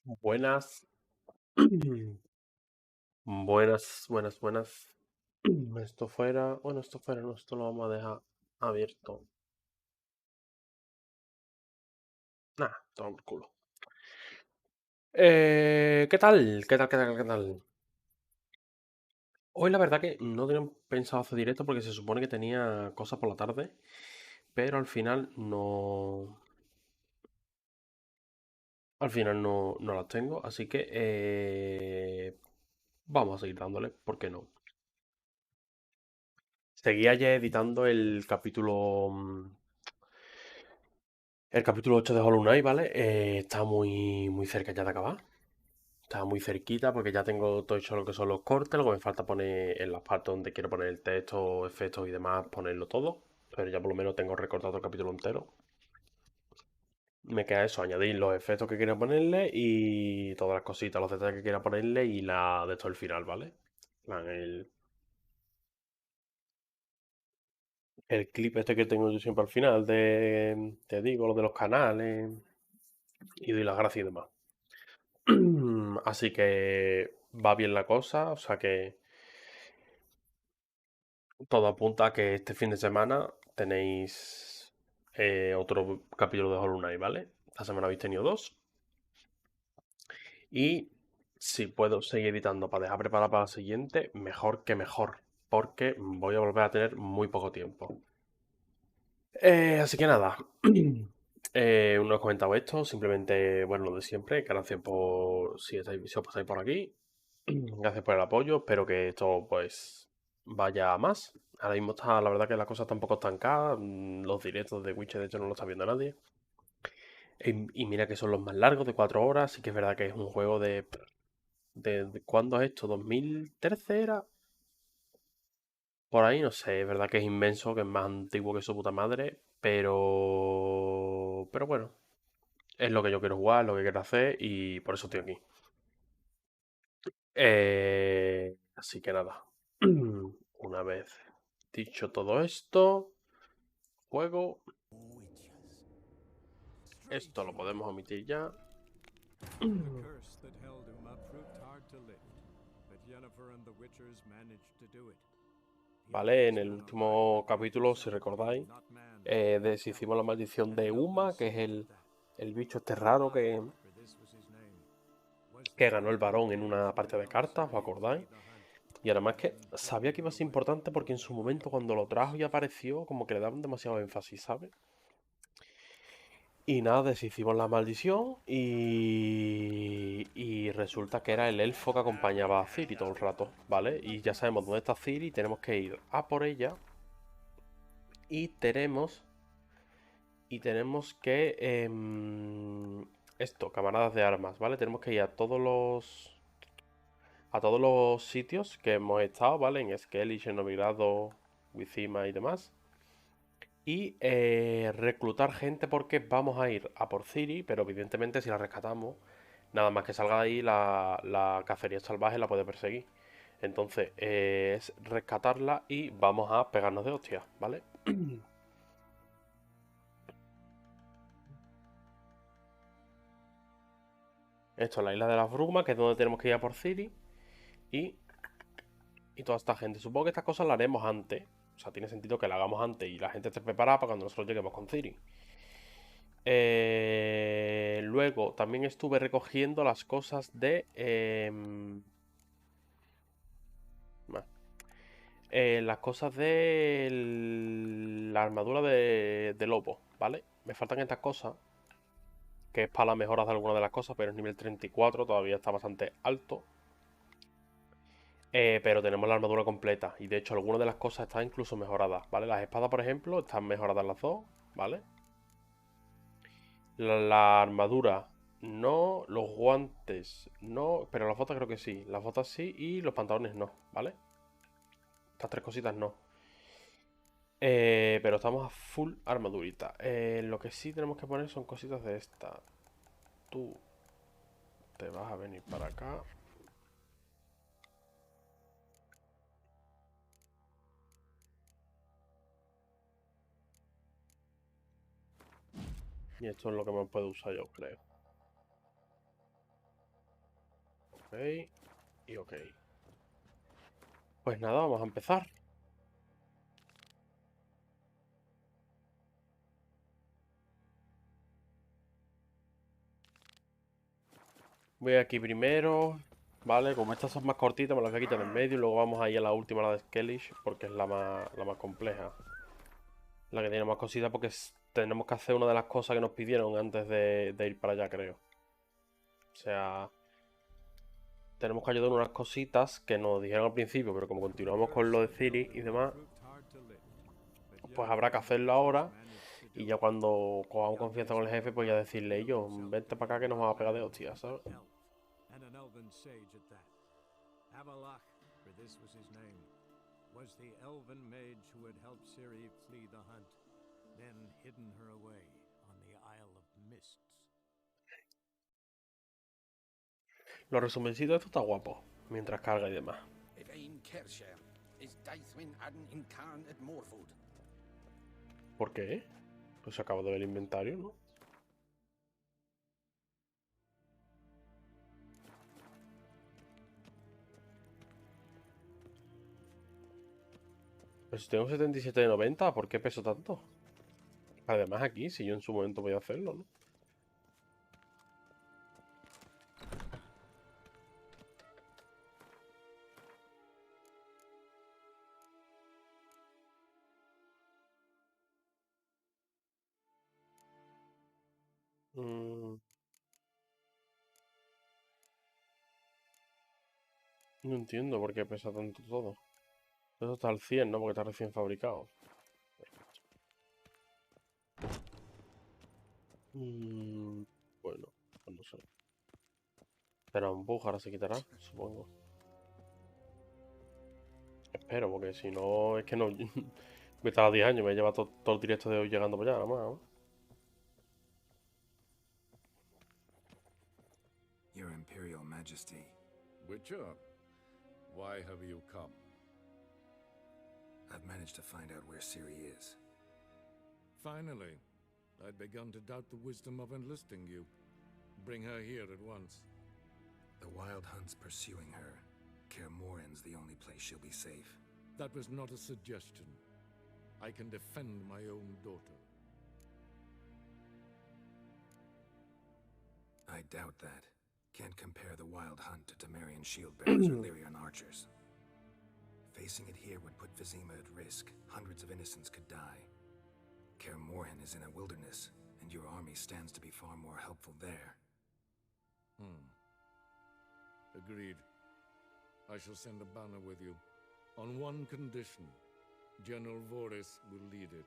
Buenas, buenas, buenas, buenas. Esto fuera, bueno, esto fuera, no, esto lo vamos a dejar abierto. Nah, toma por culo. ¿Qué tal? ¿Qué tal? ¿Qué tal? ¿Qué tal? Hoy la verdad que no tenía pensado hacer directo porque se supone que tenía cosas por la tarde, pero al final no las tengo, así que vamos a seguir dándole, ¿por qué no? Seguí ayer editando el capítulo 8 de Hollow Knight, ¿vale? Está muy cerca ya de acabar. Está muy cerquita porque ya tengo todo hecho lo que son los cortes. Lo que me falta poner en las partes donde quiero poner el texto, efectos y demás, ponerlo todo. Pero ya por lo menos tengo recortado el capítulo entero. Me queda eso, añadir los efectos que quiero ponerle y todas las cositas, los detalles que quiera ponerle y la de esto el final, ¿vale? En plan, el clip este que tengo yo siempre al final te digo, lo de los canales y doy las gracias y demás. Así que va bien la cosa, o sea que todo apunta a que este fin de semana tenéis otro capítulo de Hollow Knight, ¿vale? Esta semana habéis tenido dos. Y si puedo seguir editando para dejar preparado para la siguiente, mejor que mejor. Porque voy a volver a tener muy poco tiempo. Así que nada. No he comentado esto, simplemente, bueno, lo de siempre. Gracias por si os pasáis por aquí. Gracias por el apoyo. Espero que esto pues vaya a más. Ahora mismo está, la verdad que la cosa está un poco estancada. Los directos de Witcher de hecho no lo está viendo nadie. Y mira que son los más largos, de 4 horas. Sí que es verdad que es un juego de ¿cuándo es esto? ¿2013 era? Por ahí, no sé. Es verdad que es inmenso, que es más antiguo que su puta madre. Pero bueno, es lo que yo quiero jugar, lo que quiero hacer y por eso estoy aquí. Así que nada. Una vez dicho todo esto, juego. Esto lo podemos omitir ya. The curse that held him up proved hard to lift, but Yennefer and the Witchers managed to do it. The Vale, en echoes el now arrive último that he capítulo, si himself, recordáis, not man, deshicimos la maldición and de held no Uma, que es secret of el, that. el bicho este raro For this was his name. Was que there ganó el ever a varón en day una as parte red de on cartas, ¿os Ciri as acordáis? day the hunt, Y además que and sabía que iba a ser Hildur importante went porque en with su her momento to cuando lo trajo y todossss. apareció, como que le daban demasiado énfasis, ¿sabes? Y nada, deshicimos la maldición y resulta que era el elfo que acompañaba a Ciri todo el rato, ¿vale? Y ya sabemos dónde está Ciri, tenemos que ir a por ella y tenemos que camaradas de armas, ¿vale? Tenemos que ir a todos los sitios que hemos estado, ¿vale? En Skellige, en Novigrado, Wizima y demás. Y reclutar gente porque vamos a ir a por Ciri, pero evidentemente si la rescatamos, nada más que salga de ahí, la cacería salvaje la puede perseguir. Entonces, es rescatarla y vamos a pegarnos de hostias, ¿vale? Esto es la isla de las brumas, que es donde tenemos que ir a por Ciri. Y, y toda esta gente. Supongo que estas cosas las haremos antes. O sea, tiene sentido que la hagamos antes y la gente esté preparada para cuando nosotros lleguemos con Ciri. Luego también estuve recogiendo las cosas de... las cosas de la armadura de lobo, ¿vale? Me faltan estas cosas, que es para las mejoras de algunas de las cosas, pero es nivel 34, todavía está bastante alto. Pero tenemos la armadura completa y de hecho algunas de las cosas están incluso mejoradas, ¿vale? Las espadas, por ejemplo, están mejoradas las dos, ¿vale? La armadura no, los guantes no, pero las botas creo que sí, las botas sí y los pantalones no, ¿vale? Estas tres cositas no. Pero estamos a full armadurita. Lo que sí tenemos que poner son cositas de esta. Tú te vas a venir para acá. Y esto es lo que me puedo usar yo, creo. Ok. Y ok. Pues nada, vamos a empezar. Voy aquí primero. Vale, como estas son más cortitas, me las voy a quitar en medio. Y luego vamos a ir a la última, la de Skellige, porque es la más compleja. La que tiene más cositas, porque tenemos que hacer una de las cosas que nos pidieron antes de ir para allá, creo. O sea, tenemos que ayudar en unas cositas que nos dijeron al principio, pero como continuamos con lo de CIRI y demás, pues habrá que hacerlo ahora. Y ya cuando cojamos confianza con el jefe, pues ya decirle, yo, vente para acá que nos vamos a pegar de hostias, ¿sabes? And an elven sage at that. Avalach, for this was his name, was the elven mage who had helped CIRI flee the hunt, then hidden her away on the Isle of Mists. Los resumencitos de esto está guapo, mientras carga y demás. ¿Por qué? Pues acabo de ver el inventario, ¿no? Pero si tengo 77 de 90, ¿por qué peso tanto? Además aquí, si yo en su momento voy a hacerlo, ¿no? No entiendo por qué pesa tanto todo. Eso está al 100, ¿no? Porque está recién fabricado. Bueno, pues no sé. Pero un bug ahora se quitará, supongo. Espero, porque si no, es que no. Me estaba 10 años, me lleva todo el directo de hoy llegando para allá, nada más, ¿no? Your Imperial Majesty. Witcher, why have you come? I've managed to find out where CIRI is. Finally, I'd begun to doubt the wisdom of enlisting you. Bring her here at once. The Wild Hunt's pursuing her. Kaer Morhen's the only place she'll be safe. That was not a suggestion. I can defend my own daughter. I doubt that. Can't compare the Wild Hunt to Temerian shield-bearers or Lyrian archers. Facing it here would put Vizima at risk. Hundreds of innocents could die. Kaer Morhen is in a wilderness, and your army stands to be far more helpful there. Agreed. I shall send a banner with you. On one condition. General Voris will lead it.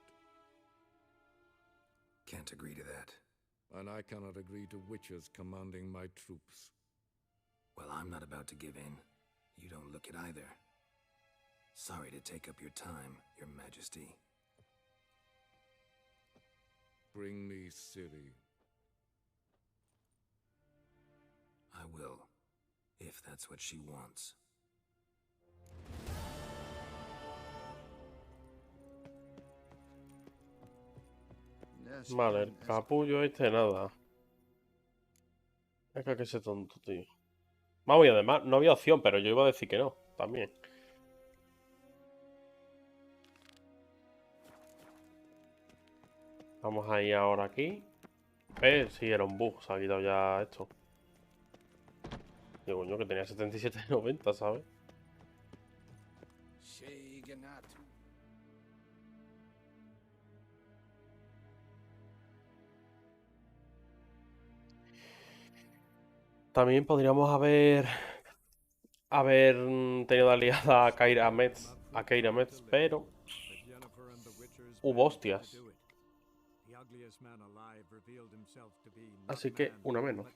Can't agree to that. And I cannot agree to witches commanding my troops. Well, I'm not about to give in. You don't look it either. Sorry to take up your time, Your Majesty. Bring me CIRI. I will, if that's what she wants. Vale, el capullo este nada. Es que ese tonto, tío. Vamos, y además no había opción, pero yo iba a decir que no, también. Vamos a ir ahora aquí. Sí, era un bug, se ha quitado ya esto. Digo, coño, que tenía 77 de 90, ¿sabes? También podríamos haber tenido aliada a Keira Metz, pero hubo hostias. Así que una menos.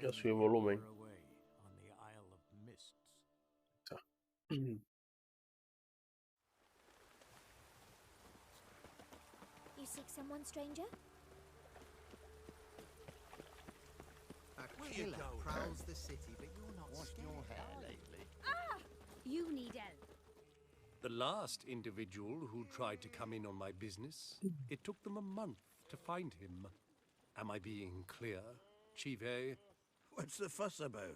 Ya subí volumen. You seek someone, stranger? A killer prowls the city, but you're not washed your hair lately. Ah! You need help. The last individual who tried to come in on my business, it took them a month to find him. Am I being clear, Chive? What's the fuss about?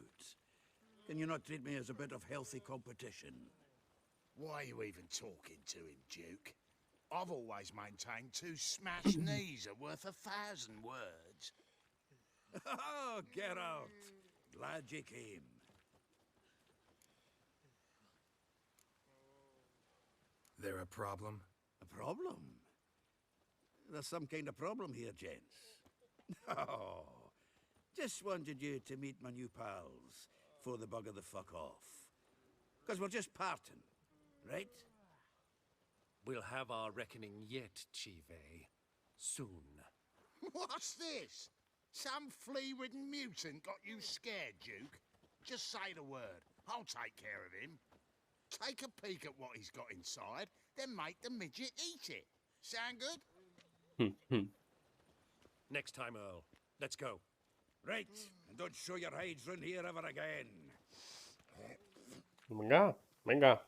Can you not treat me as a bit of healthy competition? Why are you even talking to him, Duke? I've always maintained 2 smashed knees are worth 1,000 words. Oh, Geralt. Glad you came. There a problem? A problem? There's some kind of problem here, gents. Oh, just wanted you to meet my new pals before they bugger the fuck off. Because we're just parting, right? We'll have our reckoning yet, Chive. Soon. What's this? Some flea-ridden mutant got you scared, Duke? Just say the word. I'll take care of him. Take a peek at what he's got inside, then make the midget eat it. Sound good? Next time, Earl. Let's go. Right, and don't show your hides round here ever again. Venga, venga.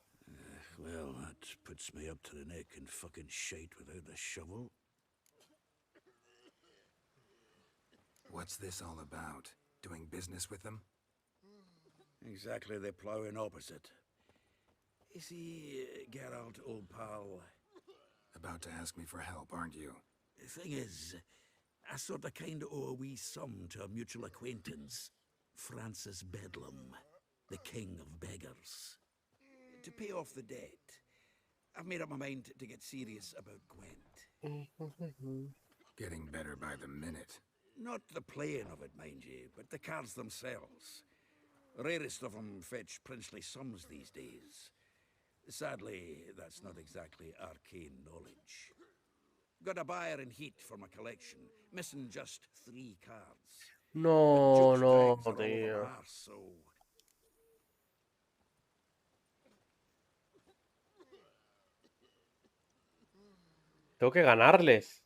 Well, that puts me up to the neck in fucking shite without a shovel. What's this all about? Doing business with them? Exactly the ploughing opposite. You see, Geralt, old pal, About to ask me for help, aren't you? the thing is, I sort of kind of owe a wee sum to a mutual acquaintance, Francis Bedlam, the king of beggars. To pay off the debt, I've made up my mind to get serious about Gwent. Getting better by the minute. Not the playing of it, mind you, but the cards themselves. Rarest of them fetch princely sums these days. Sadly, that's not exactly arcane knowledge. Got a buyer in heat for my collection, missing just 3 cards. No, But Duke's no, drags are all over tío. my arse, so... Tengo que ganarles.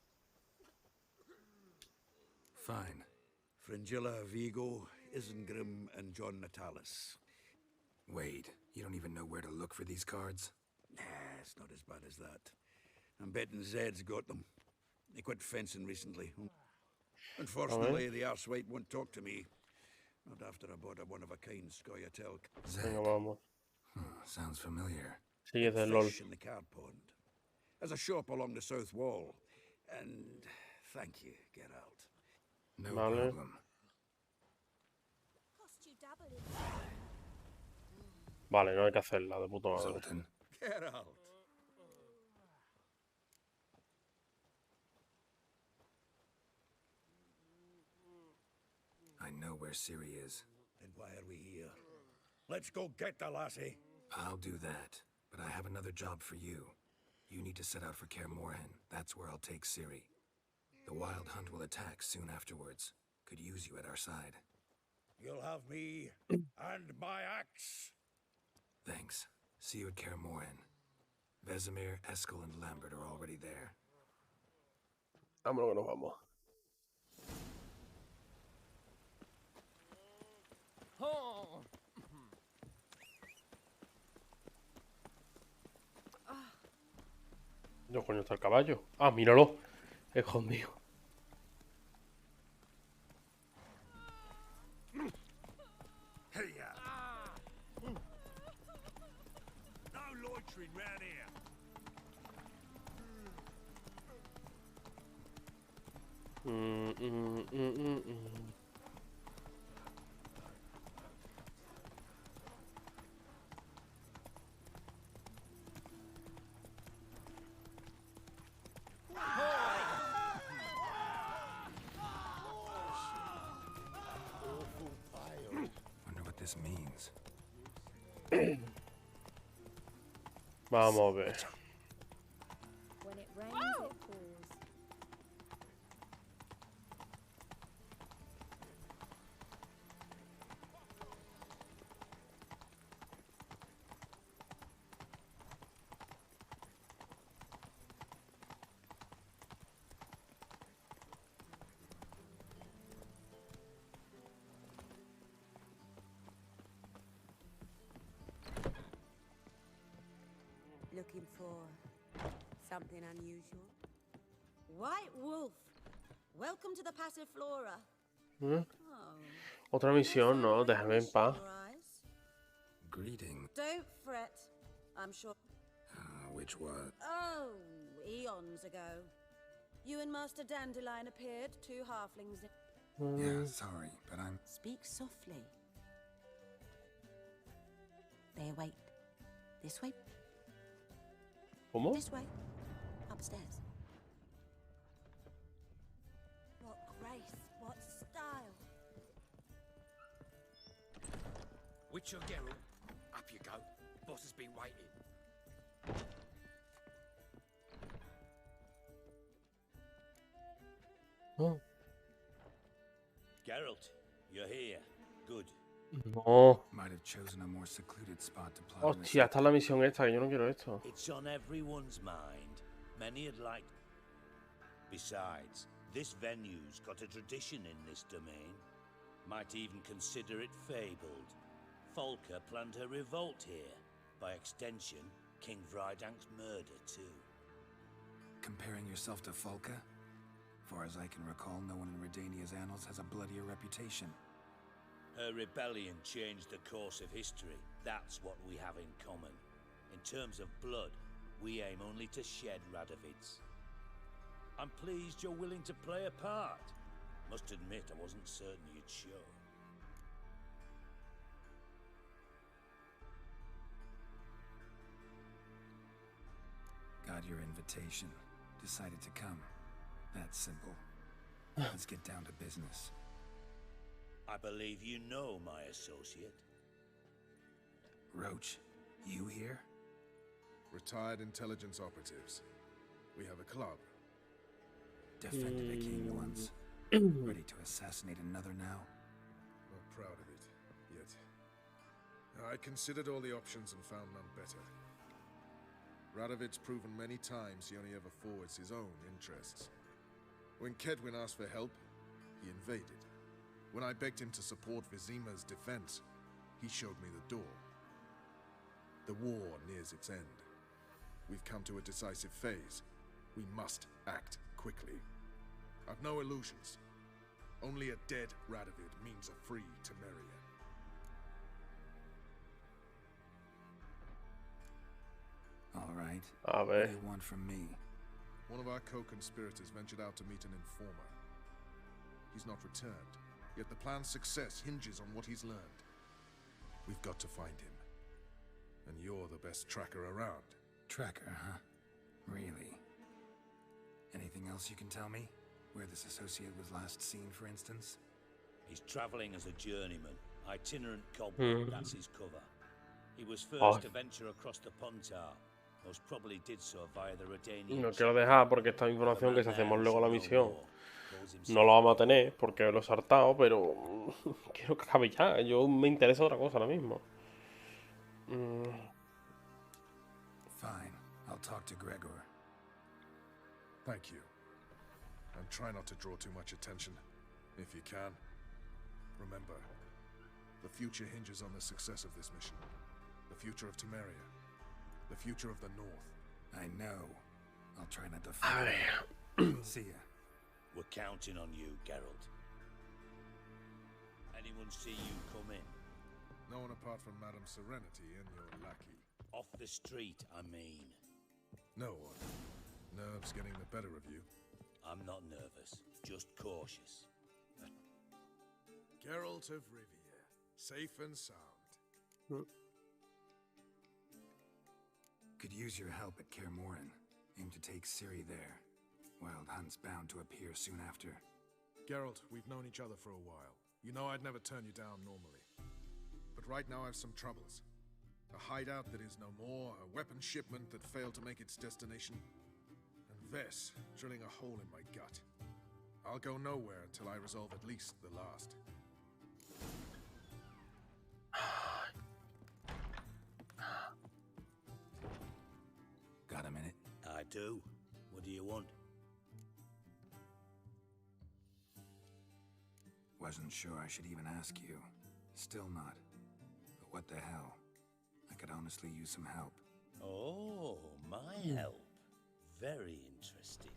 Fine. Fringilla, Vigo, Isengrim, and John Natalis. Wait, you don't even know where to look for these cards? Nah, it's not as bad as that. I'm betting Zed's got them. He quit fencing recently. Unfortunately, the arsewite won't talk to me. Not after I bought a one-of-a-kind Scoia'tael Zed. Venga, vamos. Sounds familiar. Sí, es el LOL. fish in the card pond. There's a shop along the south wall. And thank you, Geralt. No Vale. problem. Cost you double it. Vale, no hay que hacerla, de puta madre. Zoltan, Geralt! I know where CIRI is. Then why are we here? Let's go get the lassie. I'll do that, but I have another job for you. You need to set out for Kaer Morhen. That's where I'll take CIRI. The Wild Hunt will attack soon afterwards. Could use you at our side. You'll have me and my axe. Thanks. See you at Kaer Morhen. Vesemir, Eskel, and Lambert are already there. Vámonos que nos vamos. ¿Dónde coño está el caballo? Ah, míralo. Escondido. No loitering round here. Wonder what this means. Vamos a ver. When it rains, it pours. looking for something unusual? White wolf. Welcome to the Passiflora. ¿Mm? Oh, Otra misión, ¿no? Déjame en paz. Greeting. Don't fret. I'm sure. Which was? Oh, eons ago. You and Master Dandelion appeared, two halflings. Yeah, sorry, but I'm... Speak softly. They await. This way. ¿Cómo? This way. Upstairs. What grace, what style. Witcher Geralt, up you go. Boss has been waiting. Oh, Geralt, you're here. Good. no. Might have chosen a more secluded spot to plot. Hostia, esta es la misión esta, que yo no quiero esto. It's on everyone's mind. Many would like... Besides, this venue's got a tradition in this domain. Might even consider it fabled. Folka planned her revolt here. By extension, King Vrydank's murder too. Comparing yourself to Folka? Far as I can recall, no one in Redania's annals has a bloodier reputation. Her rebellion changed the course of history. That's what we have in common. In terms of blood, we aim only to shed Radovid's. I'm pleased you're willing to play a part. Must admit, I wasn't certain you'd show. Got your invitation. Decided to come. That's simple. Let's get down to business. I believe you know my associate. Roach, you here? Retired intelligence operatives. We have a club. Defended a king once. Ready to assassinate another now? Not proud of it, yet. I considered all the options and found none better. Radovid's proven many times he only ever forwards his own interests. When Kedwin asked for help, he invaded. When I begged him to support Vizima's defense, he showed me the door. The war nears its end. We've come to a decisive phase. We must act quickly. I've no illusions. Only a dead Radovid means a free Temeria. All right. A What ver. do you want from me? One of our co-conspirators ventured out to meet an informer. He's not returned, yet the plan's success hinges on what he's learned. We've got to find him. And you're the best tracker around. Tracker, huh? Really? Anything else you can tell me? Where this associate was last seen, for instance? He's travelling as a journeyman. Itinerant cobbler, that's his cover. He was first Oh. to venture across the Pontar. Most probably did so via the Redanian. No quiero dejar porque esta información que si hacemos luego la misión no lo vamos a tener porque lo he saltado, pero quiero que acabe ya. Yo me interesa otra cosa ahora mismo. Fine. I'll talk to Gregor. Thank you. And try not to draw too much attention, if you can. Remember, the future hinges on the success of this mission. The future of Temeria. The future of the North. I know. I'll try not to A ver. See ya. We're counting on you, Geralt. Anyone see you come in? No one apart from Madame Serenity and your lackey. Off the street, I mean. No one. Nerves getting the better of you. I'm not nervous, just cautious. Geralt of Rivia, safe and sound. Could use your help at Kaer Morhen. Aim to take CIRI there. Wild Hunt's bound to appear soon after. Geralt, we've known each other for a while. You know I'd never turn you down normally. But right now I've some troubles. A hideout that is no more, a weapon shipment that failed to make its destination, and Vess drilling a hole in my gut. I'll go nowhere until I resolve at least the last. Got a minute? I do. What do you want? Wasn't sure I should even ask you. Still not. But what the hell? I could honestly use some help. Oh, my help. Very interesting.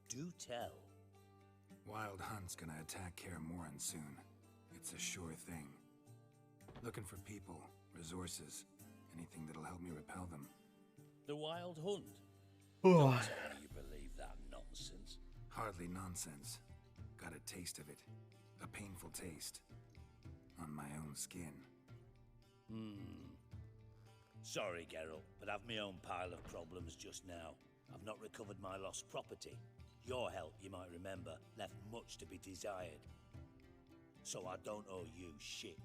Do tell. Wild Hunt's gonna attack Kaer Morhen soon. It's a sure thing. Looking for people, resources, anything that'll help me repel them. The Wild Hunt? Don't tell me you believe that nonsense. Hardly nonsense. Got a taste of it. A painful taste. On my own skin. Sorry, Geralt, but I've my own pile of problems just now. I've not recovered my lost property. Your help, you might remember, left much to be desired. So I don't owe you shit.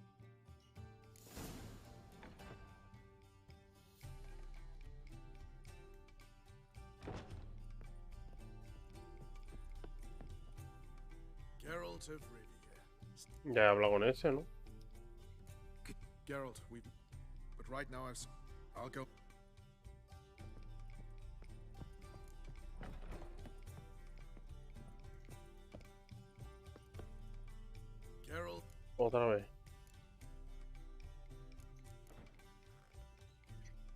Geralt of Rivia. Ya he hablado con ese, ¿no? Geralt, but right now I'll go. Geralt. Otra vez.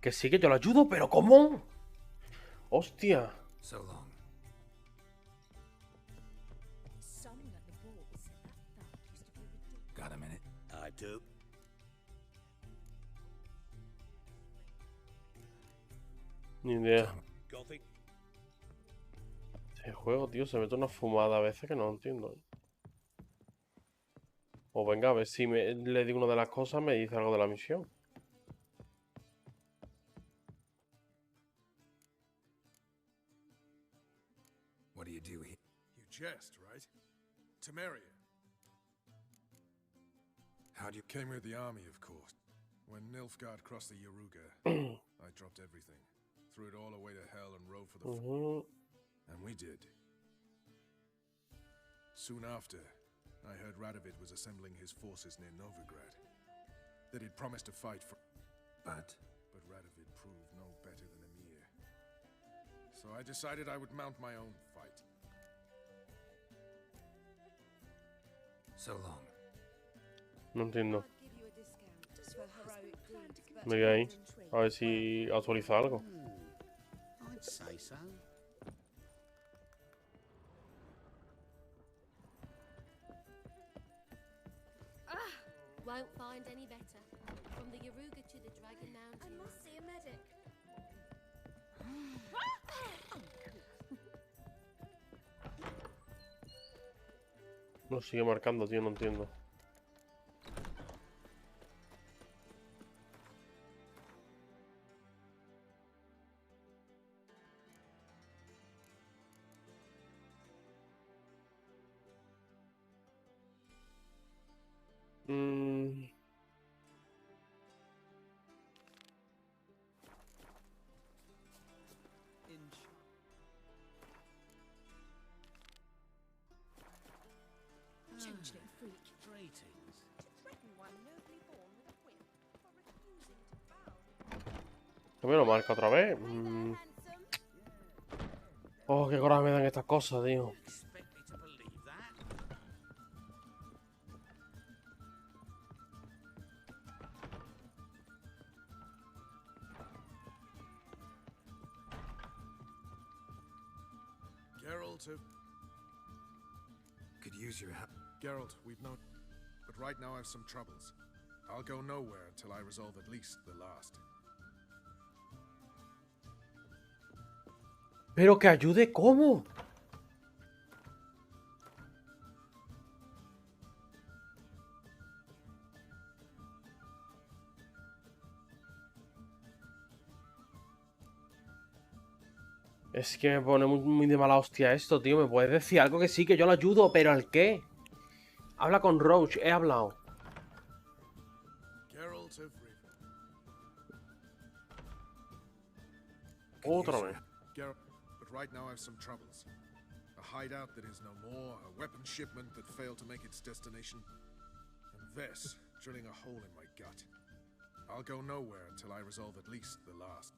Que sí, que yo lo ayudo, pero ¿cómo? ¡Hostia! So long. Got a minute? I do. Ni idea. Gothic. Este juego, tío, se mete una fumada a veces que no entiendo. O venga, a ver si le digo una de las cosas, me dice algo de la misión. What do you do here? You jest, right? Temeria. How'd you Came with the army, of course. When Nilfgaard crossed the Yaruga, I dropped everything. Threw it all away to hell and rode for the And we did. Soon after, I heard Radovid was assembling his forces near Novigrad. That he'd promised to fight for... But Radovid proved no better than Emir. So I decided I would mount my own fight. so long. No entiendo. I'd give you a discount just for heroic deeds, but Me voy ahí. A ver si actualiza algo. I'd say so. Won't find any better. From the Yaruga to the Dragon Mountain. I must see a medic. Lo sigue marcando, tío, no entiendo. Changeling freak. Greetings. To threaten one nobly born with a whip for refusing to bow. ¿Qué me lo marca otra vez? Handsome. Oh, qué coraje me dan estas cosas, tío. Expect me to believe that? Geralt of... Could use your help. Geralt, we've known... But right now I've some troubles. I'll go nowhere until I resolve at least the last. Pero que ayude, ¿cómo? Es que me pone muy de mala hostia esto, tío. ¿Me puedes decir algo? Que sí, que yo lo ayudo, pero ¿al qué? Habla con Roach, he hablado. Geralt of Rivia. Otra vez. Geralt, but right now I've some troubles. A hideout that is no more, a weapon shipment that failed to make its destination, and this drilling a hole in my gut. I'll go nowhere until I resolve at least the last.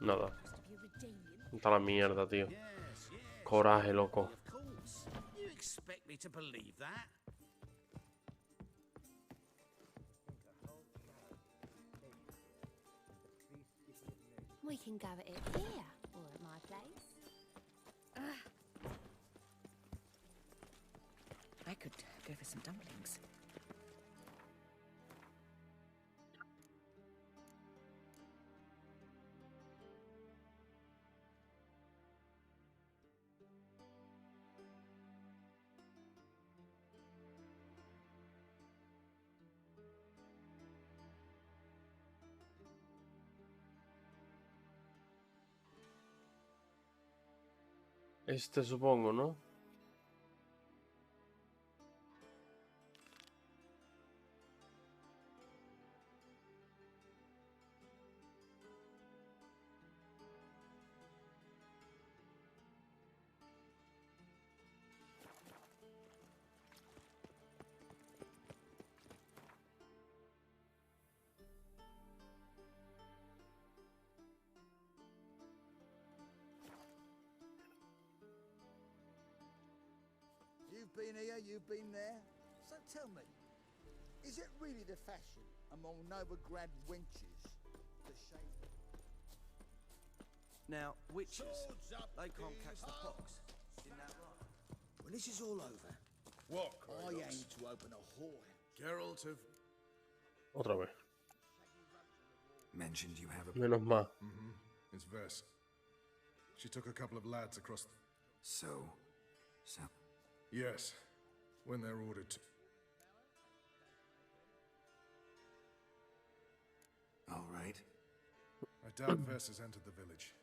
Nada. Must be a Redanian. Está la mierda, tío. Yes, yes. Coraje, loco. Of course. You expect me to believe that? We can go at it here or at my place. I could go for some dumplings. Este supongo, ¿no? You've been here, you've been there. So tell me, is it really the fashion among Novigrad wenches to shave? Now, witches, they can't catch the pox. Isn't that right? When this is all over, What, I aim to open a whore. Geralt of... Otra vez. Mentioned you have a... Menos mal. It's Vess. She took a couple of lads across... So... Yes, when they're ordered to... All right. I doubt Vess has entered the village.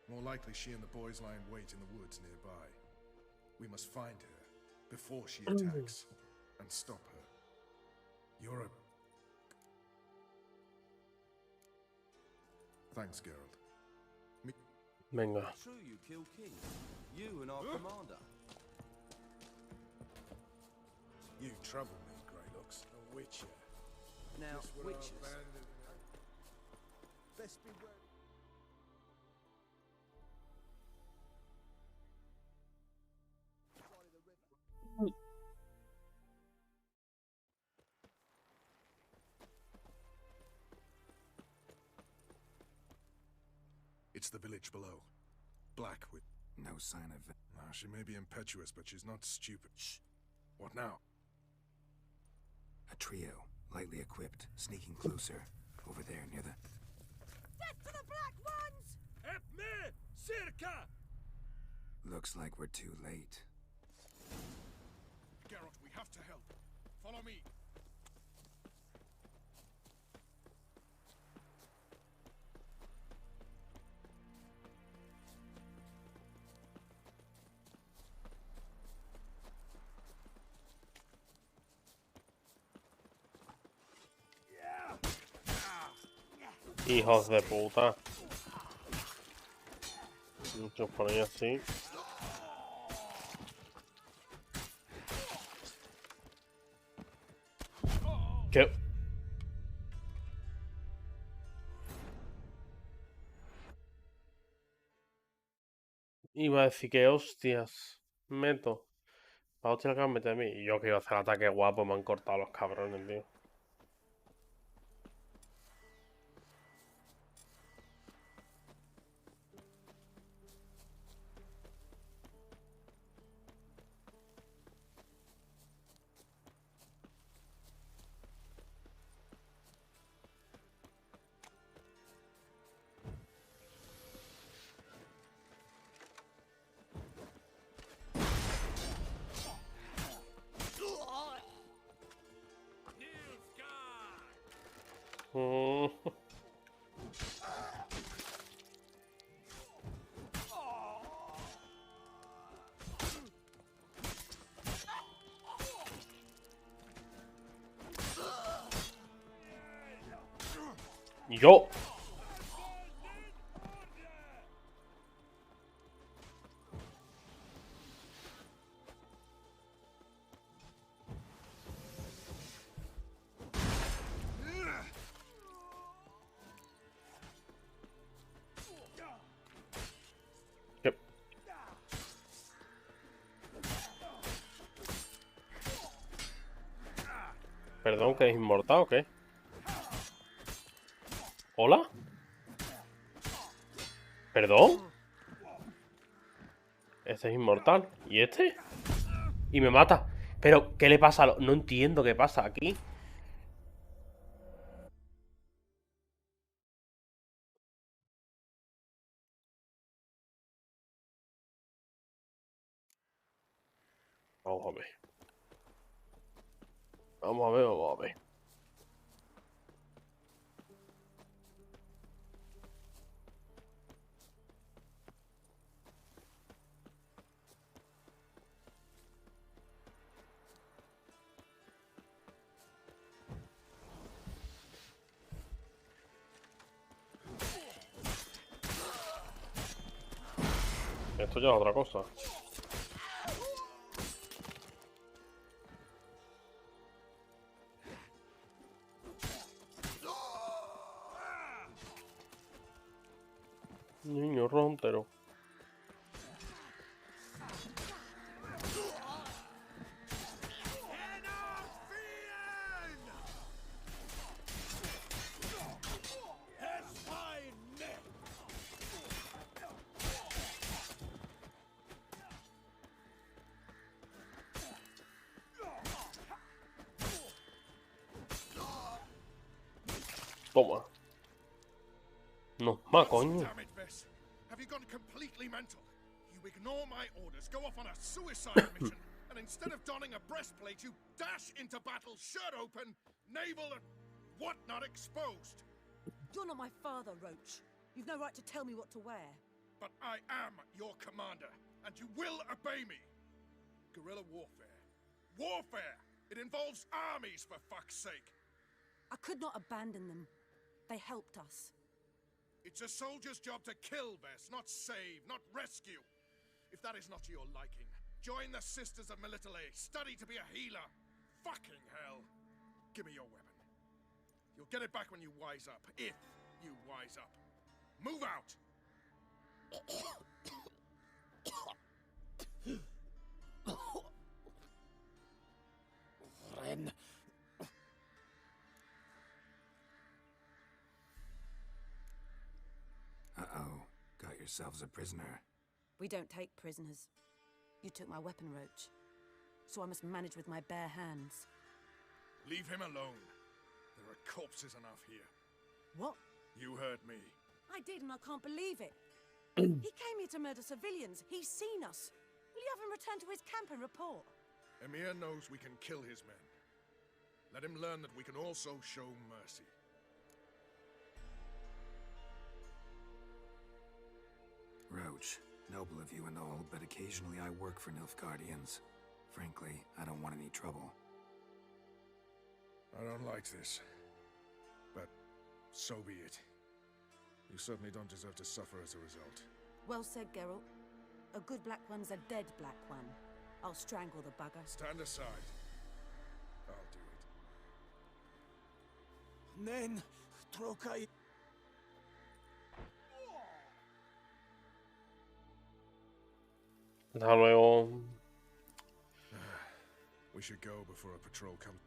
More likely she and the boys lie in wait in the woods nearby. We must find her before she attacks and stop her. You're a... Thanks, Geralt. Venga. True, you killed King. You and our commander. You trouble me, Greylocks. A witcher. Now, witches. Best be wary. Side of the river. It's the village below. Black with... No sign of... She may be impetuous, but she's not stupid. Shh. What now? A trio, lightly equipped, sneaking closer. Over there, near the... Death to the black ones! Help me! Circa! Looks like we're too late. Geralt, we have to help. Follow me. Hijos de puta. Muchos por ahí así. ¿Qué? Iba a decir que hostias meto. La hostia que me mete a mí. Y yo que iba a hacer ataque guapo, me han cortado los cabrones, tío. Yo. Perdón, ¿que es inmortal o qué? ¿Hola? ¿Perdón? Este es inmortal. ¿Y este? Y me mata. Pero, ¿qué le pasa? No entiendo qué pasa aquí. Vamos a ver. Vamos a ver, vamos a ver. Esto ya es otra cosa. Niño rontero. Toma. No, más coño. Damn it, Vess. Have you gone completely mental? You ignore my orders, go off on a suicide mission, and instead of donning a breastplate, you dash into battle, shirt open, navel and whatnot exposed. You're not my father, Roach. You've no right to tell me what to wear. But I am your commander, and you will obey me. Guerrilla warfare. Warfare! It involves armies, for fuck's sake. I could not abandon them. They helped us. It's a soldier's job to kill, Vess, not save, not rescue. If that is not to your liking, join the Sisters of Melitele, study to be a healer. Fucking hell. Give me your weapon. You'll get it back when you wise up, if you wise up. Move out! Ren. Uh-oh. Got yourselves a prisoner. We don't take prisoners. You took my weapon, Roach. So I must manage with my bare hands. Leave him alone. There are corpses enough here. What? You heard me. I did, and I can't believe it. He came here to murder civilians. He's seen us. Will you have him return to his camp and report? Emir knows we can kill his men. Let him learn that we can also show mercy. Roach, noble of you and all, but occasionally I work for Nilfgaardians. Frankly, I don't want any trouble. I don't like this. But so be it. You certainly don't deserve to suffer as a result. Well said, Geralt. A good black one's a dead black one. I'll strangle the bugger. Stand aside. I'll do it. Nen, trokaj. Hasta luego. We should go before a patrol comes.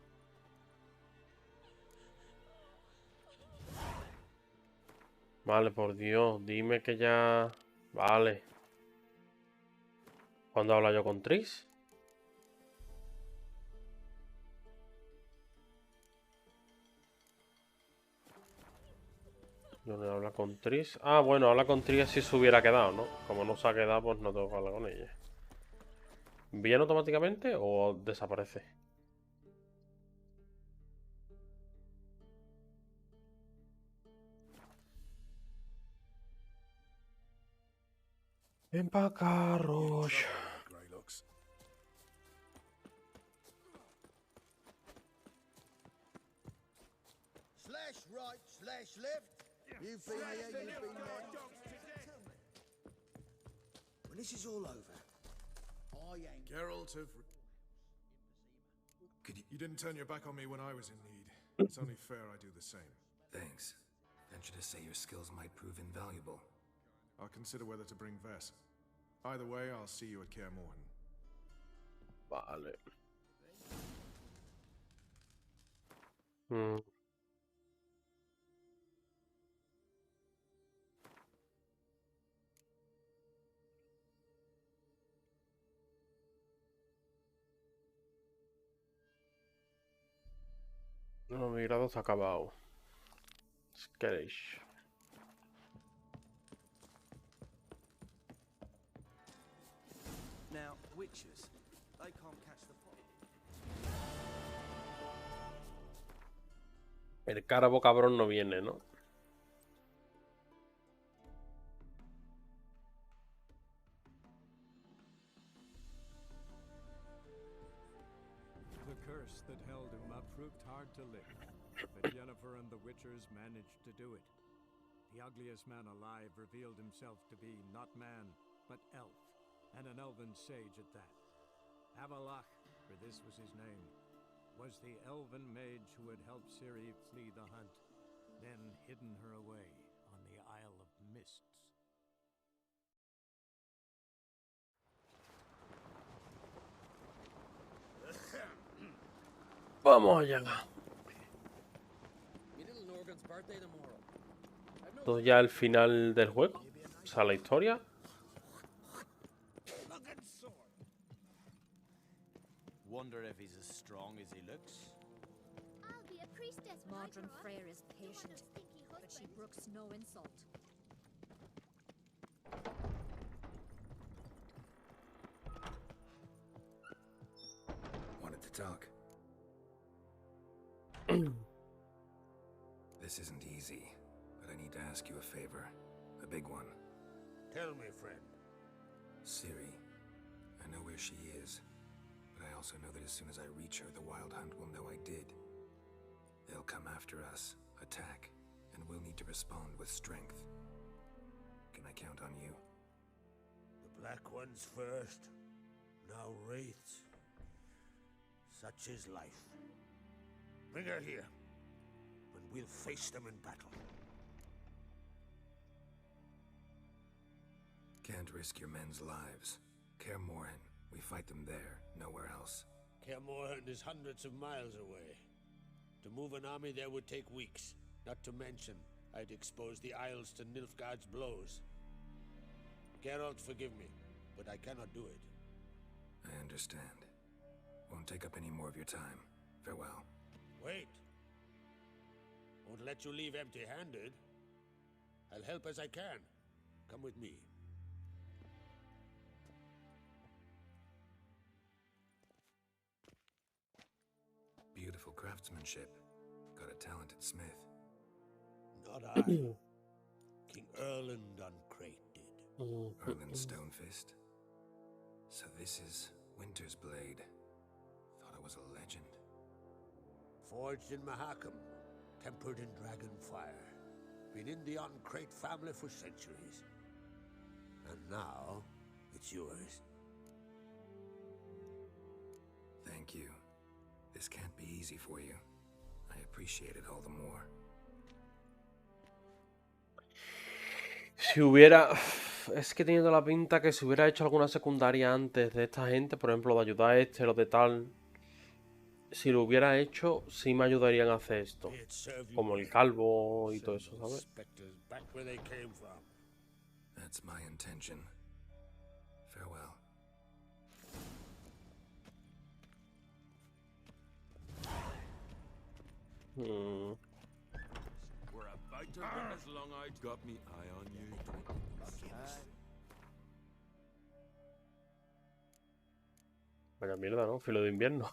Vale, por Dios, dime que ya... Vale. ¿Cuándo hablo yo con Tris? ¿Dónde habla con Tris? Ah, bueno, habla con Tris si se hubiera quedado, ¿no? Como no se ha quedado, pues no tengo que hablar con ella. ¿Viene automáticamente o desaparece? Ven pa' acá, Roche. Slash right, slash left. You've been here, you've been there. Tell me, when this is all over, I ain't... Geralt of... Could you... You didn't turn your back on me when I was in need. It's only fair I do the same. Thanks. Venture to say your skills might prove invaluable. I'll consider whether to bring Vess. Either way, I'll see you at Kaer Morhen. Vale. Novigrado está acabado. Skellige. Now, witches, they can't catch the fog. El cárabo cabrón no viene, ¿no? The curse that held him up proved hard to lift, but Yennefer and the Witchers managed to do it. The ugliest man alive revealed himself to be not man, but elf, and an elven sage at that. Avalach, for this was his name, was the elven mage who had helped Ciri flee the hunt, then hidden her away on the Isle of Mists. Vamos allá. Esto ya el final del juego. O sea, la historia. Wonder if he's as strong as he looks. I'll be a priestess. Modern Freyr is patient, but she brooks no insult. Wanted to talk. This isn't easy, but I need to ask you a favor. A big one. Tell me, friend. Ciri, I know where she is, but I also know that as soon as I reach her, the Wild Hunt will know I did. They'll come after us, attack, and we'll need to respond with strength. Can I count on you? The Black Ones first, now Wraiths. Such is life. Bring her here, and we'll face them in battle. Can't risk your men's lives. Kaer Morhen, we fight them there, nowhere else. Kaer Morhen is hundreds of miles away. To move an army there would take weeks. Not to mention, I'd expose the Isles to Nilfgaard's blows. Geralt, forgive me, but I cannot do it. I understand. Won't take up any more of your time. Farewell. Wait. Won't let you leave empty-handed. I'll help as I can. Come with me. Beautiful craftsmanship. Got a talented smith. Not I. King Erland Uncrate did. Erland Stonefist. So this is Winter's Blade. Thought it was a legend. Forged in Mahakam, tempered in dragon fire. Been in the Uncrate family for centuries. And now, it's yours. Thank you. This can't be easy for you. I appreciate it all the more. Si hubiera... Es que teniendo la pinta que si hubiera hecho alguna secundaria antes de esta gente, por ejemplo, de ayudar a este, lo de tal... Si lo hubiera hecho, sí me ayudarían a hacer esto. Como el calvo y todo eso, ¿sabes? That's my intention. Farewell. We're about to win as long as got me eye on you. Vaya mierda, ¿no? Filo de invierno.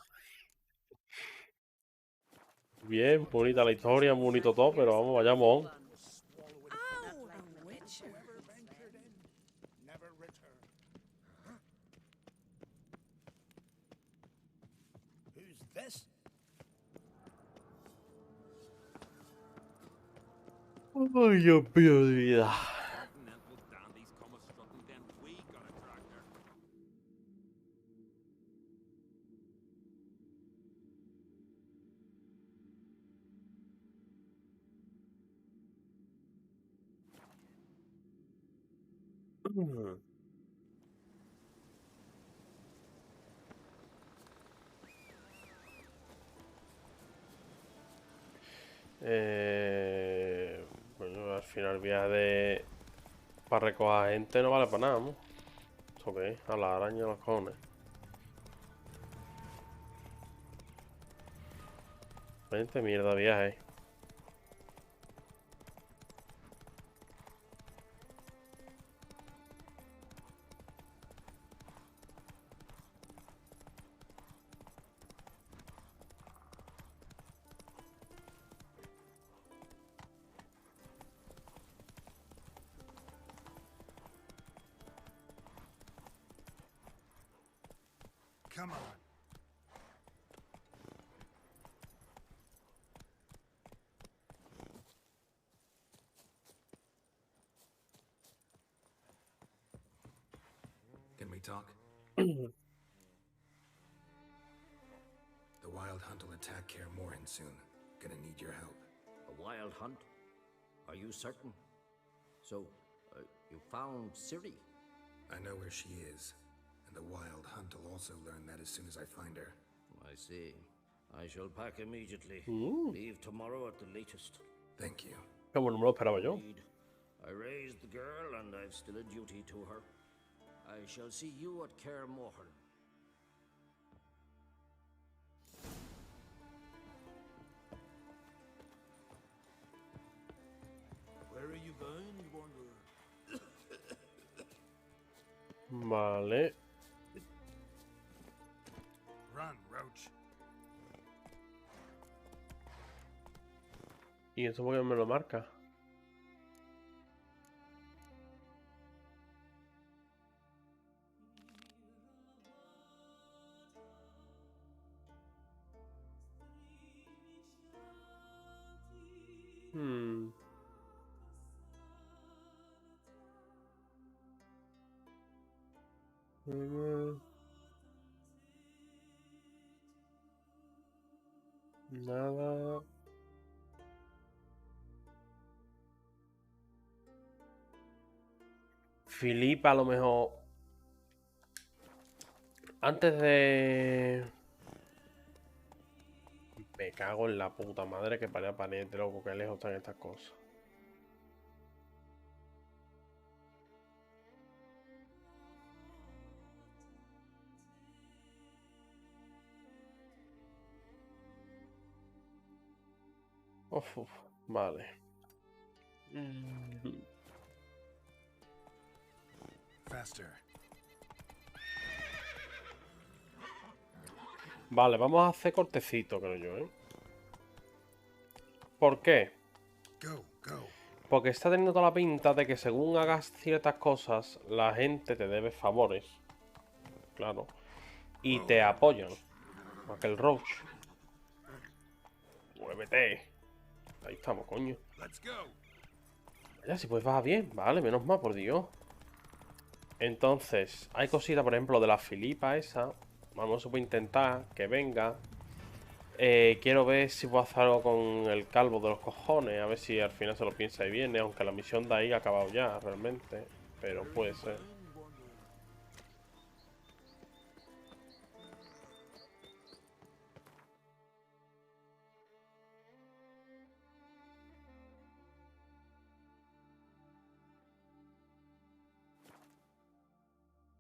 Bien, bonita la historia, bonito todo, pero vamos, vayamos. Who's this? Ay, Dios mío de vida. Bueno, al final viaje de... para recoger gente no vale para nada, ¿no? ¿Eso qué es? A la araña de los cojones. Vente mierda viaje. Come on. Can we talk? Mm. The wild hunt will attack Kaer Morhen soon. Gonna need your help. A wild hunt? Are you certain? So, you found CIRI? I know where she is, and the wild hunt will also learn that as soon as I find her. I see. I shall pack immediately. Leave tomorrow at the latest. Thank you. Como no me lo esperaba yo. I raised the girl, and I've still a duty to her. I shall see you at Kaer Morhen. Where are you going, wanderer? Vale. Run, Roach. ¿Y eso por qué me lo marca? Nada. Filipa a lo mejor. Antes de... Me cago en la puta madre que parió pariente, loco, que lejos están estas cosas. Uf, vale. Faster. Vale, vamos a hacer cortecito, creo yo, ¿eh? ¿Por qué? Go, go. Porque está teniendo toda la pinta de que según hagas ciertas cosas, la gente te debe favores. Claro. Y te apoyan. Aquel Roach. Muévete. Ahí estamos, coño. Ya, si pues va bien. Vale, menos mal, por Dios. Entonces, hay cositas, por ejemplo, de la Filipa esa. Vamos a intentar que venga. Quiero ver si puedo hacer algo con el calvo de los cojones. A ver si al final se lo piensa y viene. Aunque la misión de ahí ha acabado ya, realmente. Pero puede ser.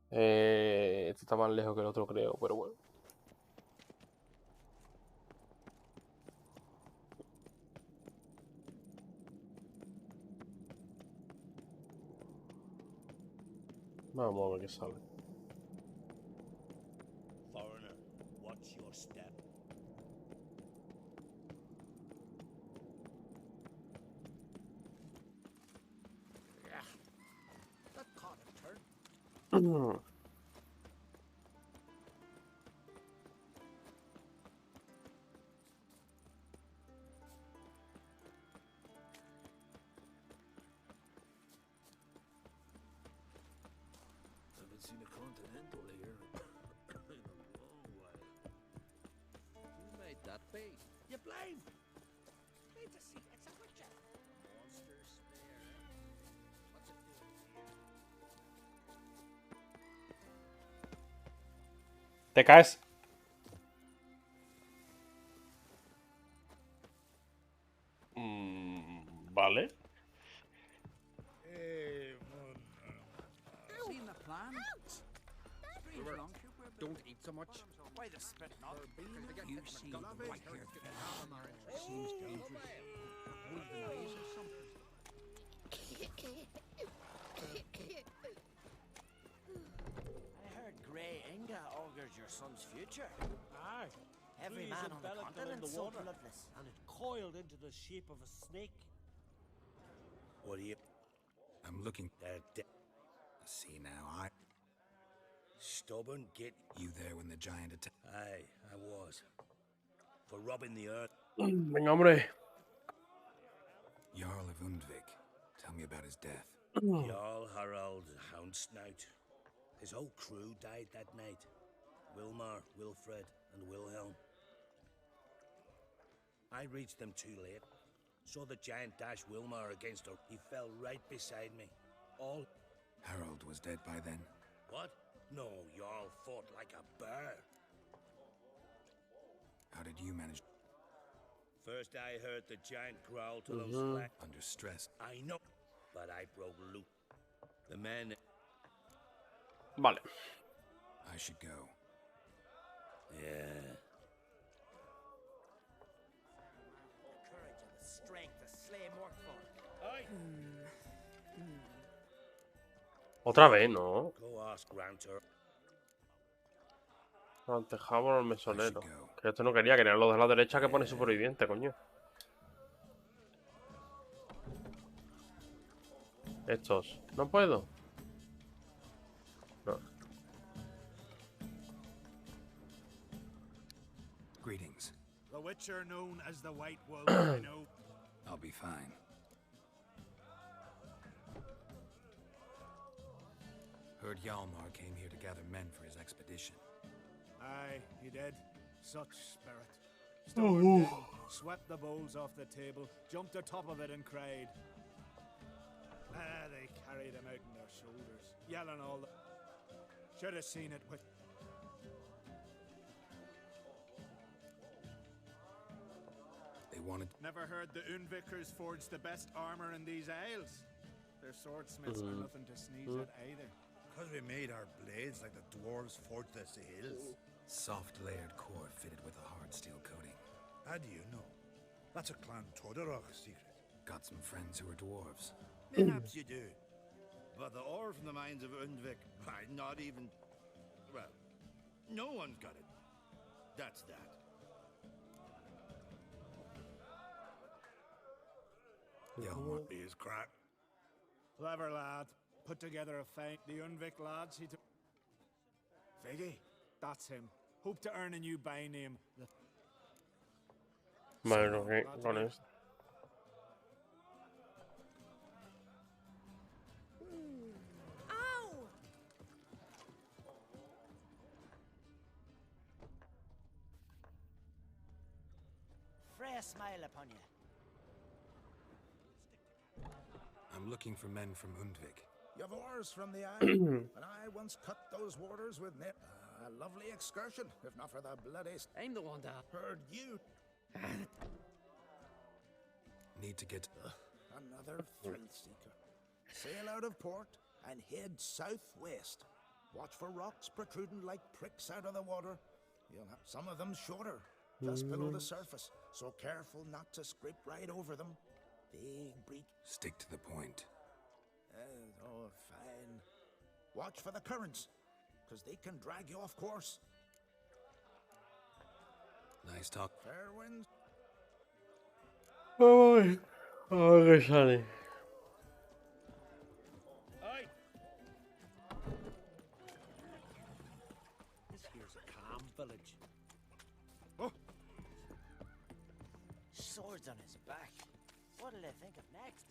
Este está más lejos que el otro, creo, pero bueno. Vamos a ver qué sale. Foreigner, watch your step. Yeah. That caught a turn. Haven't seen a continental here in a long while. Who made that be? You blame! Need to see it's a witcher. Monster snare, eh? What's it doing here? Te caes. Vale. Seen the plan? Strange longship we're Don't eat so much. Why the spit not? You see the white-haired fella. Seems dangerous. Golden eyes or something. I heard Grey Inga augurs your son's future. Aye. Every Trees man on the enveloped him in continent the so water, bloodless. and it coiled into the shape of a snake. What are you? I'm looking. They're See now, stubborn git. You there when the giant attacked? Aye, I was. For robbing the earth. Venga, hombre. Jarl of Undvik. Tell me about his death. Jarl Harald Houndsnout. His whole crew died that night. Wilmar, Wilfred, and Wilhelm. I reached them too late. Saw the giant dash Wilmar against her. He fell right beside me. All... Harold was dead by then? What? No, Jarl fought like a bear. How did you manage? First I heard the giant growl to those black... Under stress. I know, but I broke loose. The men... Vale. I should go. Yeah. The courage and the strength to slay Morkford. Aye. Otra vez, ¿no? Go ask Grantor. Antejamos al mesonero. Que esto no quería lo de la derecha que pone superviviente, coño. Estos. ¿No puedo? No. Greetings. The Witcher known as the White Wolf, I know. I'll be fine. Heard Hjalmar came here to gather men for his expedition. Aye, he did. Such spirit. Stormed in, swept the bowls off the table, jumped atop of it and cried. They carried him out on their shoulders, yelling all the... Should have seen it with... They wanted... Never heard the Unvikers forged the best armor in these isles. Their swordsmiths are nothing to sneeze at either. Because we made our blades like the dwarves forged the sails. Soft layered core fitted with a hard steel coating. How do you know? That's a Clan Todorok secret. Got some friends who are dwarves. Perhaps you do. But the ore from the mines of Undvik, not even... Well, no one's got it. That's that. Hjalmar is crap. Clever lad. Put together a fine... The Undvik lads, he took... Figgy, that's him. Hope to earn a new by name. Vale, ok, con esto. Freya smile upon you. I'm looking for men from Undvik. You've oars from the isle, and I once cut those waters with net. A lovely excursion, if not for the bloody... I'm the one that... Heard you. Need to get... Another thrill seeker. Sail out of port and head southwest. Watch for rocks protruding like pricks out of the water. You'll have some of them shorter, just below the surface, so careful not to scrape right over them. Big breach. Stick to the point. Oh, fine. Watch for the currents, because they can drag you off course. Nice talk. Fair winds. Ay, que sale. Aye. This here's a calm village. Oh. Swords on his back. What'll they think of next?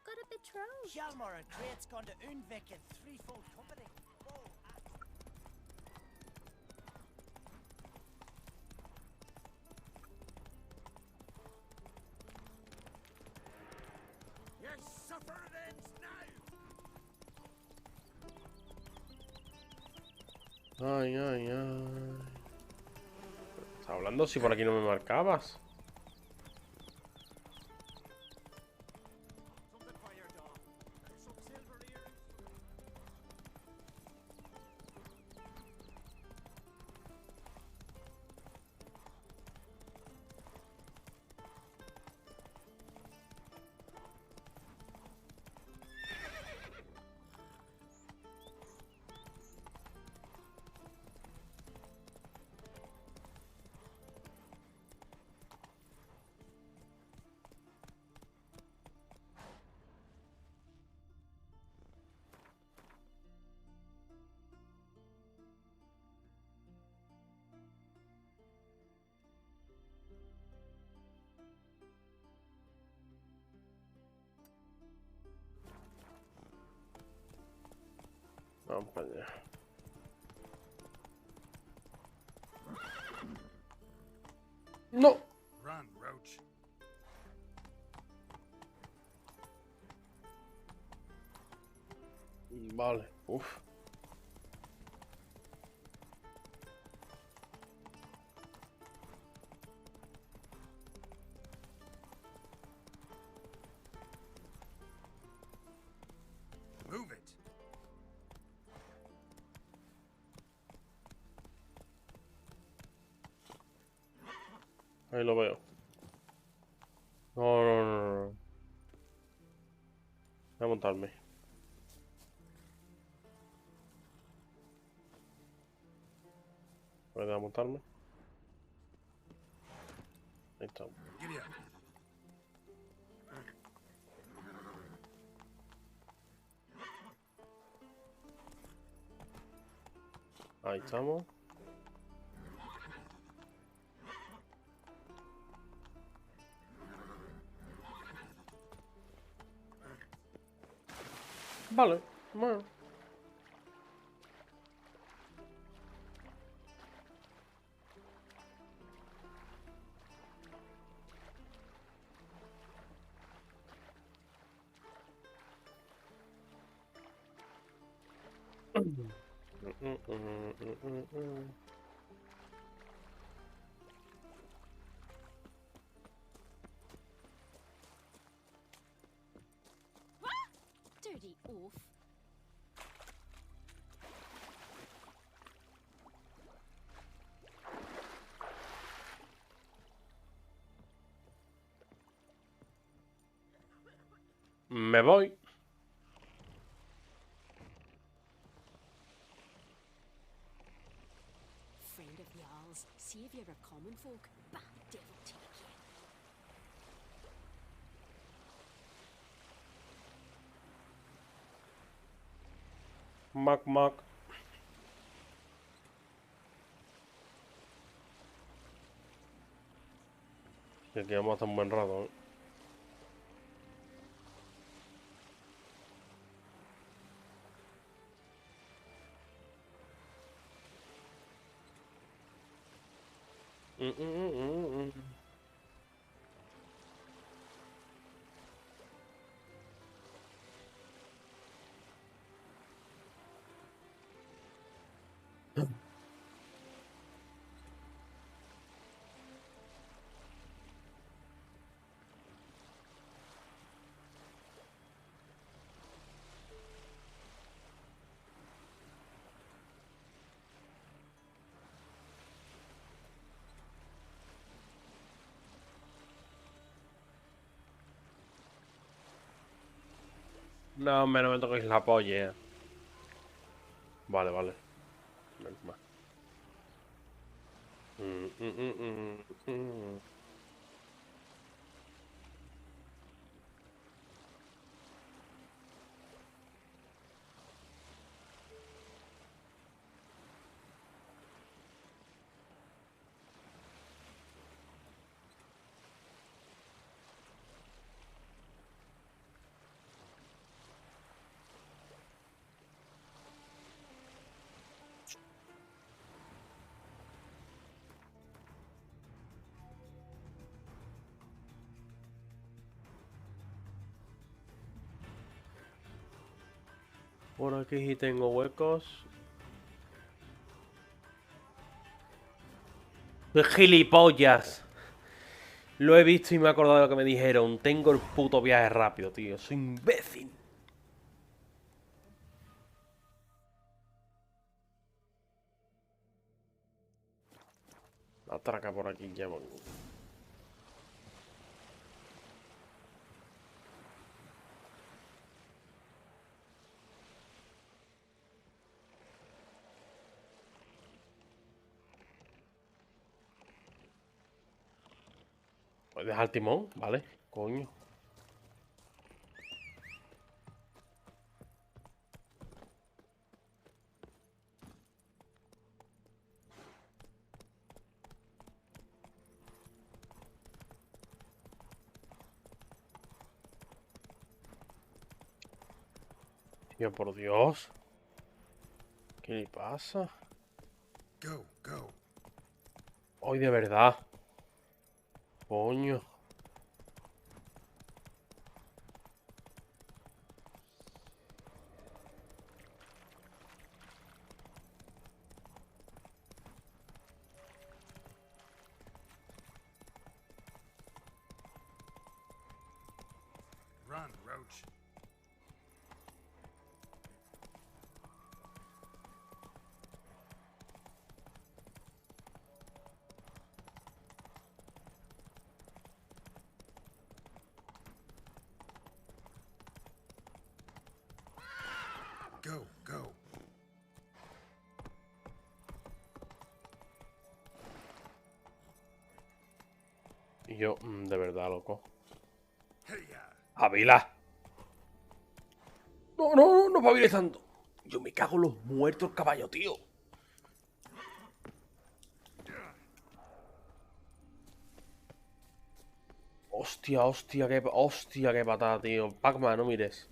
Got a betrothed. Hjalmar and Krait's gone to Undvik in threefold company. Your suffering ends now. Ay, ay, ay. ¿Estás hablando si por aquí no me marcabas? Vamos para allá. No. Run, Roach. Vale, uff. Move it. Ahí lo veo. No, no, no, no. Voy a montarme. Voy a montarme. Ahí estamos. Giddy up. Ahí estamos. Vale, bueno. Dirty oaf. Me voy. Friend of y'all's, savior of common folk. Bah, devil take you. Mac, mac. Y aquí vamos a estar un buen rato, ¿eh? No, hombre, no me toquéis la polla. Vale, vale. Menos mal. Por aquí sí tengo huecos. ¡Qué gilipollas! Lo he visto y me he acordado de lo que me dijeron. Tengo el puto viaje rápido, tío. Soy imbécil. Atraca por aquí, ya voy. Pues deja el timón, ¿vale? Coño. Tío, por Dios. ¿Qué le pasa? Go, go. Hoy de verdad. Coño. Run, Roach. Go, go. Y yo, de verdad, loco. Hey-ya. ¡Avila! No, no, no, no paviles tanto. Yo me cago en los muertos, caballo, tío. Hostia, hostia, qué patada, tío. Pac-Man, no mires.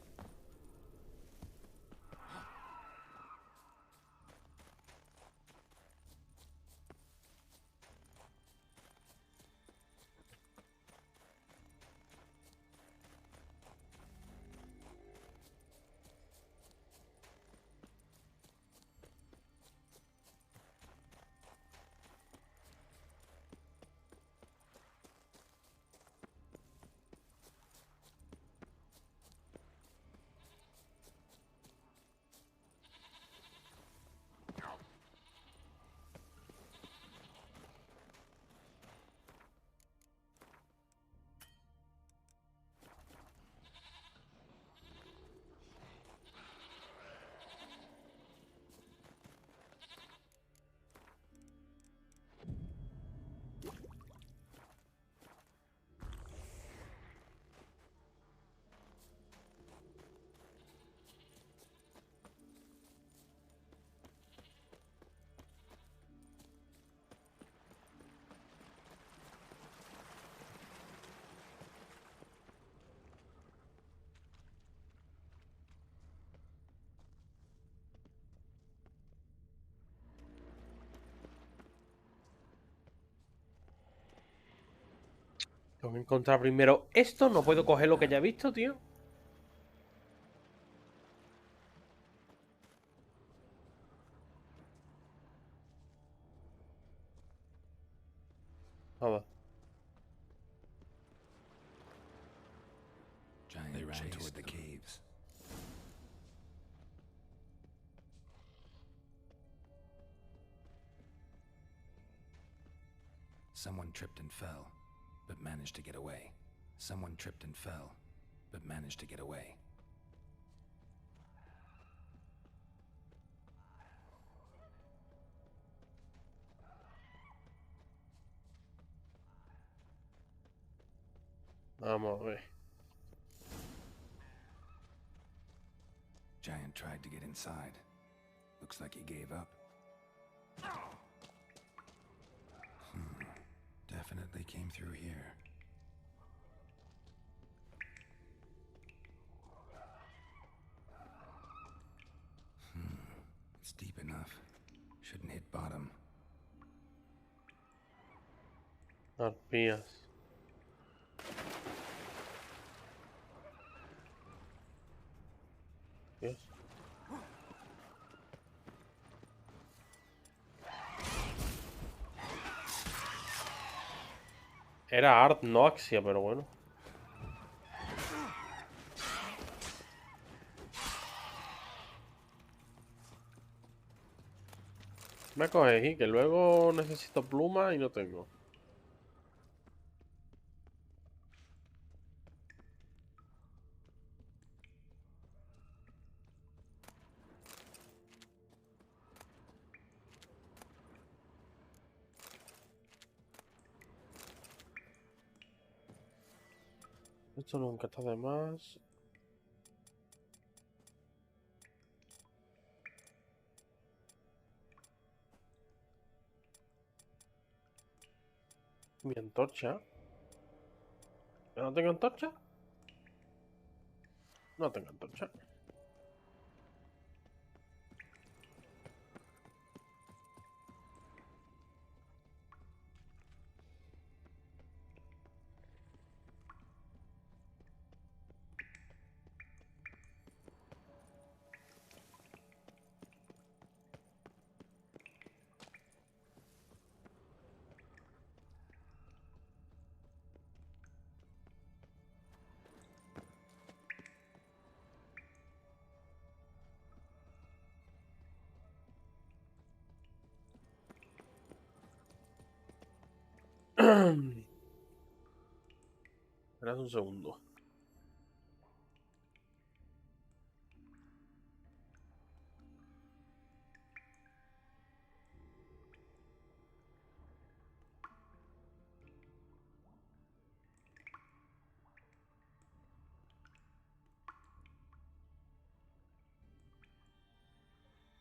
Tengo que encontrar primero esto. No puedo coger lo que ya he visto, tío. Nada. They ran toward the caves. Someone tripped and fell, but managed to get away. Someone tripped and fell, but managed to get away. Vamos a ver. Giant tried to get inside. Looks like he gave up. Definitely came through here. It's deep enough. Shouldn't hit bottom. Arpías. Dios. Era Art, no Axia, pero bueno. Me coges, que luego necesito pluma y no tengo. Esto nunca está de más. Mi antorcha. ¿Yo no tengo antorcha? No tengo antorcha. Esperad un segundo.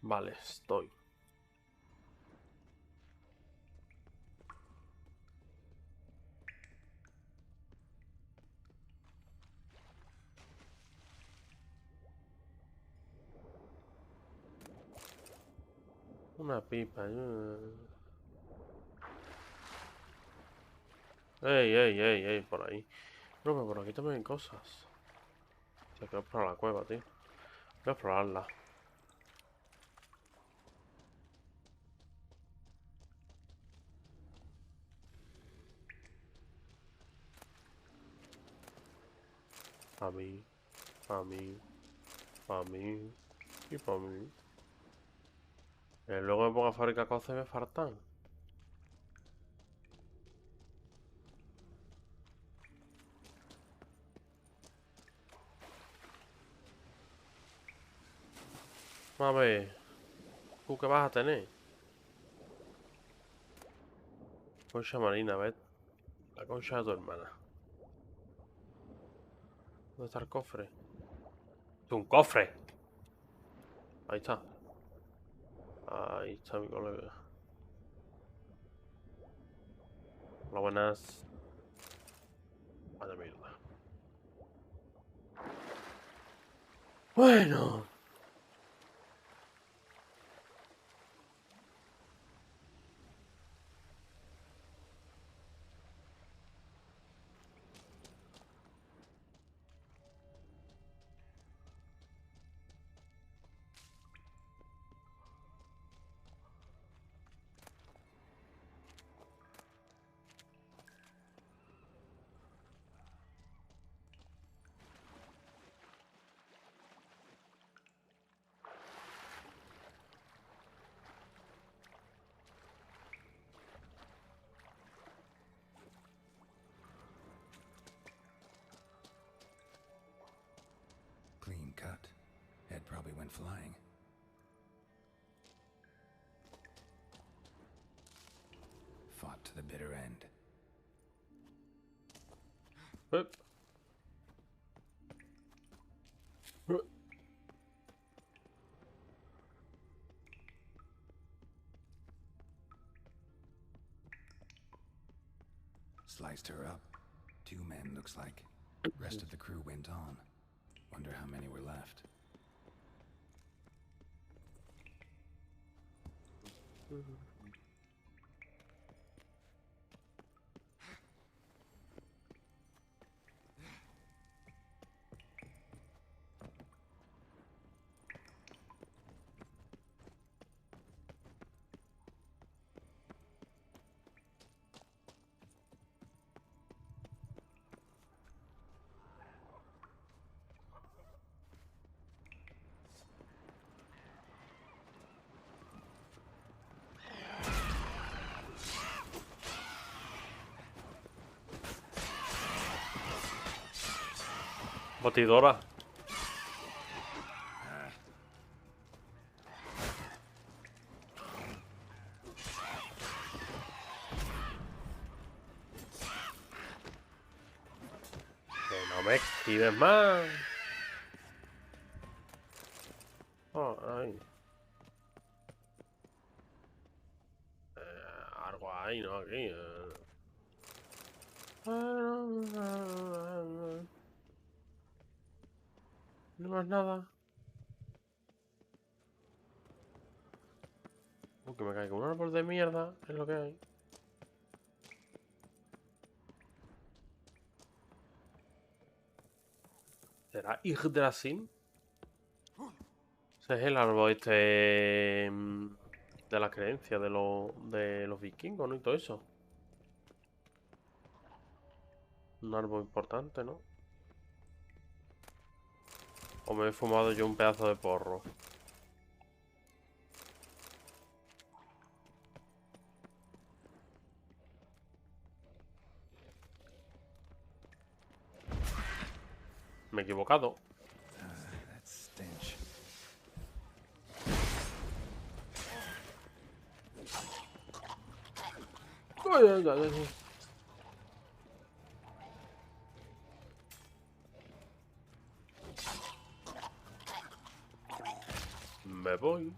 Vale, estoy. Una pipa. Ey, por ahí. No, pero por aquí también hay cosas. Se quiero explorar la cueva, tío. Voy a explorarla. A mí, a mí, a mí y para mí. Luego me pongo a fabricar cosas y me faltan. A ver, ¿tú qué vas a tener? Concha marina, ¿ves? La concha de tu hermana. ¿Dónde está el cofre? ¡Es un cofre! Ahí está. Ahí está mi colega. Hola, buenas. Vaya mierda. Bueno. Clean cut. Head probably went flying. Fought to the bitter end. Sliced her up. 2 men, looks like. Rest of the crew went on. Wonder how many were left. Batidora. Que no me esquives más. Oh, ay. Algo hay, ¿no? Aquí. No más nada. Que me caiga un árbol de mierda, es lo que hay. ¿Será Yggdrasil? Ese es el árbol este de la creencia de los vikingos, ¿no? Y todo eso. Un árbol importante, ¿no? O me he fumado yo un pedazo de porro. Me he equivocado. That stench. Me voy.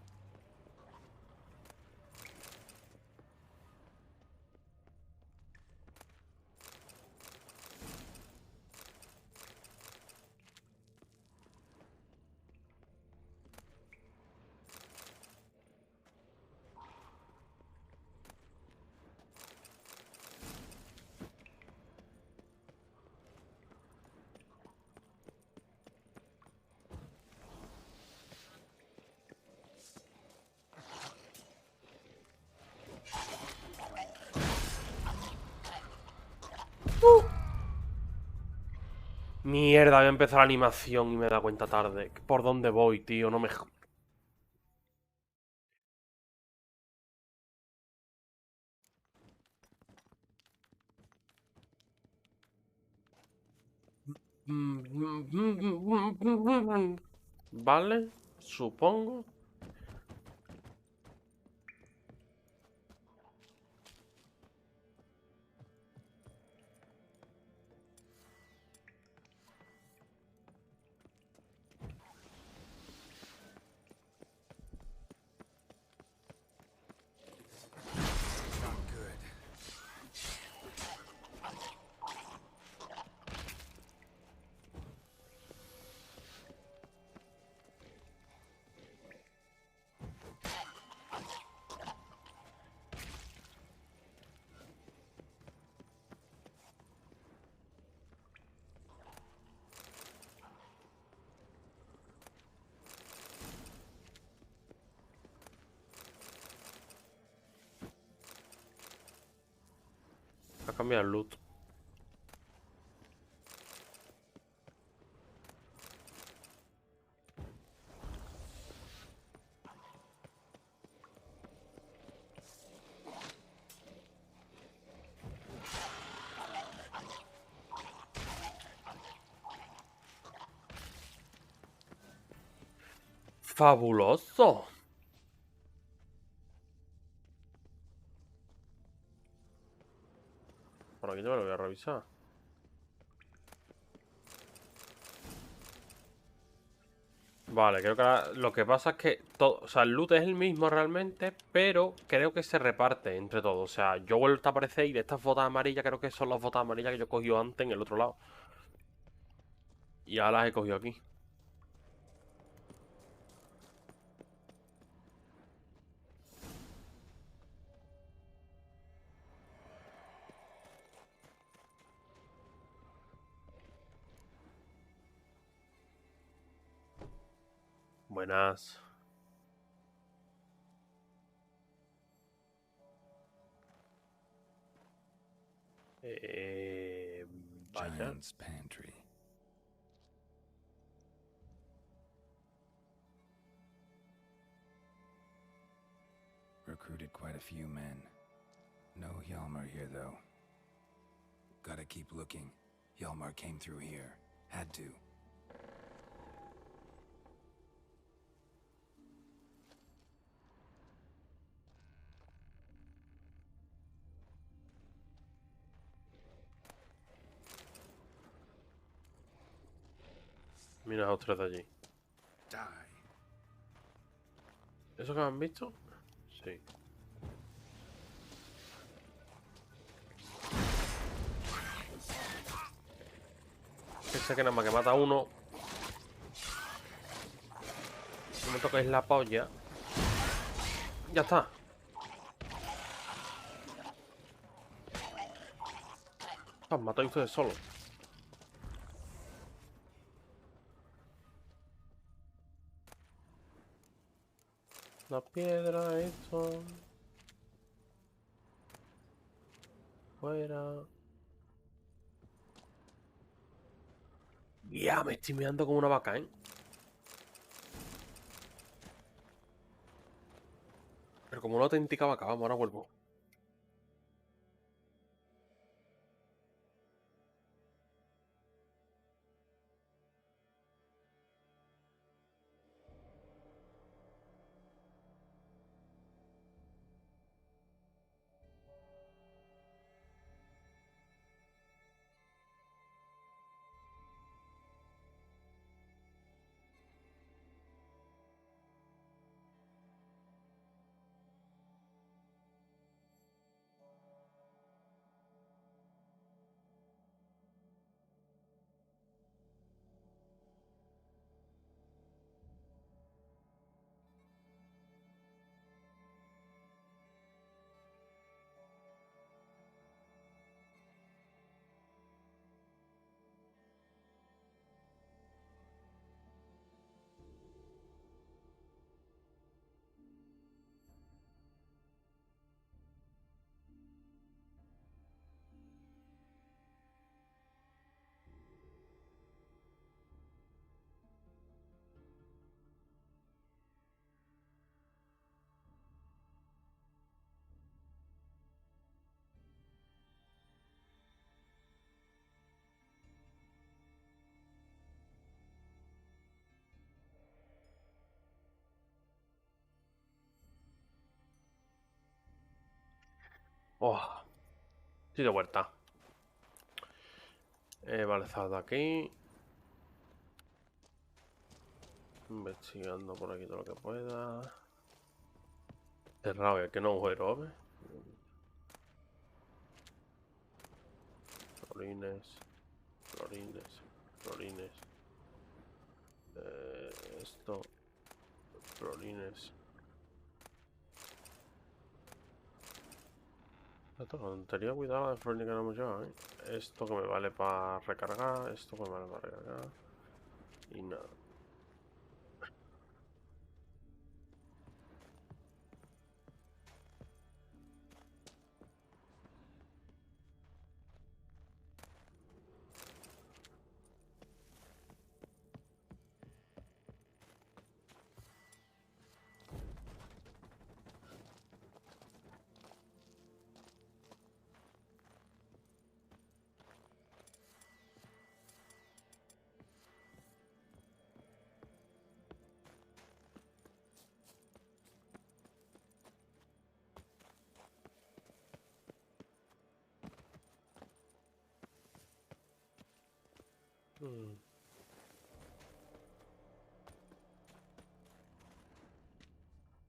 Mierda, voy a empezar la animación y me da cuenta tarde. ¿Por dónde voy, tío? No me... Vale, supongo. Ha cambiado el loot. ¡Fabuloso! Por aquí no me lo voy a revisar. Vale, creo que ahora lo que pasa es que todo, o sea, el loot es el mismo realmente, pero creo que se reparte entre todos. O sea, yo he vuelto a aparecer y de estas botas amarillas creo que son las botas amarillas que yo he cogido antes en el otro lado. Y ahora las he cogido aquí. Buenas. Vaya. Giant's Pantry. Recruited quite a few men. No Hjalmar here, though. Gotta keep looking. Hjalmar came through here. Had to. Mira los tres de allí. ¿Eso que me han visto? Sí. Pensé que nada más que mata a uno. No me toquéis la polla. Ya está. Os matáis ustedes solos. La piedra, esto. Fuera. Ya, me estoy mirando como una vaca, ¿eh? Pero como una auténtica vaca, vamos, ahora vuelvo. Oh, estoy de vuelta. Vale, salto aquí. Investigando por aquí todo lo que pueda. Cerrado, que no agujero, ¿ves? Florines. Florines. Florines. Esto. Florines. Esto, tontería, cuidado de florines que no hemos llevado, ¿eh? Esto que me vale para recargar. Esto que me vale para recargar. Y nada.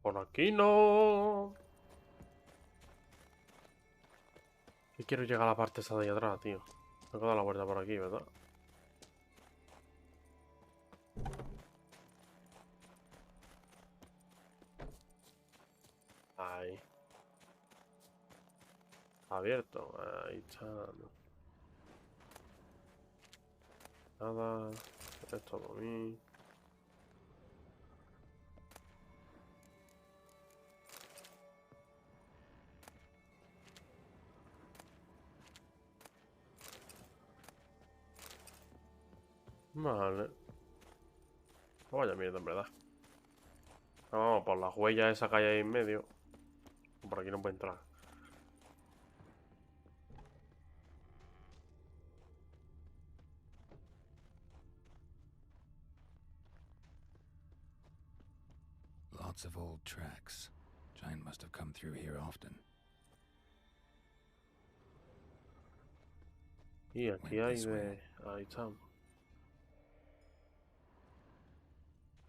Por aquí no. Yo quiero llegar a la parte esa de ahí atrás, tío. Tengo que dar la vuelta por aquí, ¿verdad? Ahí. Abierto. Ahí está. Nada. Esto por mí. Vale. Vaya mierda, en verdad. Vamos, por las huellas esa que hay ahí en medio. Por aquí no puede entrar. Lots of old tracks. Giant must have come through here often. Y aquí hay de... Ahí estamos.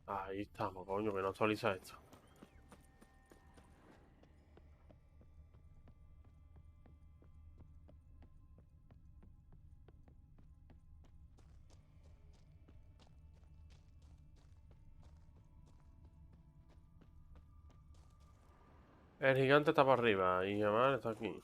Ahí estamos, coño, que no actualiza esto. El gigante está para arriba y Yamal está aquí.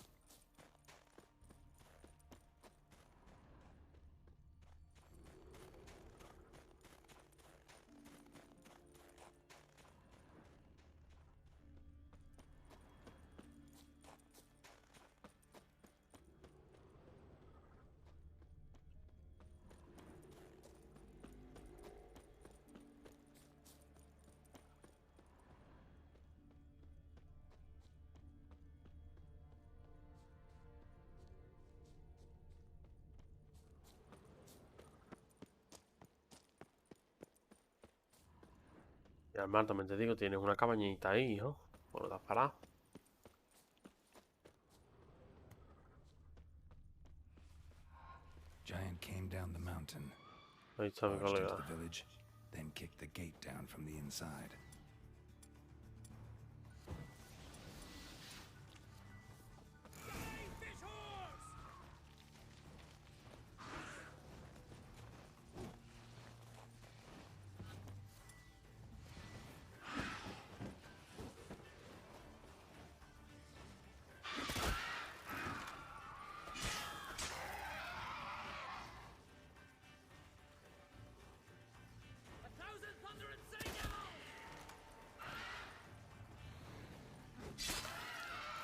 Y además también te digo, tienes una cabañita ahí, hijo. Bueno, te has parado. Giant came down the mountain, Ahí está mi barged into colega. the village, then kicked the gate down from the inside.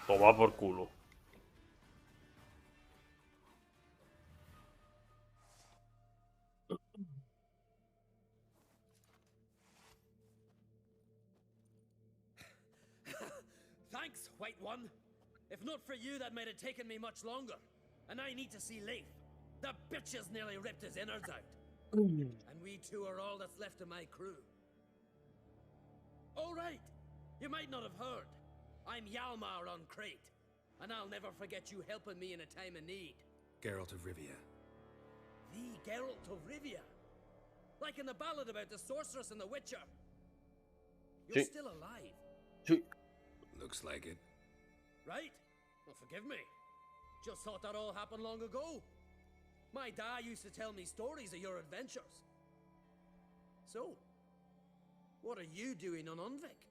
Toma por culo. Thanks, White One. If not for you, that might have taken me much longer. And I need to see Leif. The bitch has nearly ripped his innards out. And we two are all that's left of my crew. All right. You might not have heard. I'm Hjalmar on Crete. and I'll never forget you helping me in a time of need. Geralt of Rivia. The Geralt of Rivia? Like in the ballad about the sorceress and the witcher. You're still alive. Looks like it. Right? Well, forgive me. Just thought that all happened long ago. My dad used to tell me stories of your adventures. So, what are you doing on Unvik?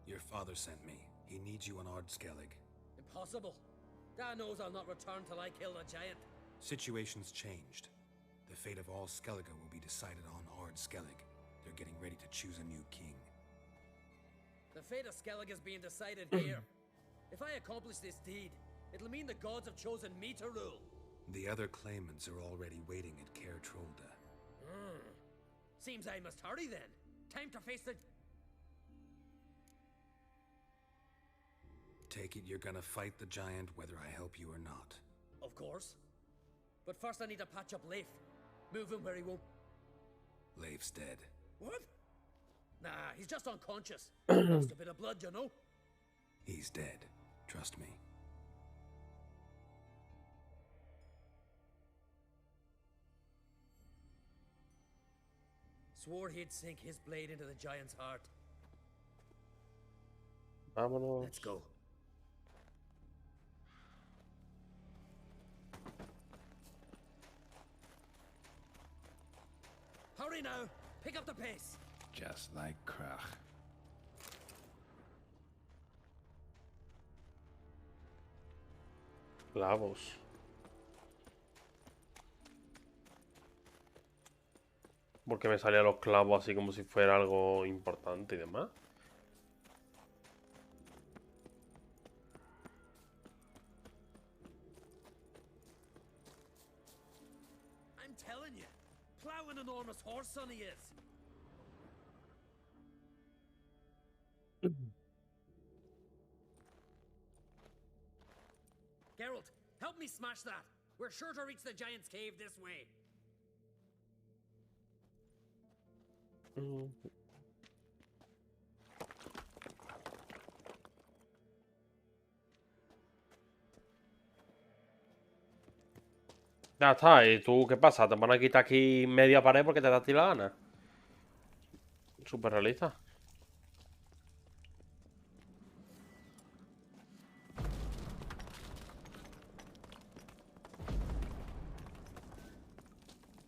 Your father sent me. He needs you on Skellige. Impossible. Dad knows I'll not return till I kill the giant. Situation's changed. The fate of all Skellige will be decided on Skellige. They're getting ready to choose a new king. The fate of Skellige is being decided here. If I accomplish this deed, it'll mean the gods have chosen me to rule. The other claimants are already waiting at Caer Trolda. Seems I must hurry then. Time to face the... Take it you're gonna fight the giant whether I help you or not. Of course. But first I need to patch up Leif. Move him where he won't... Leif's dead. What? Nah, he's just unconscious. Lost a bit of blood, you know? He's dead. Trust me. Swore he'd sink his blade into the giant's heart. Vámonos. Let's go. Hurry now! Pick up the pace! Just like Krach. Clavos. Porque me salían los clavos así como si fuera algo importante y demás. I'm telling you, plow an enormous horse, son he is. Geralt, help me smash that. We're sure to reach the giant's cave this way. Ya está, ¿y tú qué pasa? ¿Te van a quitar aquí media pared porque te da a ti la gana? Súper realista.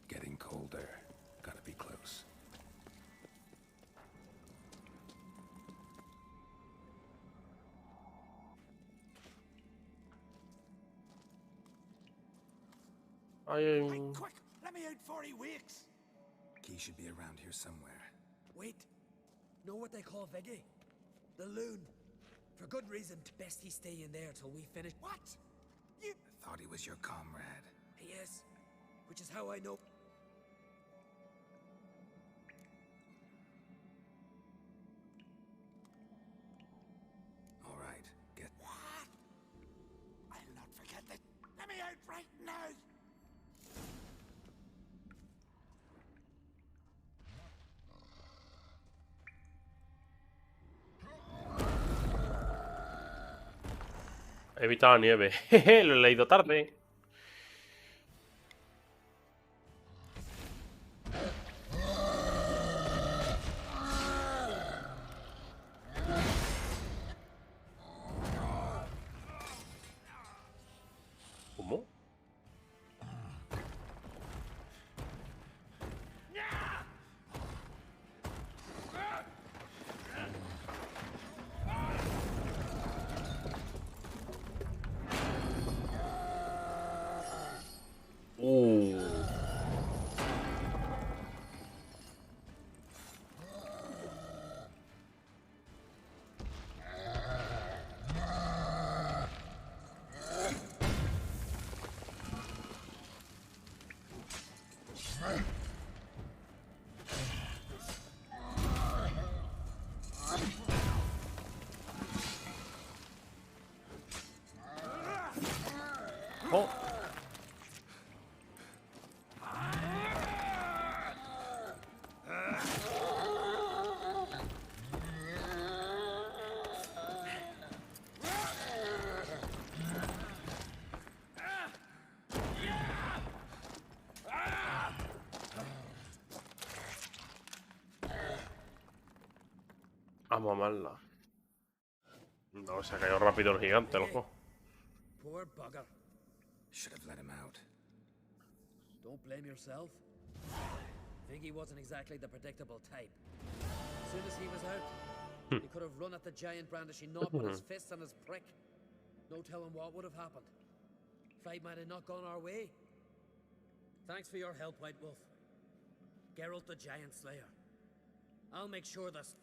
Getting colder. Gotta be close. Quick! Let me out before he wakes! Key should be around here somewhere. Wait. Know what they call Veggie? The loon. For good reason. Best he stay in there till we finish. What? You... Thought he was your comrade. He is. Which is how I know. All right, get... What? I'll not forget that. Let me out right now! Evita la nieve. Jeje, lo he leído tarde. ¿Cómo? A mamarla. No, se ha caído rápido el gigante, loco. Poor bugger. Should have let him out. Don't blame yourself. Viggy wasn't exactly the predictable type. As soon as he was out, he could have run at the giant brandishing knob with his fists and his prick. No telling what would have happened. Fight might have not gone our way. Thanks for your help, White Wolf. Geralt the Giant Slayer. I'll make sure this...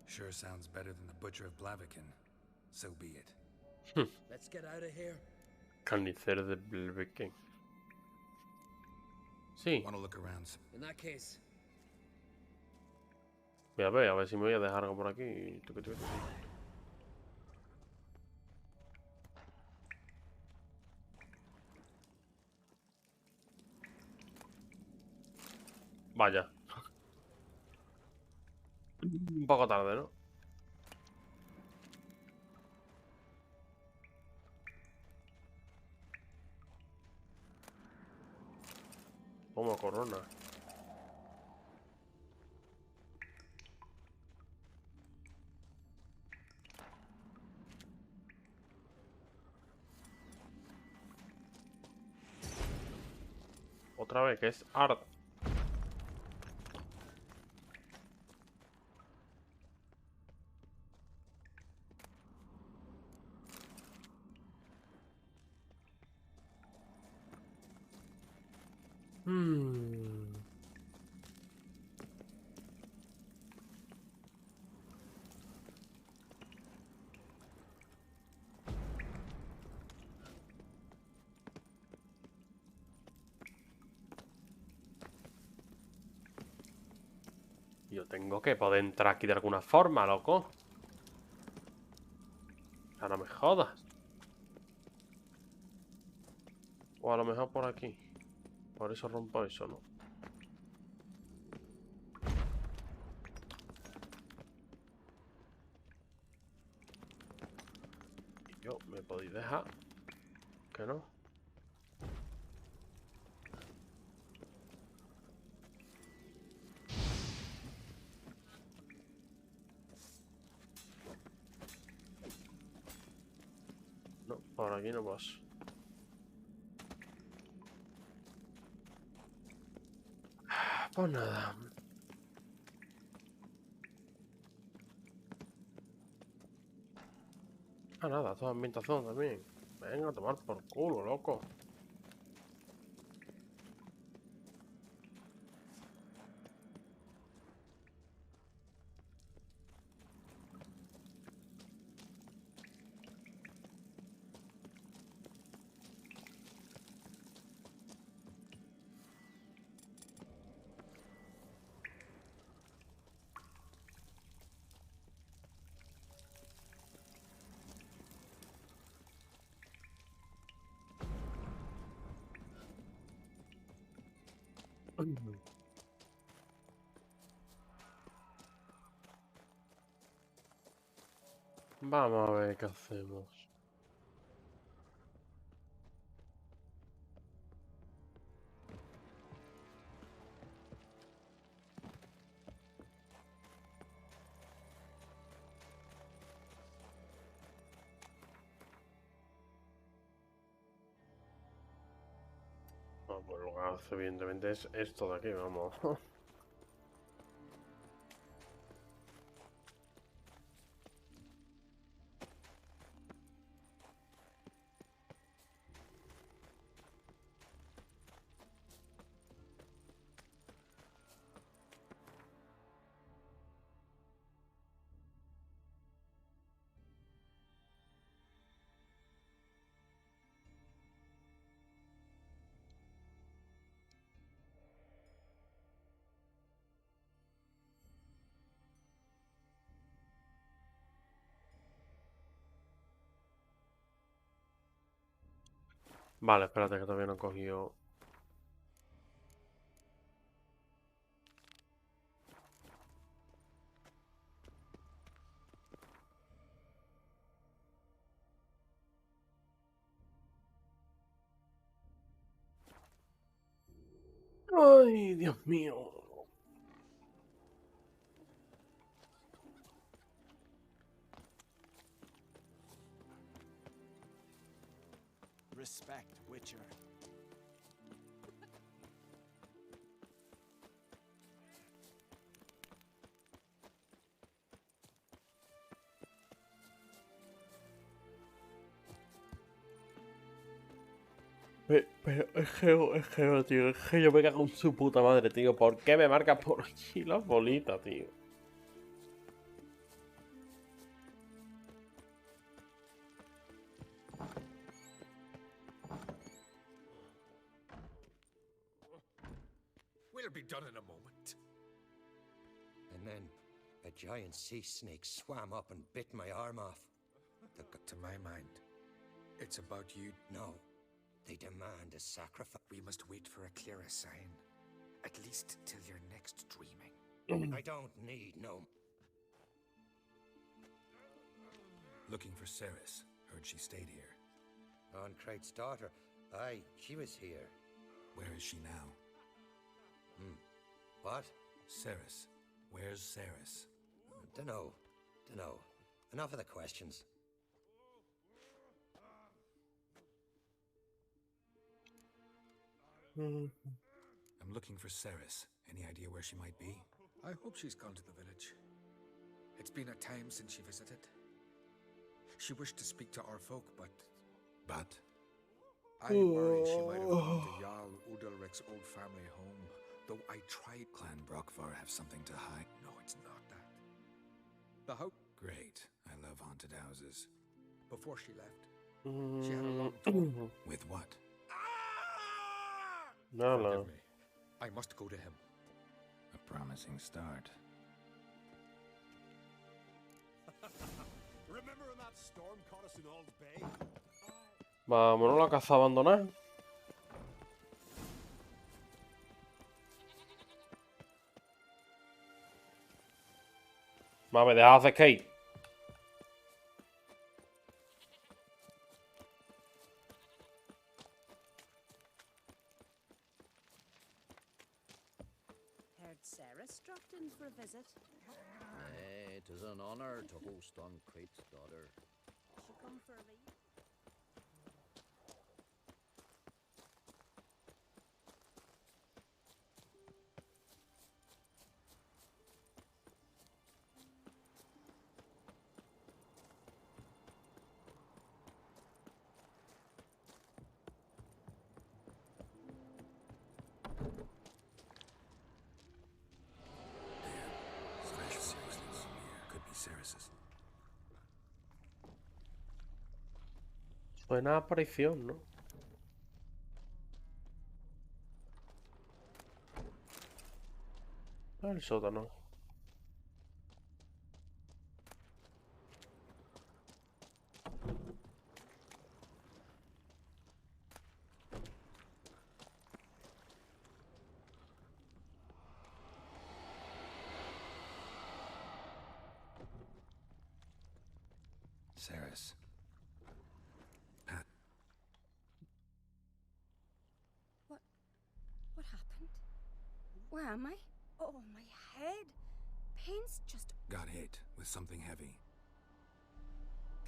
Sure sounds better than the Butcher of Blaviken. So be it. Let's get out of here. Carnicero de Blaviken. Sí. Want to look around. In that case. Voy a ver si me voy a dejar algo por aquí. Vaya. Un poco tarde, ¿no? Como corona. Otra vez, que es art. Yo tengo que poder entrar aquí de alguna forma, loco. Ya no me jodas. O a lo mejor por aquí. Por eso rompo eso, ¿no? Y yo, ¿me podéis dejar? ¿Que no? No, por aquí no paso. Pues nada. Ah, nada, toda ambientación también. Venga, a tomar por culo, loco. Vamos a ver qué hacemos. Bueno, pues lo que hace evidentemente es esto de aquí, vamos. Vale, espérate que todavía no he cogido. Ay, Dios mío. Respect, Witcher. Pero es que, tío, es que yo me cago en su puta madre, tío. ¿Por qué me marca por aquí las bolitas, tío? We'll be done in a moment. And then a giant sea snake swam up and bit my arm off. To my mind, it's about you. No, they demand a sacrifice. We must wait for a clearer sign. At least till your next dreaming. I don't need no... Looking for Ceres. Heard she stayed here. Oncrate's daughter. Aye, she was here. Where is she now? What? Ceres. Where's Ceres? Dunno. Enough of the questions. I'm looking for Ceres. Any idea where she might be? I hope she's gone to the village. It's been a time since she visited. She wished to speak to our folk, but... But? I worry she might have gone to Jarl Udalric's old family home, though I tried... Clan Brockvar have something to hide? No, it's not that. The house... Great. I love haunted houses. Before she left, she had a long talk. With what? No. Forgive me. I must go to him. A promising start. Remember when that storm caught us in Old Bay? Vámonos a la casa abandonada. Mame, deja de hacer skate. Heard Ceres dropped in for a visit. It is an honor to host Oncrate's daughter. She come for a leave? Special seriousness. Yeah, could be Ceres's. Suena a aparición, ¿no? El sótano. Ceres. What happened? Where am I? Oh, my head. Pain's just... Got hit with something heavy.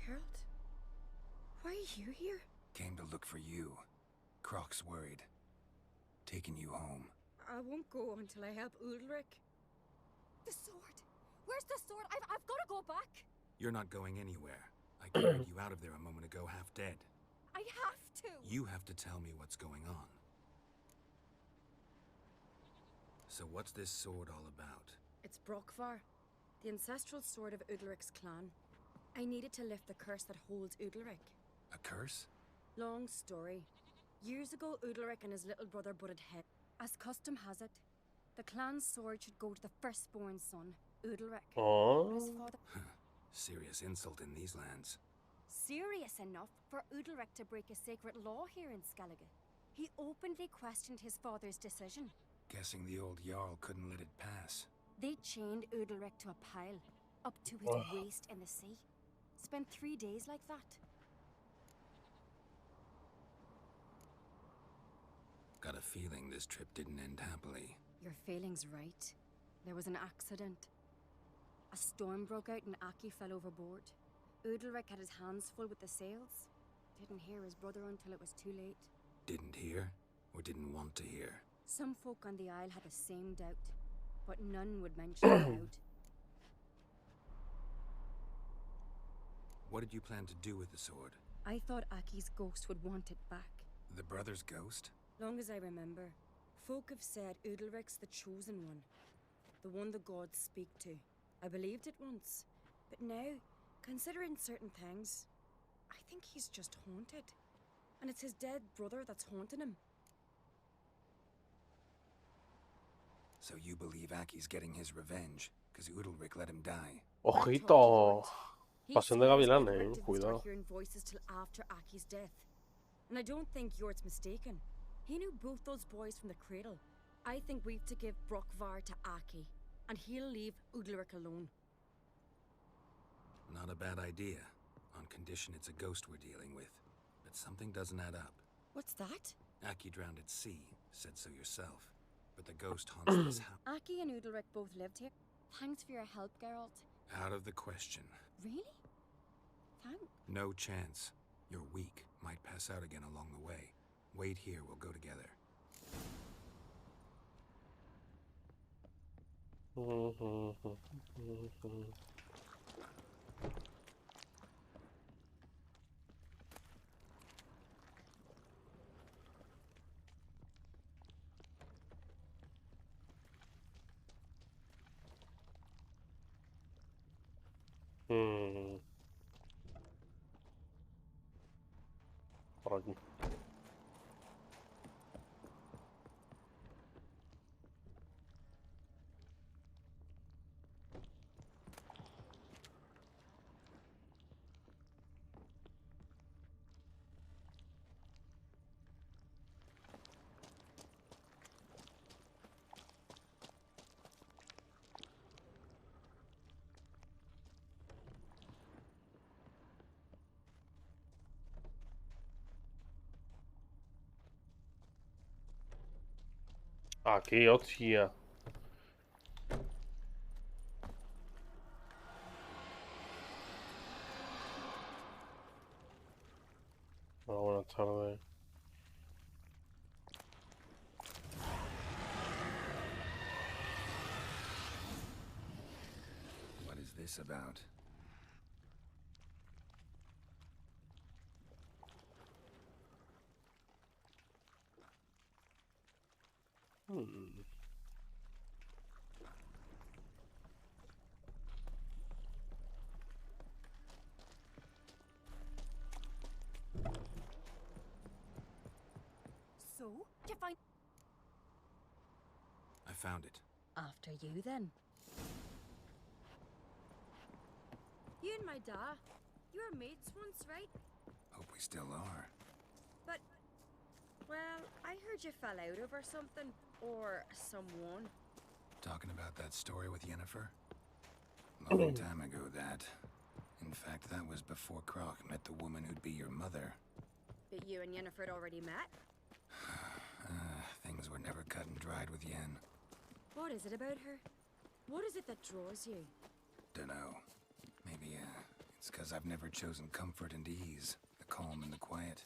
Geralt? Why are you here? Came to look for you. Croc's worried. Taking you home. I won't go until I help Ulrich. The sword! Where's the sword? I've got to go back! You're not going anywhere. I carried you out of there a moment ago, half dead. I have to! You have to tell me what's going on. So what's this sword all about? It's Brockvar, the ancestral sword of Udalric's clan. I needed to lift the curse that holds Udalric. A curse? Long story. Years ago, Udalric and his little brother butted heads. As custom has it, the clan's sword should go to the firstborn son, Udalric. Oh. His father... Serious insult in these lands. Serious enough for Udalric to break a sacred law here in Skellige. He openly questioned his father's decision. Guessing the old Jarl couldn't let it pass. They chained Udalric to a pile, up to his waist in the sea. Spent 3 days like that. Got a feeling this trip didn't end happily. Your feeling's right. There was an accident. A storm broke out and Aki fell overboard. Udalric had his hands full with the sails. Didn't hear his brother until it was too late. Didn't hear, or didn't want to hear? Some folk on the isle had the same doubt, but none would mention it aloud. What did you plan to do with the sword? I thought Aki's ghost would want it back. The brother's ghost? Long as I remember, folk have said Udalric's the chosen one. The one the gods speak to. I believed it once, but now, considering certain things, I think he's just haunted. And it's his dead brother that's haunting him. So you believe Aki's getting his revenge, because Udalric let him die? Ojito. He Pasión de says gavilanes, Udalric didn't cuidado. start hearing voices till after Aki's death. And I don't think Jort's mistaken. He knew both those boys from the cradle. I think we've to give Brockvar to Aki, and he'll leave Udalric alone. Not a bad idea, on condition it's a ghost we're dealing with. But something doesn't add up. What's that? Aki drowned at sea, said so yourself. But the ghost haunts this house. Aki and Udalric both lived here. Thanks for your help, Geralt. Out of the question. Really? Thanks. No chance. You're weak. Might pass out again along the way. Wait here, we'll go together. Por aquí. Aquí, hostia. Hola, buenas tardes. What is this about? So, to find... I found it. After you, then. You and my da, you were mates once, right? Hope we still are. But, well, I heard you fell out over something, or someone. Talking about that story with Yennefer? Long time ago, that. In fact, that was before Croc met the woman who'd be your mother. But you and Yennefer had already met? Things were never cut and dried with Yen. What is it about her? What is it that draws you? Dunno. Maybe, it's 'cause I've never chosen comfort and ease. The calm and the quiet.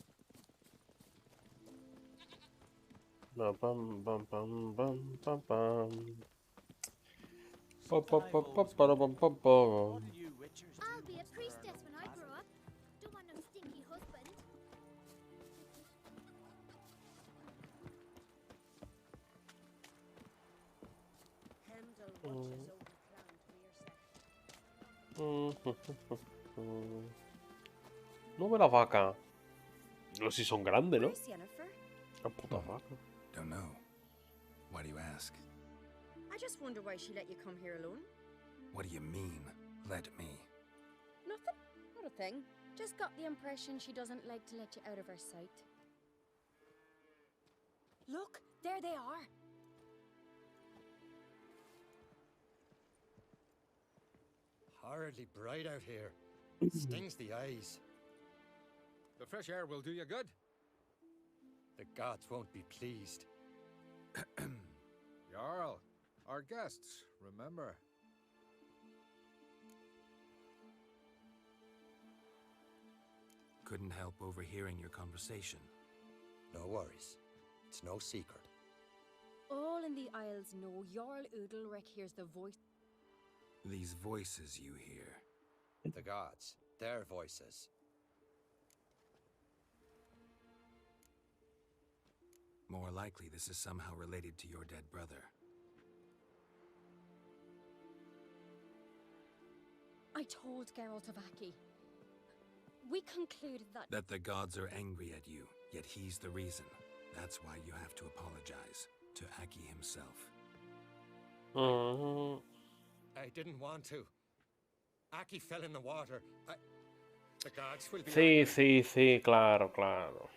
Bum bum bum bum bum bum bum. Bum bum bum bum bum bum bum. I'll be a priestess when I grow up. Don't want no stinky husband. Heimdall watches over the crown to No ve la vaca. No sé si son grandes, ¿no? Where's Yennefer? La puta vaca. Don't know. Why do you ask? I just wonder why she let you come here alone. What do you mean, let me? Nothing. Not a thing. Just got the impression she doesn't like to let you out of her sight. Look, there they are. Horridly bright out here. Stings the eyes. The fresh air will do you good. The gods won't be pleased. Jarl, our guests, remember. Couldn't help overhearing your conversation. No worries. It's no secret. All in the Isles know Jarl Udalric hears the voice. These voices you hear. The gods, their voices. More likely this is somehow related to your dead brother. I told Geralt of Aki. We concluded That the gods are angry at you, yet he's the reason. That's why you have to apologize to Aki himself. I didn't want to. Aki fell in the water. The gods will be Sí, sí, sí, claro, claro.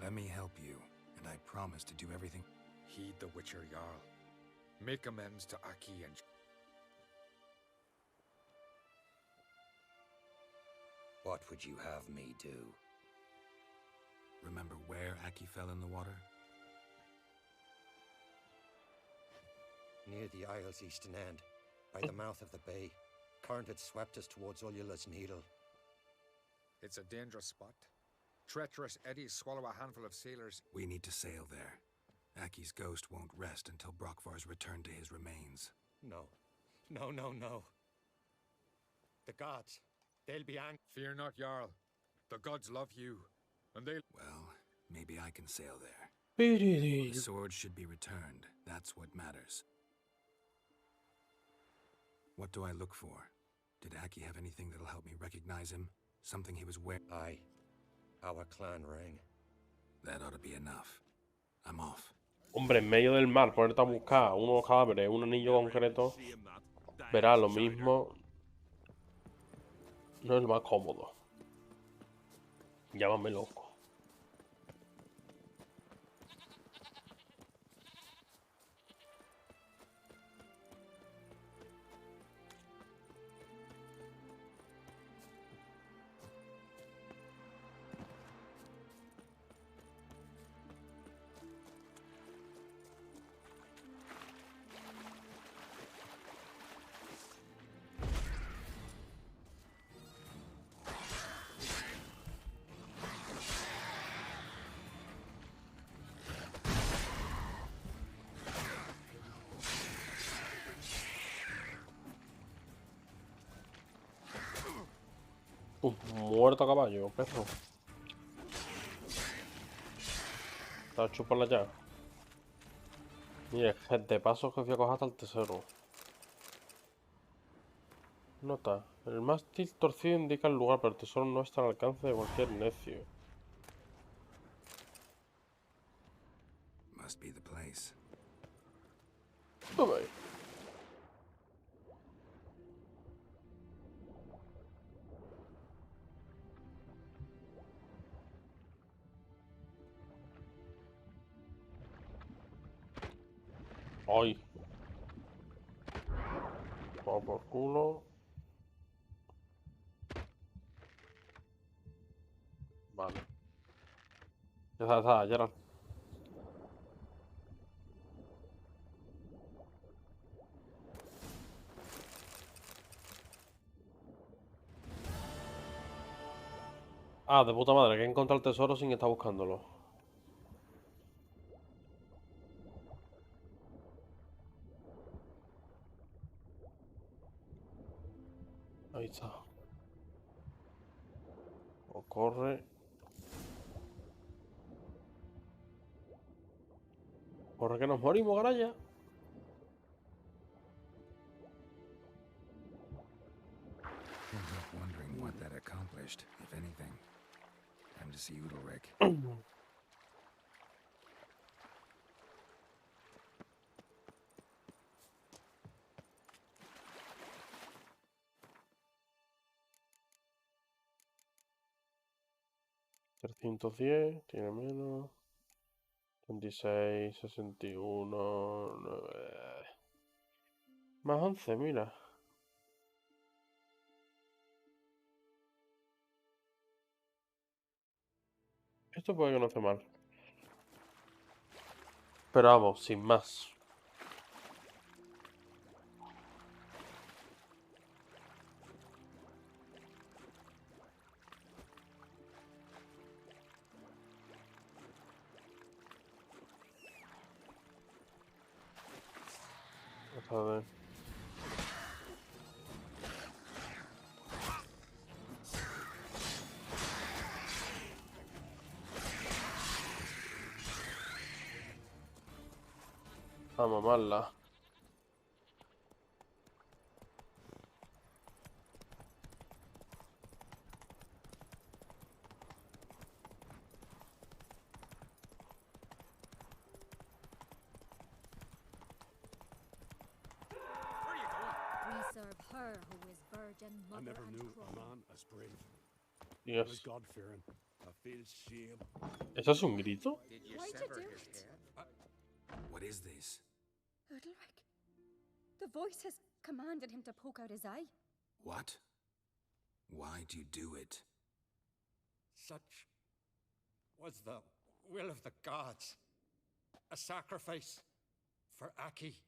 Let me help you, and I promise to do everything. Heed the Witcher Jarl. Make amends to Aki and... What would you have me do? Remember where Aki fell in the water? Near the Isle's eastern end, by the mouth of the bay. Current had swept us towards Ullula's Needle. It's a dangerous spot. Treacherous eddies swallow a handful of sailors. We need to sail there. Aki's ghost won't rest until Brokvar's returned to his remains. No. No, no, no. The gods, they'll be angry. Fear not, Jarl. The gods love you, and they'll... Well, maybe I can sail there. The The sword should be returned. That's what matters. What do I look for? Did Aki have anything that'll help me recognize him? Something he was wearing? Aye. Our clan ring. That ought to be enough. I'm off. Hombre, en medio del mar, ponerte a buscar unos cadáveres, un anillo concreto, verá lo mismo. No es lo más cómodo. Llámame loco. Muerto a caballo, peso. Está chuparla ya. Mira, de paso que voy a coger hasta el tesoro. Nota. El mástil torcido indica el lugar, pero el tesoro no está al alcance de cualquier necio. Must be the place. Toma ahí. ¡Ay! Vamos por culo. Vale. Ya está, ya era. Ah, de puta madre, que he encontrado el tesoro sin estar buscándolo. Ahí está. O corre. Corre que nos morimos, garaya. Can't help wondering what that accomplished, if anything. Time to see Udalric. $310, tiene menos. 26, 61, 9. Más 11, mira. Esto puede que no esté mal. Pero vamos, sin más. A ver. A mamarla. We serve her who is virgin, I mother, never and knew crone. a man as brave. Yes. As God-fearing. I feel shame. ¿Eso es un grito? Why'd you do it? What is this? Udalric. The voice has commanded him to poke out his eye. What? Why'd you do it? Such was the will of the gods. A sacrifice for Aki.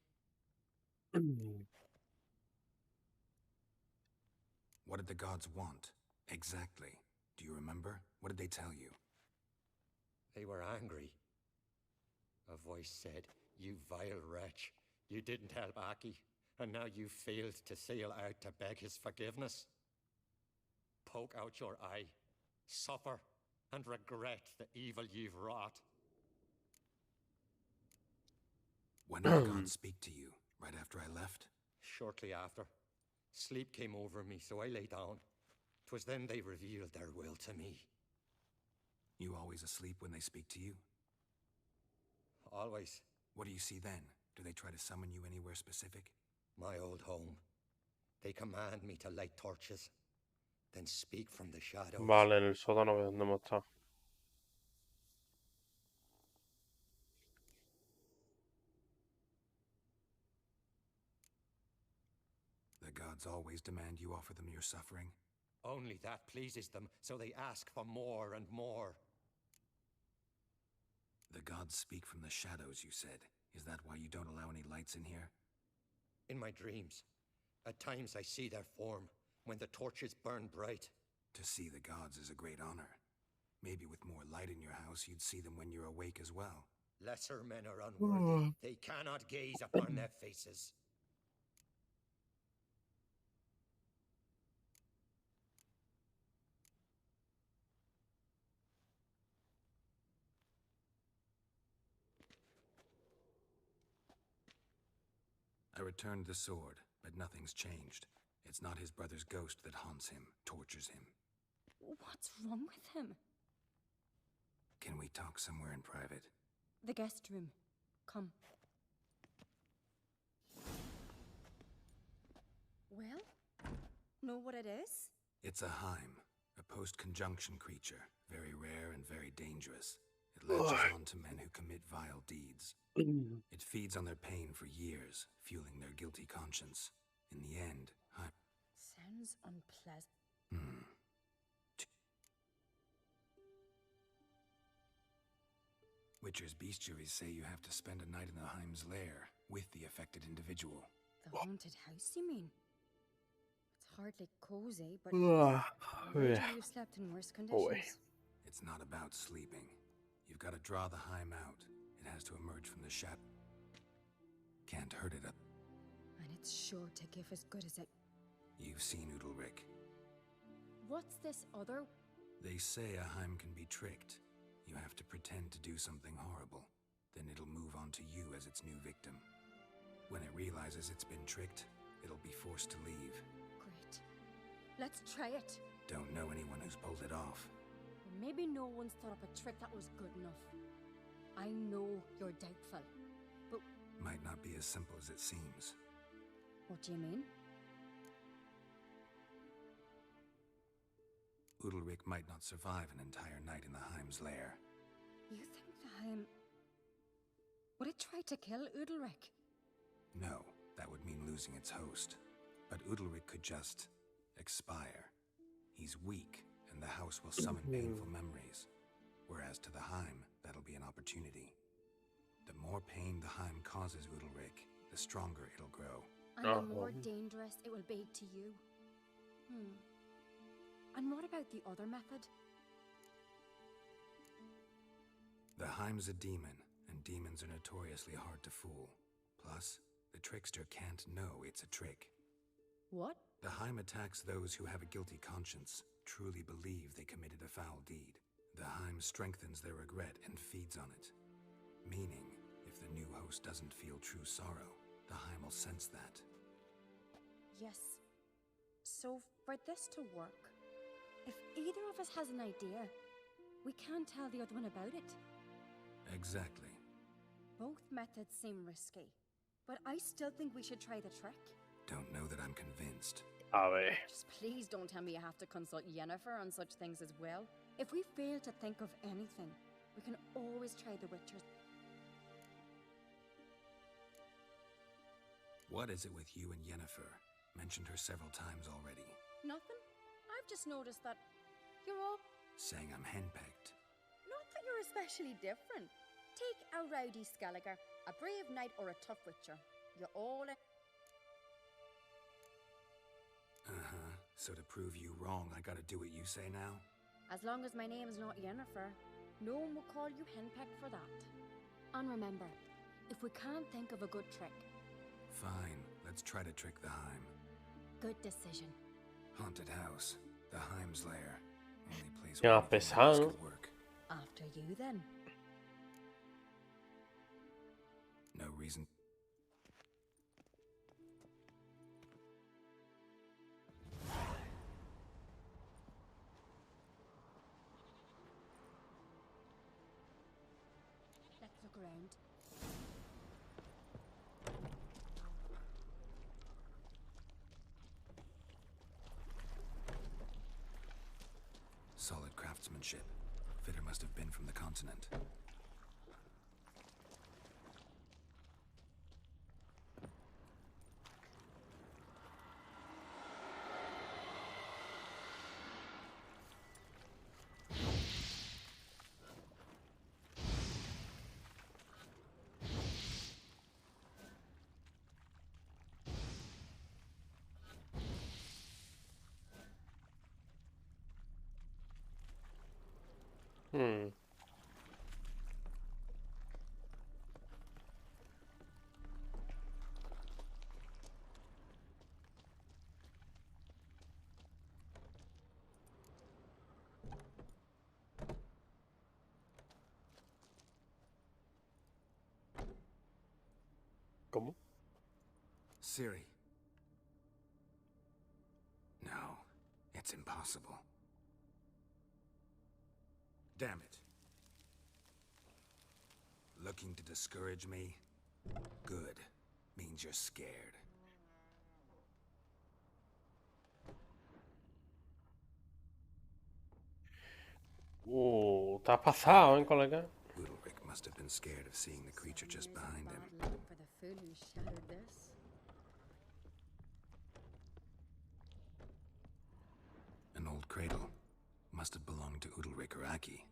What did the gods want? Exactly. Do you remember? What did they tell you? They were angry. A voice said, "You vile wretch, you didn't help Aki, and now you failed to sail out to beg his forgiveness. Poke out your eye, suffer, and regret the evil you've wrought." When did the gods speak to you? Right after I left? Shortly after. Sleep came over me, so I lay down. 'Twas then they revealed their will to me. You always asleep when they speak to you? Always. What do you see then? Do they try to summon you anywhere specific? My old home. They command me to light torches, then speak from the shadows. Vale, en el sótano de donde hemos estado. The gods always demand you offer them your suffering? Only that pleases them, so they ask for more and more. The gods speak from the shadows, you said. Is that why you don't allow any lights in here? In my dreams, at times I see their form, when the torches burn bright. To see the gods is a great honor. Maybe with more light in your house, you'd see them when you're awake as well. Lesser men are unworthy. They cannot gaze upon their faces. I returned the sword, but nothing's changed. It's not his brother's ghost that haunts him, tortures him. What's wrong with him? Can we talk somewhere in private? The guest room. Come. Well, know what it is? It's a Heim, a post-conjunction creature, very rare and very dangerous. It latches on to men who commit vile deeds. It feeds on their pain for years, fueling their guilty conscience. In the end, Sounds unpleasant. Witcher's bestiaries say you have to spend a night in the Heim's lair with the affected individual. The haunted house, you mean? It's hardly cozy, but Yeah. you've slept in worse conditions. It's not about sleeping. You've got to draw the Heim out. It has to emerge from the shadow. Can't hurt it up. And it's sure to give as good as it. You've seen Udalric. What's this other? They say a Heim can be tricked. You have to pretend to do something horrible. Then it'll move on to you as its new victim. When it realizes it's been tricked, it'll be forced to leave. Great. Let's try it. Don't know anyone who's pulled it off. Maybe no one's thought up a trick that was good enough. I know you're doubtful, but... Might not be as simple as it seems. What do you mean? Udalric might not survive an entire night in the Heim's lair. You think the Heim... Would it try to kill Udalric? No, that would mean losing its host. But Udalric could just... expire. He's weak, and the house will summon painful memories. Whereas to the Heim, that'll be an opportunity. The more pain the Heim causes Udalric, the stronger it'll grow. And the more dangerous it will be to you. And what about the other method? The Heim's a demon, and demons are notoriously hard to fool. Plus, the trickster can't know it's a trick. What? The Heim attacks those who have a guilty conscience, truly believe they committed a foul deed. The Heim strengthens their regret and feeds on it. Meaning, if the new host doesn't feel true sorrow, the Heim will sense that. Yes. So, for this to work, if either of us has an idea, we can't tell the other one about it. Exactly. Both methods seem risky, but I still think we should try the trick. Don't know that I'm convinced. A ver. Just please don't tell me you have to consult Yennefer on such things as well. If we fail to think of anything, we can always try the Witcher's. What is it with you and Yennefer? Mentioned her several times already. Nothing. I've just noticed that you're all... Saying I'm henpecked. Not that you're especially different. Take a rowdy Skellige, a brave knight, or a tough Witcher. You're all... Uh-huh. So to prove you wrong, I gotta do what you say now? As long as my name's not Yennefer, no one will call you henpecked for that. And remember, if we can't think of a good trick... Fine, let's try to trick the Heim. Good decision. Haunted house, the Heim's lair. Only place Ya, where anything pesado. else could work. After you, then. No reason. Let's look around. Solid craftsmanship. Fitter must have been from the continent. ¿Cómo? CIRI. No, it's impossible. Damn it. Looking to discourage me? Good. Means you're scared. Te has pasado, colega? Udalric must have been scared of seeing the creature just behind him. For the fool who shattered this. An old cradle. Must have belonged to Udalric or Aki.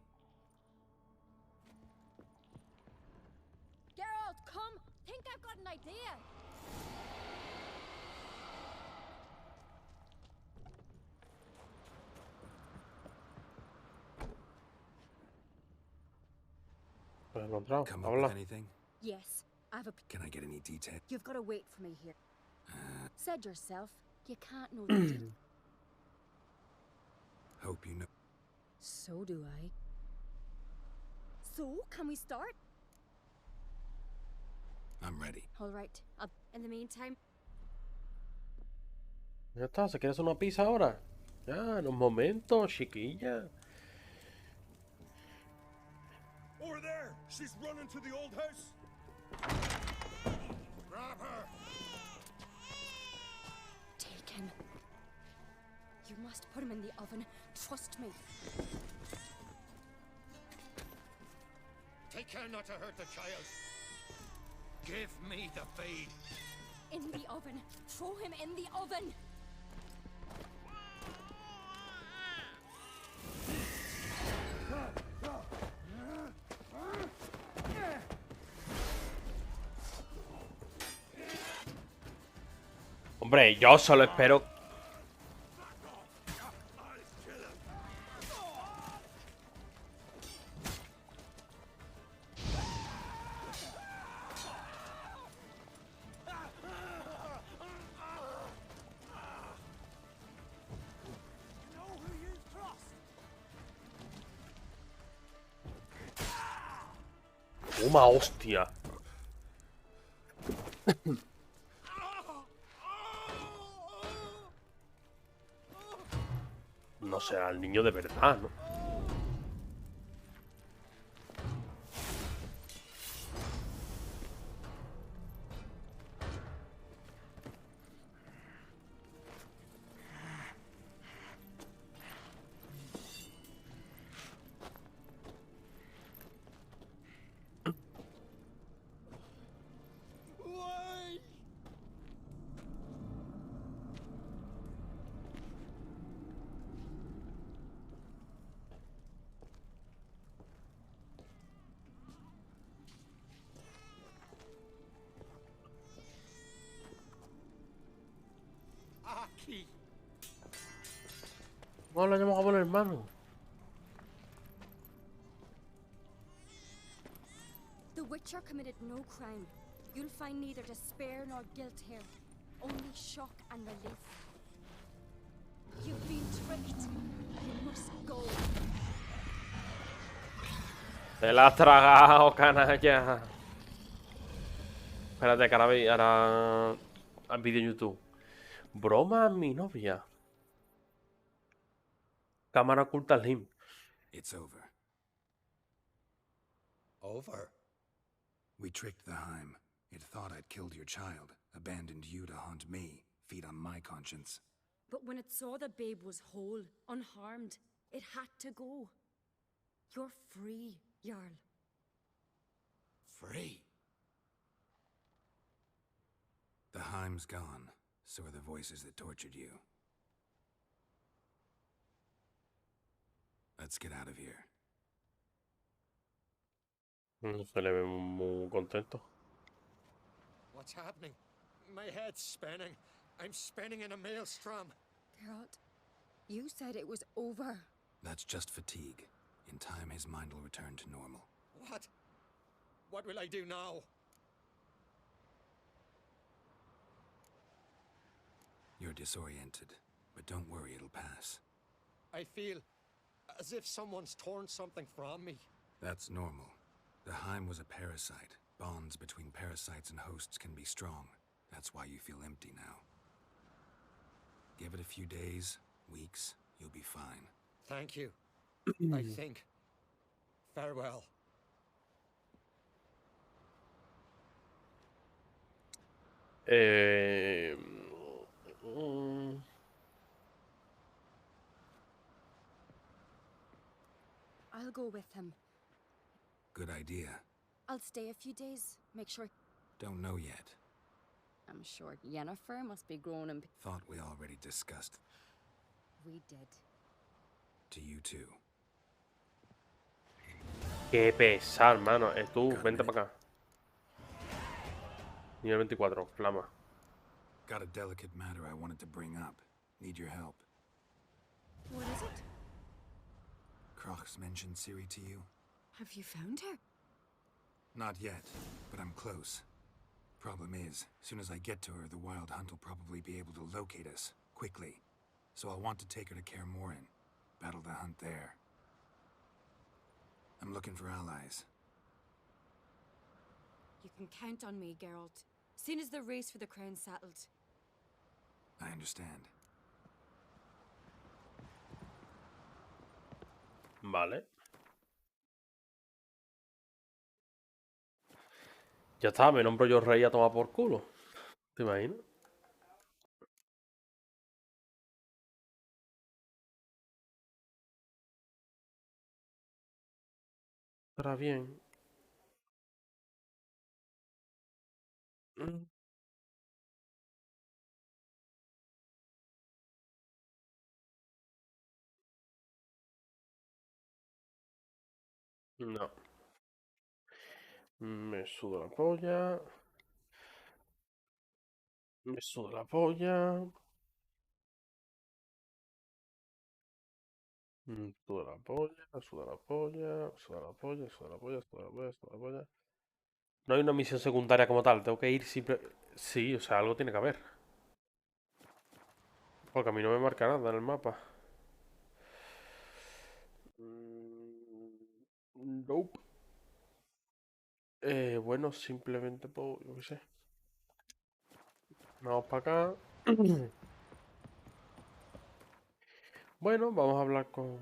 Geralt, come! Think I've got an idea! Lo he encontrado. Come up Habla. with anything? Yes, I've a... Can I get any detail? You've got to wait for me here. Said yourself, you can't know the details. Hope you know. So do I. So, can we start? I'm ready. All right. In the meantime... Ya está, ¿se quiere hacer una pizza ahora? Ya, en un momento, chiquilla. Over there! She's running to the old house! Grab her! Take him. You must put him in the oven. Trust me. Take care not to hurt the child. Give me the feed. In the oven. Throw him in the oven. Hombre, yo solo espero... Toma, hostia. No será el niño de verdad, ¿no? Aquí. No lo llamamos a poner hermano. The Witcher committed no crime. You'll find neither despair nor guilt here. Only shock and relief. You've been tricked. You must go. Te la has tragado, canalla. Espérate, que ahora al vídeo en YouTube. Broma a mi novia. Cámara oculta al him. It's over. Over? We tricked the Heim. It thought I'd killed your child, abandoned you to haunt me, feed on my conscience. But when it saw the babe was whole, unharmed, it had to go. You're free, Jarl. Free? The Heim's gone, so are the voices that tortured you. Let's get out of here. No se le ve muy contento. What's happening? My head's spinning. I'm spinning in a maelstrom. Geralt, you said it was over. That's just fatigue. In time, his mind will return to normal. What? What will I do now? You're disoriented, but don't worry, it'll pass. I feel as if someone's torn something from me. That's normal. The Heim was a parasite. Bonds between parasites and hosts can be strong. That's why you feel empty now. Give it a few days, weeks, you'll be fine. Thank you. I think. Farewell. I'll go with him. Good idea. I'll stay a few days, make sure... Don't know yet. I'm sure Yennefer must be grown and... Thought we already discussed. We did. To you too. Qué pesar, hermano. Tú, vente para acá. Nivel 24, flama. Got a delicate matter I wanted to bring up. Need your help. What is it? Crocs mentioned CIRI to you? Have you found her? Not yet, but I'm close. Problem is, soon as I get to her, the Wild Hunt will probably be able to locate us, quickly. So I'll want to take her to Kaer Morhen. Battle the hunt there. I'm looking for allies. You can count on me, Geralt. Soon as the race for the crown's settled. I understand. Vale. Ya está, me nombro yo rey a tomar por culo. ¿Te imaginas? Estará bien. No. Me suda la polla. Me suda la polla. Suda la polla, suda la polla, suda la polla, suda la polla, suda la polla, suda la polla. No hay una misión secundaria como tal, tengo que ir siempre... Sí, o sea, algo tiene que haber. Porque a mí no me marca nada en el mapa. Nope. Bueno, simplemente puedo, yo qué sé. Vamos para acá. Bueno, vamos a hablar con...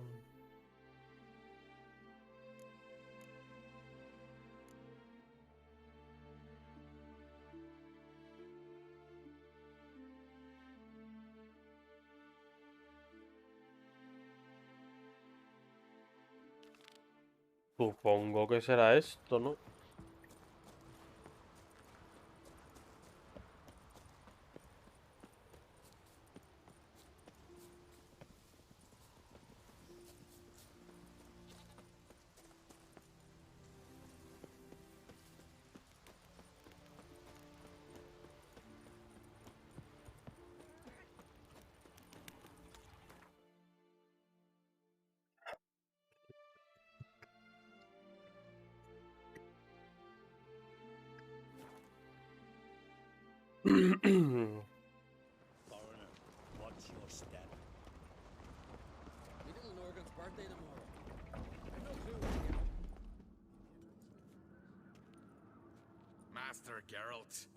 Supongo que será esto, ¿no? Foreigner, what's your step? Me little Norgan's birthday tomorrow. I've no clue where to get it. Master Geralt.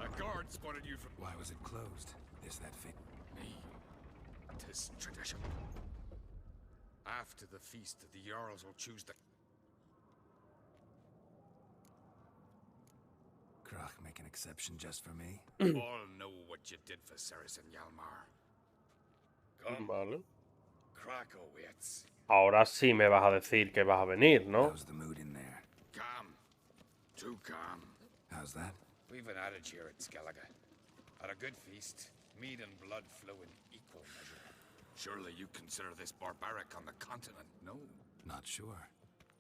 A guard spotted you from... Why was it closed? Is that fit? Me. 'Tis tradition. After the feast, the Jarls will choose the... Krach make an exception just for me? All know what you did for Ceres and Hjalmar. Come. Vale. Krach awaits. Ahora sí me vas a decir que vas a venir, ¿no? How's the mood in there? Calm. Too calm. How's that? We've an adage here at Skellige. At a good feast, meat and blood flow in equal measure. Surely you consider this barbaric on the continent, no? Not sure.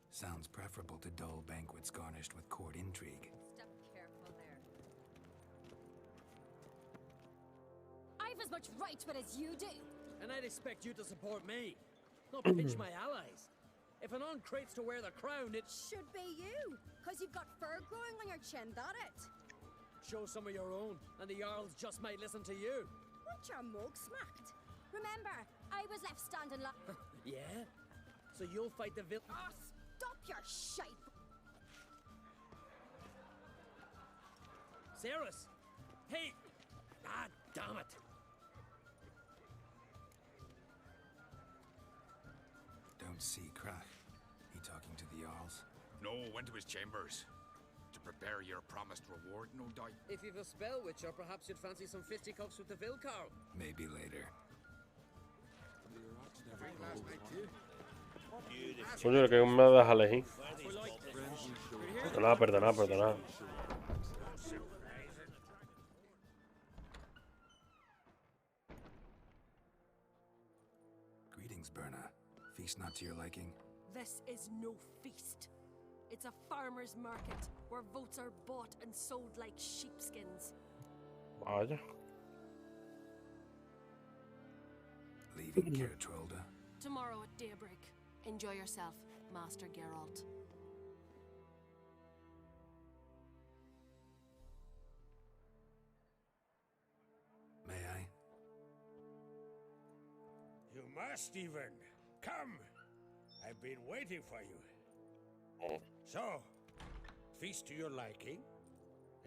Sounds preferable to dull banquets garnished with court intrigue. Step careful there. I've as much right to it as you do. And I'd expect you to support me, not pinch my allies. If an uncrate's to wear the crown, it Should be you, because you've got fur growing on your chin, that it? show some of your own, and the Jarls just might listen to you. Want your mug smacked? Remember, I was left standing Yeah? So you'll fight the vil- Oh, stop your shape! Ceres! Hey! Ah, damn it! Don't see Krach. He talking to the Jarls? No, went to his chambers. To prepare your promised reward, no doubt. If you've a spell witch, or perhaps you'd fancy some fisticuffs with the Vilcarl. Maybe later. Coño, que me das a elegir. Perdona, perdona, perdona. Greetings, Berna. Feast not to your liking? This is no feast. It's a farmer's market where votes are bought and sold like sheepskins. Vaya. Leaving Kertrolda? Tomorrow at daybreak. Enjoy yourself, Master Geralt. May I? You must even. Come. I've been waiting for you. So, feast to your liking?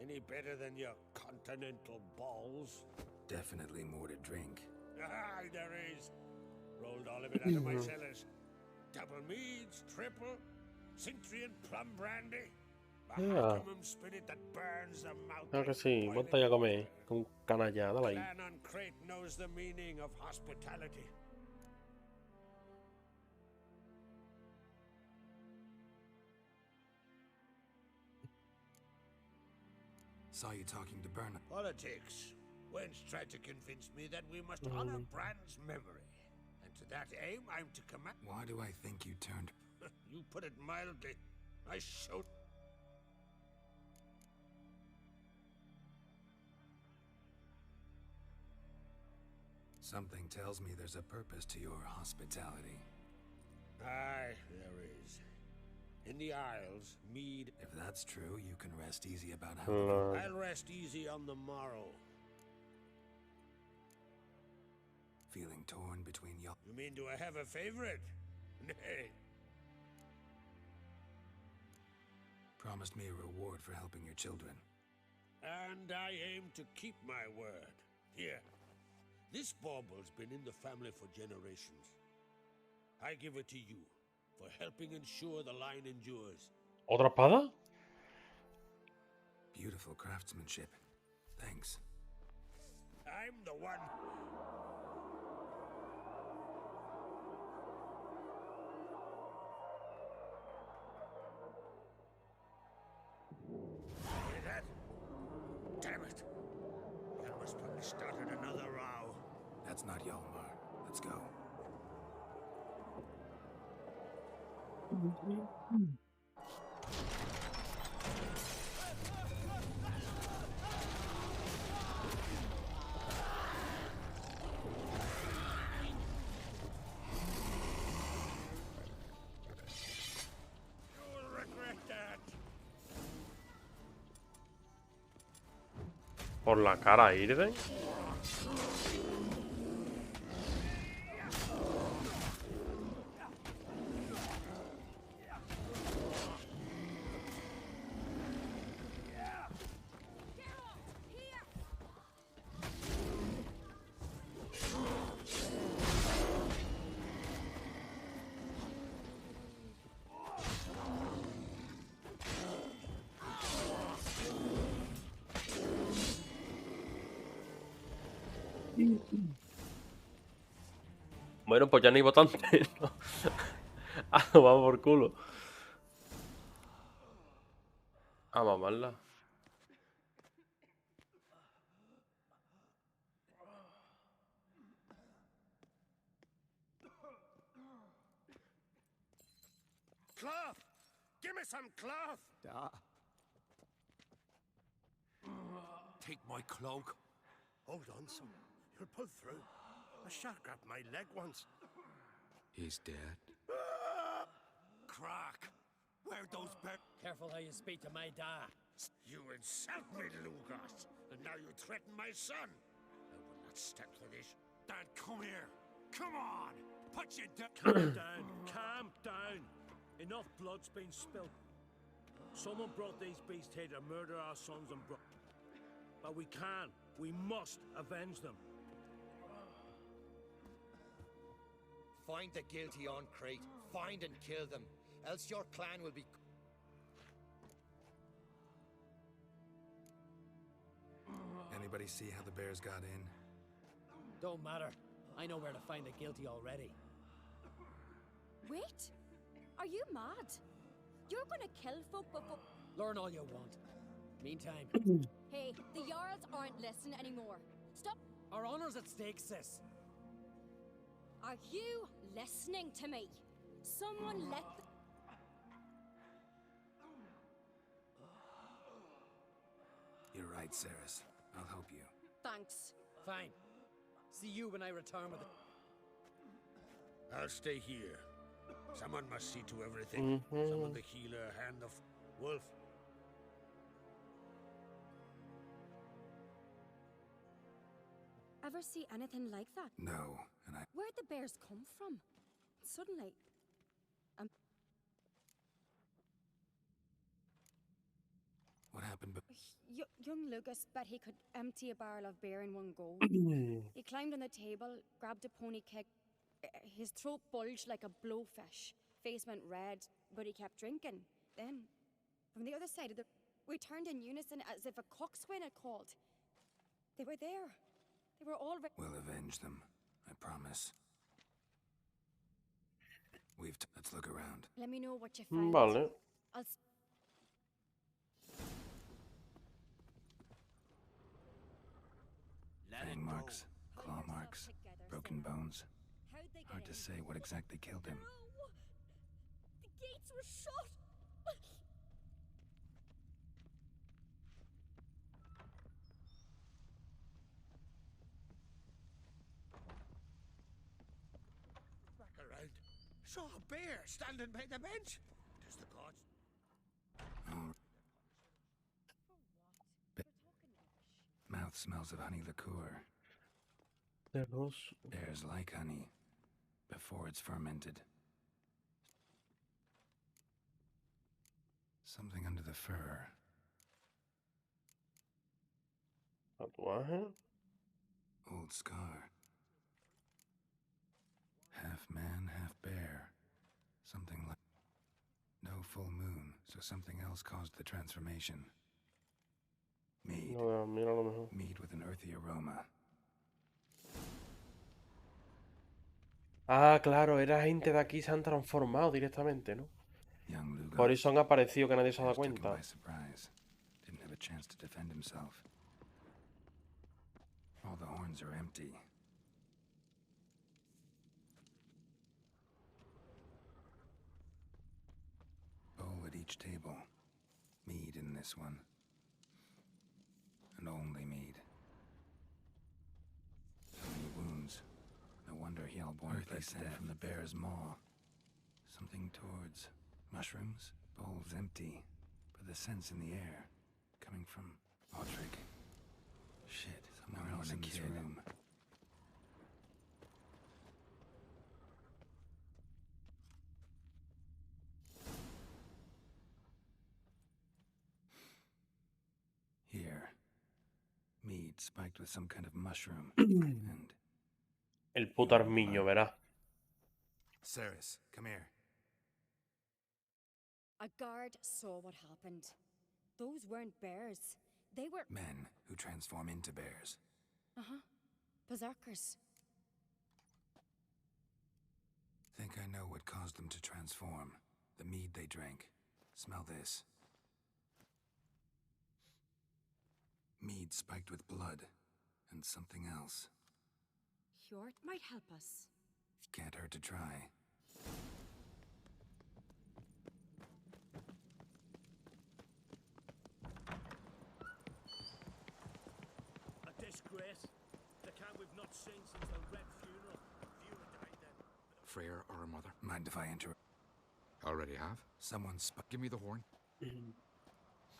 Any better than your continental balls? Definitely more to drink. Ah, there is. Rolled all of it out of my cellars. Double meads, triple, Cintrian plum brandy. Yeah. Mahacamum spirit that burns the mouth. Claro que sí, ponte ya a comer. Con canalla, dale ahí. Clan on Crete knows the meaning of hospitality. Saw you talking to Berna. Politics. Wench tried to convince me that we must honor Bran's memory. And to that aim, I'm to command... Why do I think you turned... You put it mildly. I showed... Something tells me there's a purpose to your hospitality. Aye, there is. In the Isles, mead... If that's true, you can rest easy about how... I'll rest easy on the morrow. Feeling torn between y'all? You mean, do I have a favorite? Nay. Promised me a reward for helping your children. And I aim to keep my word. Here. This bauble's been in the family for generations. I give it to you for helping ensure the line endures. ¿Otra espada? Beautiful craftsmanship. Thanks. I'm the one. Hear that? Damn it. You must probably started another row. That's not Yalmar. Let's go. You'll regret that. Por la cara, Irden. Bueno, pues ya no hay votante, ¿no? Ah, vamos por culo. A mamarla. Cloth! Give me some cloth! Take my cloak. Hold on, son. You'll pull through. A shark grabbed my leg once. He's dead. Crack! Where'd those bears? Careful how you speak to my dad. You insult me, Lugas, and now you threaten my son. I will not stand for this. Dad, come here. Come on. Put your Calm down. Calm down. Enough blood's been spilled. Someone brought these beasts here to murder our sons and brothers. But we must avenge them. Find the guilty on Crete. Find and kill them. Else your clan will be... Anybody see how the bears got in? Don't matter. I know where to find the guilty already. Wait! Are you mad? You're gonna kill folk before... Learn all you want. Meantime... Hey, the Jarls aren't listening anymore. Stop! Our honor's at stake, sis. Are you listening to me? Someone let the... You're right, Saris. I'll help you. Thanks. Fine. See you when I return with it. I'll stay here. Someone must see to everything. Someone the healer, hand of wolf. Ever see anything like that? No, and I... Where'd the bears come from? Suddenly... What happened but... Young Lucas bet he could empty a barrel of beer in one go. He climbed on the table, grabbed a pony keg. His throat bulged like a blowfish. Face went red, but he kept drinking. Then, from the other side of the... We turned in unison as if a coxswain had called. They were there. They were all... We'll avenge them. I promise. Let's look around. Let me know what you find. Vale. Fang marks, claw marks, broken bones. Hard to say what exactly killed him. The gates were shut! saw a bear standing by the bench. Does the gods... Mouth smells of honey liqueur. Bears like honey before it's fermented. Something under the fur. Tatuaje. Old scar. Half man, half bear. Something like... No full moon, so something else caused the transformation. Mead. No, mira lo mejor. Mead with an earthy aroma. Ah, claro, era gente de aquí, se han transformado directamente, ¿no? Por eso han aparecido que nadie se ha dado cuenta. Didn't have a chance to defend himself. All the horns are empty. Bowl at each table. Mead in this one. And only mead. So many wounds. No wonder Hjalborn placed that from the bear's maw. Something towards mushrooms. Bowls empty, but the scent's in the air. Coming from Audric. Shit, somewhere else in this room. Here. Mead spiked with some kind of mushroom. And... El puto armiño, verás. Ceres, come here. A guard saw what happened. Those weren't bears. They were... Men who transform into bears. Uh-huh. Berserkers. Think I know what caused them to transform. The mead they drank. Smell this. Mead spiked with blood. And something else. Hjort might help us. Can't hurt to try. A disgrace. The camp we've not seen since the Red Funeral. Viewer died then. Freyr or a mother? Mind if I enter? Already have. Someone give me the horn.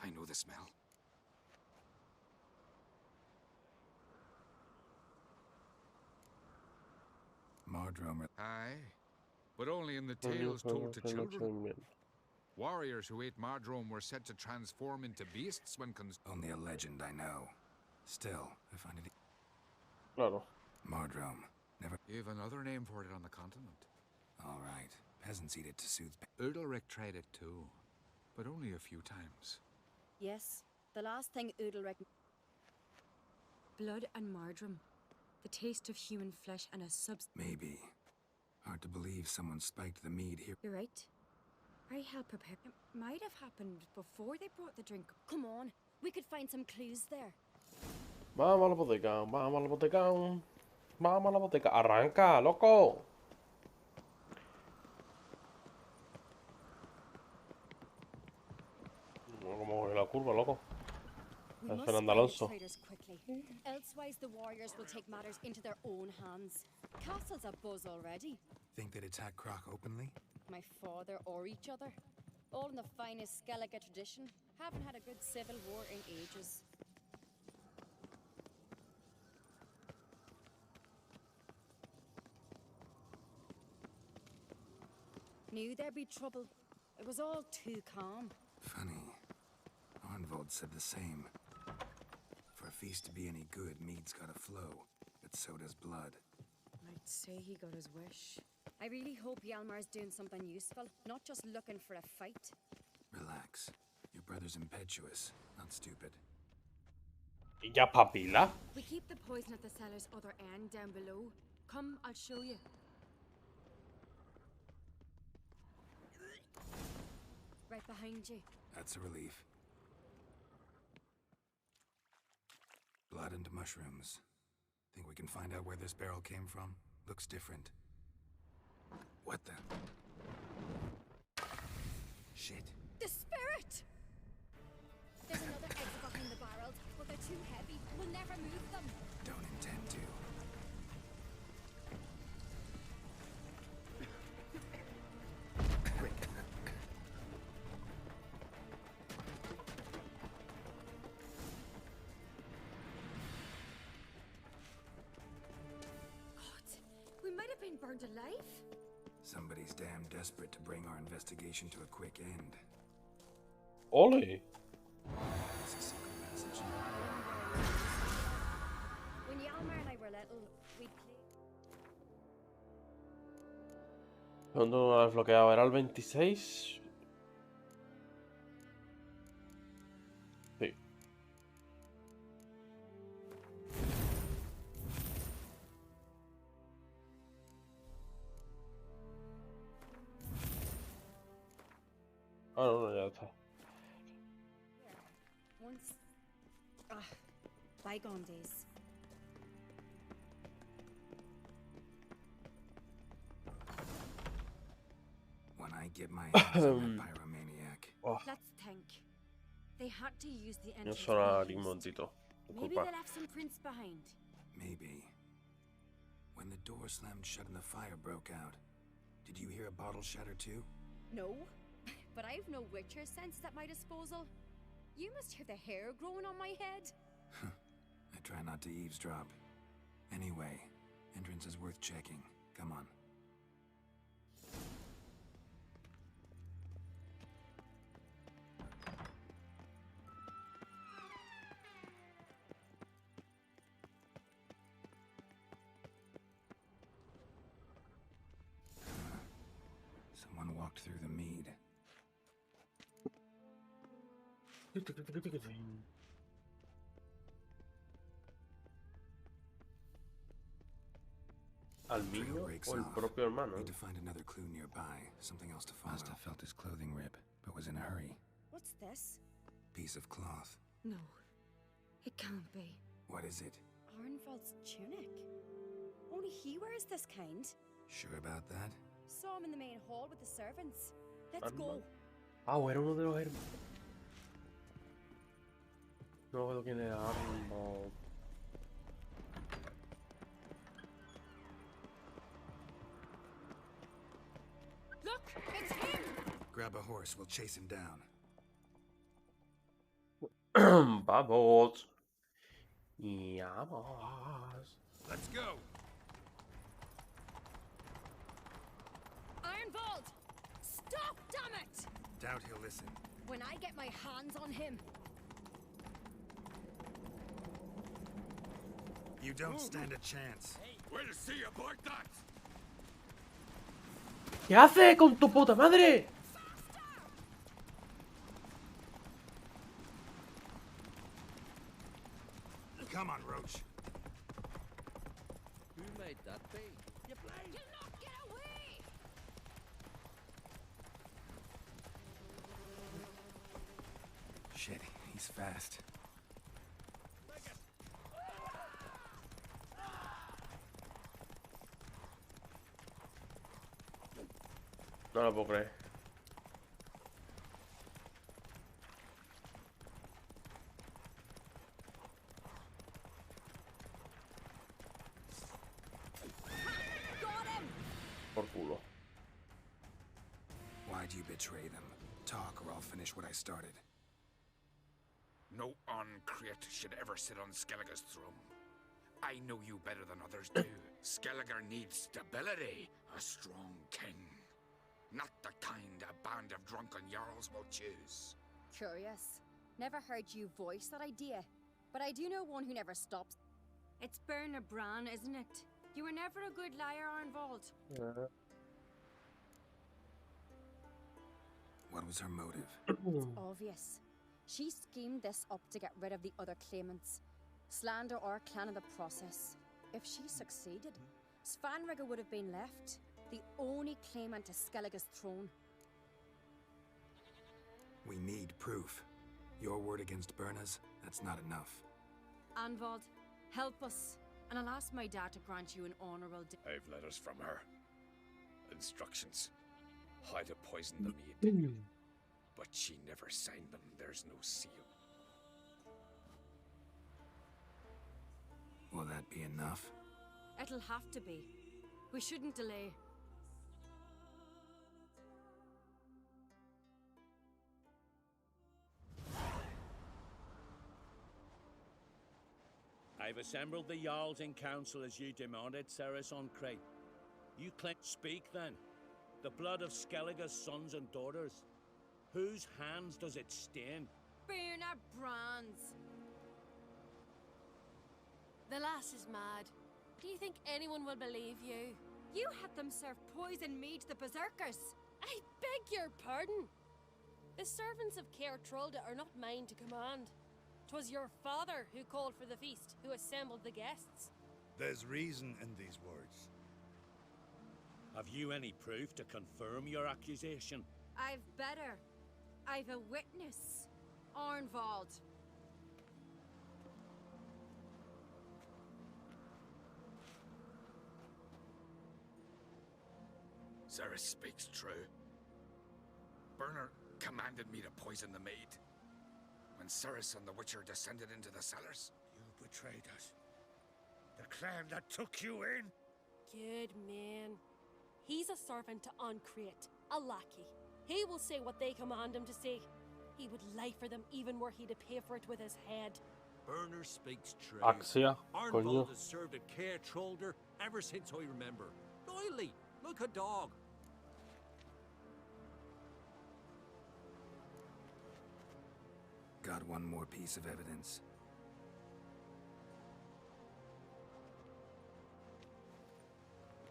I know the smell. Mardromer. Aye, but only in the tales told to children. Warriors who ate Mardrome were said to transform into beasts when Only a legend, I know. Still, I find it... Claro. Mardrome. Never... You've another name for it on the continent. All right. Peasants eat it to soothe... Udalric tried it too, but only a few times. Yes, the last thing Udalric... Blood and Mardrome. The taste of human flesh and a Maybe. Hard to believe someone spiked the mead here. You're right. I help prepare. It might have happened before they brought the drink. Come on, we could find some clues there. Vamos a la bodega, vamos a la bodega. Vamos a la bodega. Arranca, loco. Como la curva, loco. We Es must Fernando find the Alonso. traitors quickly. Elsewise, the warriors will take matters into their own hands. Castle's a buzz already. Think they'd attack Croc openly? My father or each other. All in the finest Skellige tradition. Haven't had a good civil war in ages. Knew there'd be trouble. It was all too calm. Funny. Arnvold said the same. For a feast to be any good, mead's gotta flow. But so does blood. I'd say he got his wish. I really hope Hjalmar's doing something useful, not just looking for a fight. Relax. Your brother's impetuous, not stupid. ¿Y ya papila? We keep the poison at the cellar's other end down below. Come, I'll show you. Right behind you. That's a relief. Blood and mushrooms. Think we can find out where this barrel came from? Looks different. What the? Shit. The spirit! There's another exit behind the barrels, but they're too heavy. We'll never move them. Don't intend to. burned alive? Somebody's damn desperate to bring our investigation to a quick end. Ole. There's a secret passage. When Yalmar and I were little, we'd play. ¿Cuándo lo has desbloqueado? ¿Era el 26? Sí. Ah, no, ya está. Once. Bygone days. When I get my hands on that pyromaniac. Oh, Let's think. They had to use the no entrance. suena we un used. momentito. Maybe Disculpa. they left some prints behind. Maybe. When the door slammed shut and the fire broke out, did you hear a bottle shatter too? No, but I've no Witcher senses at my disposal. You must hear the hair growing on my head. I try not to eavesdrop. Anyway, entrance is worth checking. Come on. Someone walked through the mead. ¿Al niño o el propio hermano? Need to find another clue nearby. Something else to follow. Must have felt his clothing rip, but was in a hurry. What's this? Piece of cloth. No, it can't be. What is it? Arnvald's tunic. Only he wears this kind. Sure about that? Saw him in the main hall with the servants. Let's go. Ah, o era uno de los hermanos. No recuerdo quién era. Arnold. Look, it's him. Grab a horse, we'll chase him down. Vamos. Vamos. Let's go. Arnvald! Stop, damn it! Doubt he'll listen. When I get my hands on him. You don't stand a chance. We'll see about that. ¿Qué haces con tu puta madre? Come on, Roach. Who made that be? You play! You'll not get away! Shit, he's fast. No lo puedo creer. Por culo. Why'd you betray them? Talk or I'll finish what I started. No uncreate should ever sit on Skellige's throne. I know you better than others do. Skellige needs stability, a strong king. Not the kind a band of drunken jarls will choose. Curious. Never heard you voice that idea. But I do know one who never stops. It's Berna Bran, isn't it? You were never a good liar, Arnvald. What was her motive? It's obvious. She schemed this up to get rid of the other claimants. Slander our clan in the process. If she succeeded, Svanrige would have been left, the only claimant to Skellige's throne. We need proof. Your word against Berna's, that's not enough. Arnvald, help us, and I'll ask my dad to grant you an honorable death. I've letters from her. Instructions. How to poison the mead. But she never signed them. There's no seal. Will that be enough? It'll have to be. We shouldn't delay. I've assembled the Jarls in council as you demanded, Ceres on Crate. You claim speak then. The blood of Skellige's sons and daughters. Whose hands does it stain? Bernard Brands. The lass is mad. Do you think anyone will believe you? You had them serve poison mead to the berserkers. I beg your pardon. The servants of Caer Trolda are not mine to command. 'Twas your father who called for the feast, who assembled the guests. There's reason in these words. Have you any proof to confirm your accusation? I've better. I've a witness. Arnvald. Ceres speaks true. Bernard commanded me to poison the maid. When Ceres and the Witcher descended into the cellars. You betrayed us. The clan that took you in. Good man. He's a servant to Ancrete, a lackey. He will say what they command him to say. He would lie for them even were he to pay for it with his head. Bernard speaks true. Axia, coño. Arnvald has served at Caer Trolda ever since I remember. Loyally, like a dog. Got one more piece of evidence.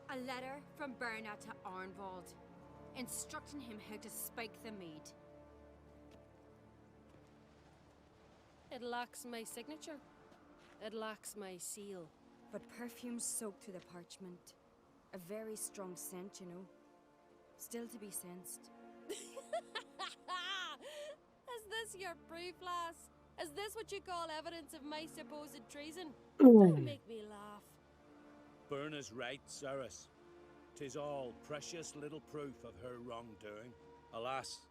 A letter from Bernard to Arnvald, instructing him how to spike the mead. It lacks my signature. It lacks my seal. But perfume soaked through the parchment. A very strong scent, you know. Still to be sensed. Is this your proof, lass? Is this what you call evidence of my supposed treason? Mm. Don't make me laugh. Bernard's right, Ceres. 'Tis all precious little proof of her wrongdoing. Alas,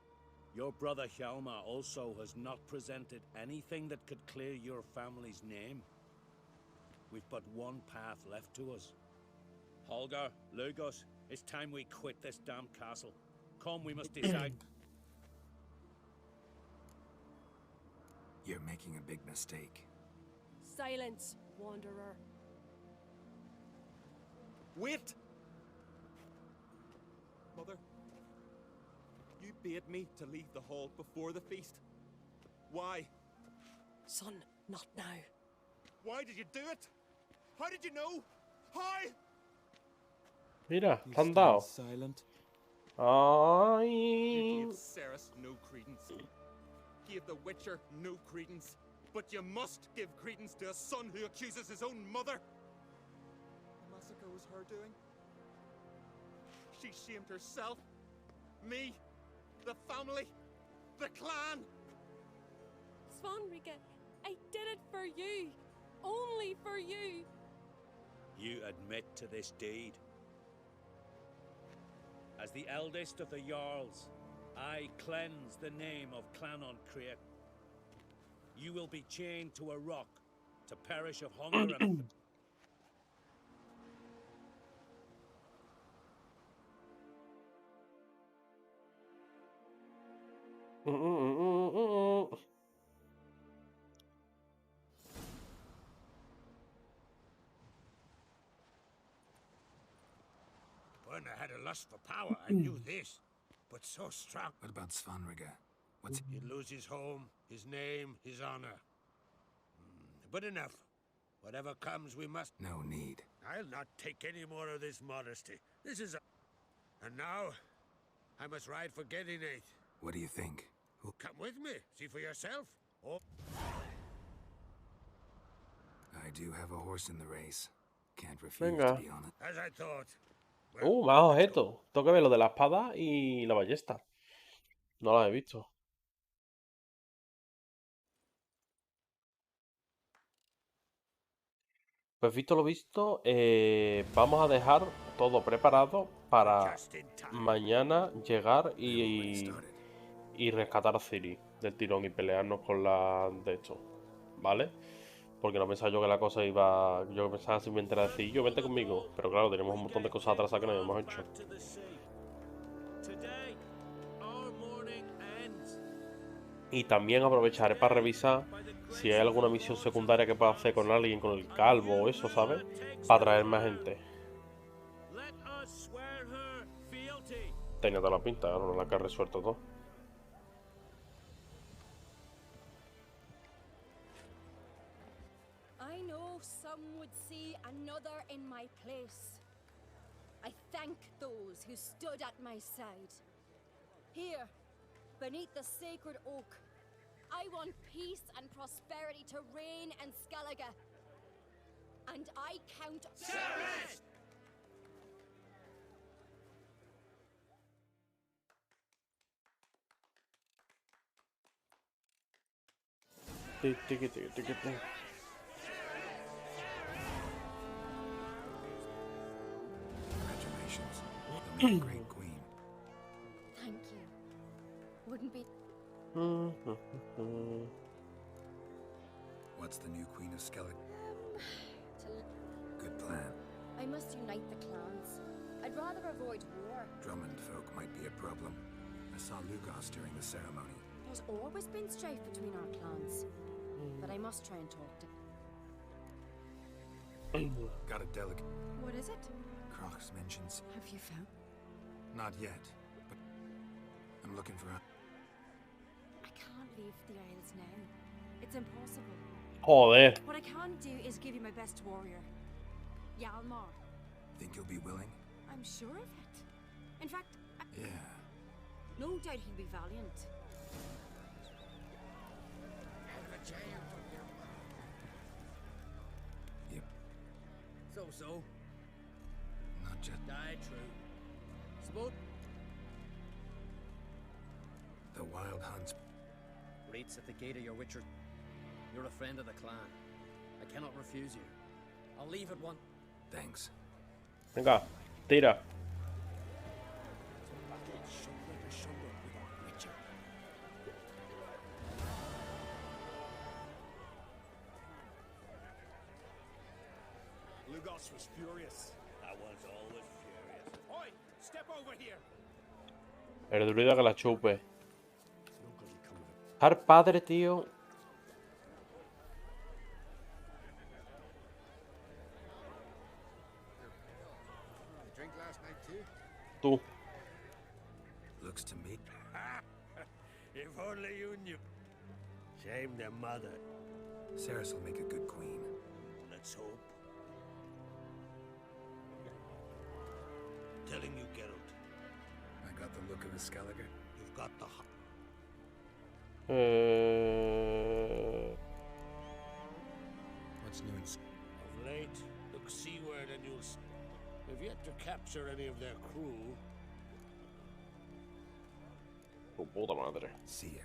your brother Hjalmar also has not presented anything that could clear your family's name. We've but one path left to us. Holger, Lugos, it's time we quit this damn castle. Come, we must decide. You're making a big mistake. Silence, wanderer. Wait! Mother, you bade me to leave the hall before the feast. Why? Son, not now. Why did you do it? How did you know? How? Mira, te han dado. Silent. Ay. You gave Ceres no credence. Gave the Witcher no credence. But you must give credence to a son who accuses his own mother. The massacre was her doing. She shamed herself, me, the family, the clan. Svanrika, I did it for you. Only for you. You admit to this deed. As the eldest of the Jarls, I cleanse the name of Clan Ancrete. You will be chained to a rock to perish of hunger and... Bernard had a lust for power, I knew this. But so strong. What about Svanrika? What's He'd lose his home, his name, his honor. But enough. Whatever comes, we must... No need. I'll not take any more of this modesty. This is a... And now, I must ride for Gedinate. What do you think? Come with me. See for yourself. Oh. I do have a horse in the race. Can't refuse Venga. to be honest. As I thought. Más objetos. Tengo que ver lo de la espada y la ballesta. No las he visto. Pues visto lo visto, vamos a dejar todo preparado para mañana llegar y rescatar a CIRI del tirón y pelearnos con la de esto, ¿vale? Porque no pensaba yo que la cosa iba... Yo pensaba simplemente era decir, yo vente conmigo. Pero claro, tenemos un montón de cosas atrasadas que no habíamos hecho. Y también aprovecharé para revisar si hay alguna misión secundaria que pueda hacer con alguien, con el calvo o eso, ¿sabes? Para traer más gente. Tenía toda la pinta, ahora la que ha resuelto todo. I know some would see another in my place. I thank those who stood at my side. Here, beneath the sacred oak, I want peace and prosperity to reign in Skellige. And I count... CIRI! Congratulations. You'll make a great queen. Thank you. Wouldn't be... What's the new queen of Skellige? to... Good plan. I must unite the clans. I'd rather avoid war. Drummond folk might be a problem. I saw Lugos during the ceremony. There's always been strife between our clans. But I must try and talk to... Got a delegate. What is it? Crocs mentions. Have you found? Not yet, but I'm looking for a... I can't leave the Isles now. It's impossible. Joder. What I can do is give you my best warrior. Hjalmar. Think you'll be willing? I'm sure of it. In fact, Yeah. no doubt he'll be valiant. Yep. So. Not just... Die true. Sport. The wild hunts. Rates at the gate of your witcher. You're a friend of the clan. I cannot refuse you. I'll leave at once. Thanks. Venga, tira. Lugos was furious. I was always furious. Oi! Step over here! El druida que la chupe. Har padre, tío. Drink last night too? Tú. Looks to me. If only you knew. Shame their mother. Ceres will make a good queen. Let's hope. Telling you, Geralt, I got the look of a Skellige. you've got the heart. What's new in... Of late, look seaward and you'll... We've yet to capture any of their crew. Tu puta madre. See it.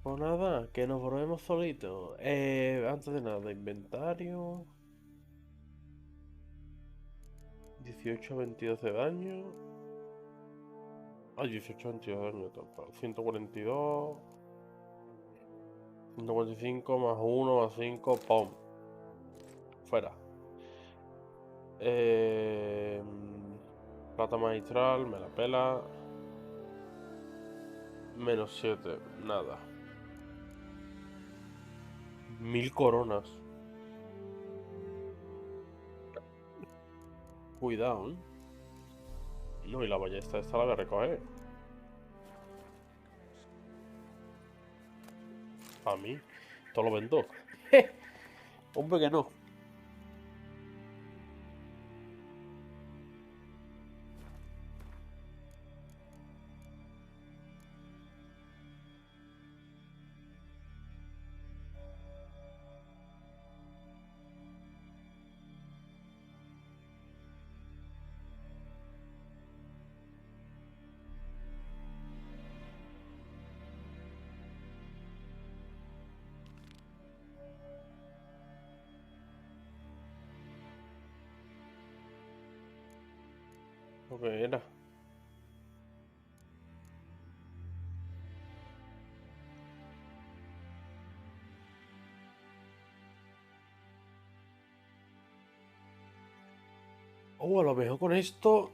Pues nada, que nos volvemos solitos. Antes de nada, inventario. 18 a 22 de daño. Ay, 18 a 22 de daño. 142. 145 más 1 más 5. ¡Pum! Fuera. Plata magistral, me la pela. Menos 7, nada. 1000 coronas. Cuidado, ¿eh? No, y la ballesta esta la voy a recoger. A mí. Todo lo vendo. Hombre que no. Lo que era. A lo mejor con esto.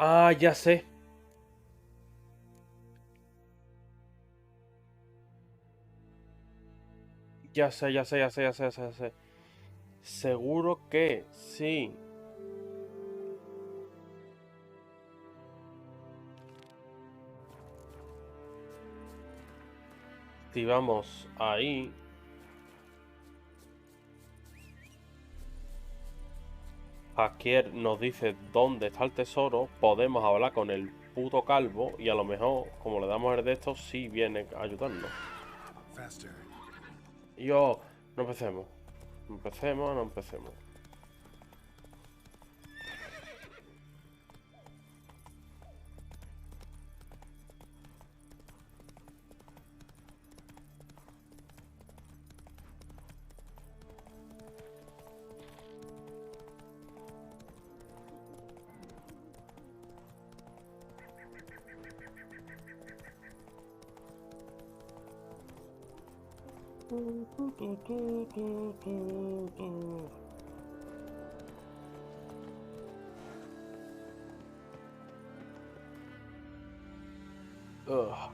Ah, ya sé. Ya sé, ya sé, ya sé, ya sé, ya sé, ya sé. Seguro que sí. Si vamos ahí. Jaquier nos dice dónde está el tesoro. Podemos hablar con el puto calvo. Y a lo mejor, como le damos el de estos, sí viene a ayudarnos. Y yo, no empecemos. No empecemos, no empecemos. Ugh.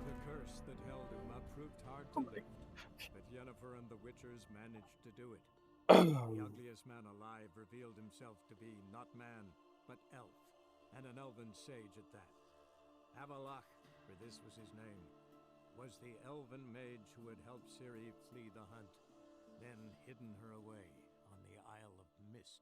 The curse that held Uma proved hard to lift, but Yennefer and the Witchers managed to do it. The ugliest man alive revealed himself to be not man, but elf, and an elven sage at that. Avalach, for this was his name, was the elven mage who had helped Ciri flee the hunt, then hidden her away on the Isle of Mists.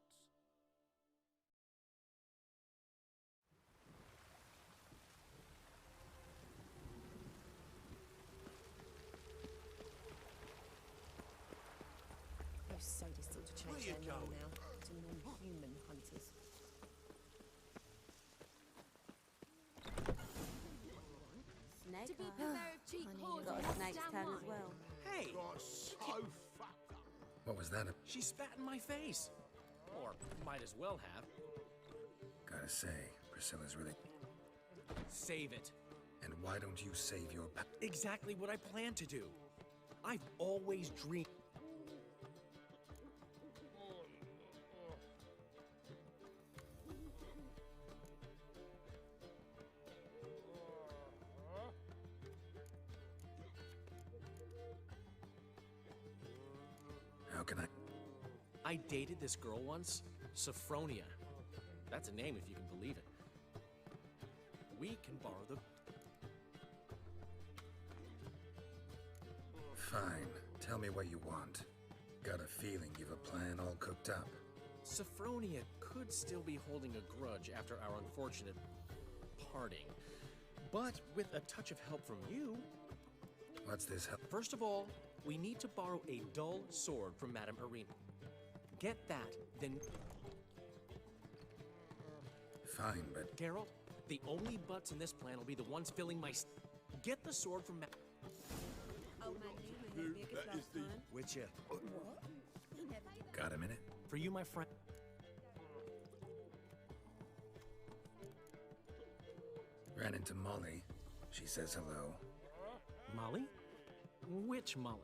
Those sadists ought to change their name now to non-human hunters. To be fair, cheap holes Got a must snake's stand tail one. as well. Hey! So fucked up. What was that? She spat in my face. Or might as well have. Gotta say, Priscilla's really... Save it. And why don't you save your... Exactly what I plan to do. I've always dreamed... How can I... I dated this girl once, Sophronia. That's a name if you can believe it. We can borrow the... Fine. Tell me what you want. Got a feeling you've a plan all cooked up. Sophronia could still be holding a grudge after our unfortunate parting. But with a touch of help from you... What's this help? First of all, we need to borrow a dull sword from Madame Irene. Get that, then... Fine, but... Geralt, the only butts in this plan will be the ones filling my... Get the sword from Oh man, you made me a gift last time. Witcher. What? Got a minute? For you, my friend. Ran into Molly. She says hello. Molly? Which Molly?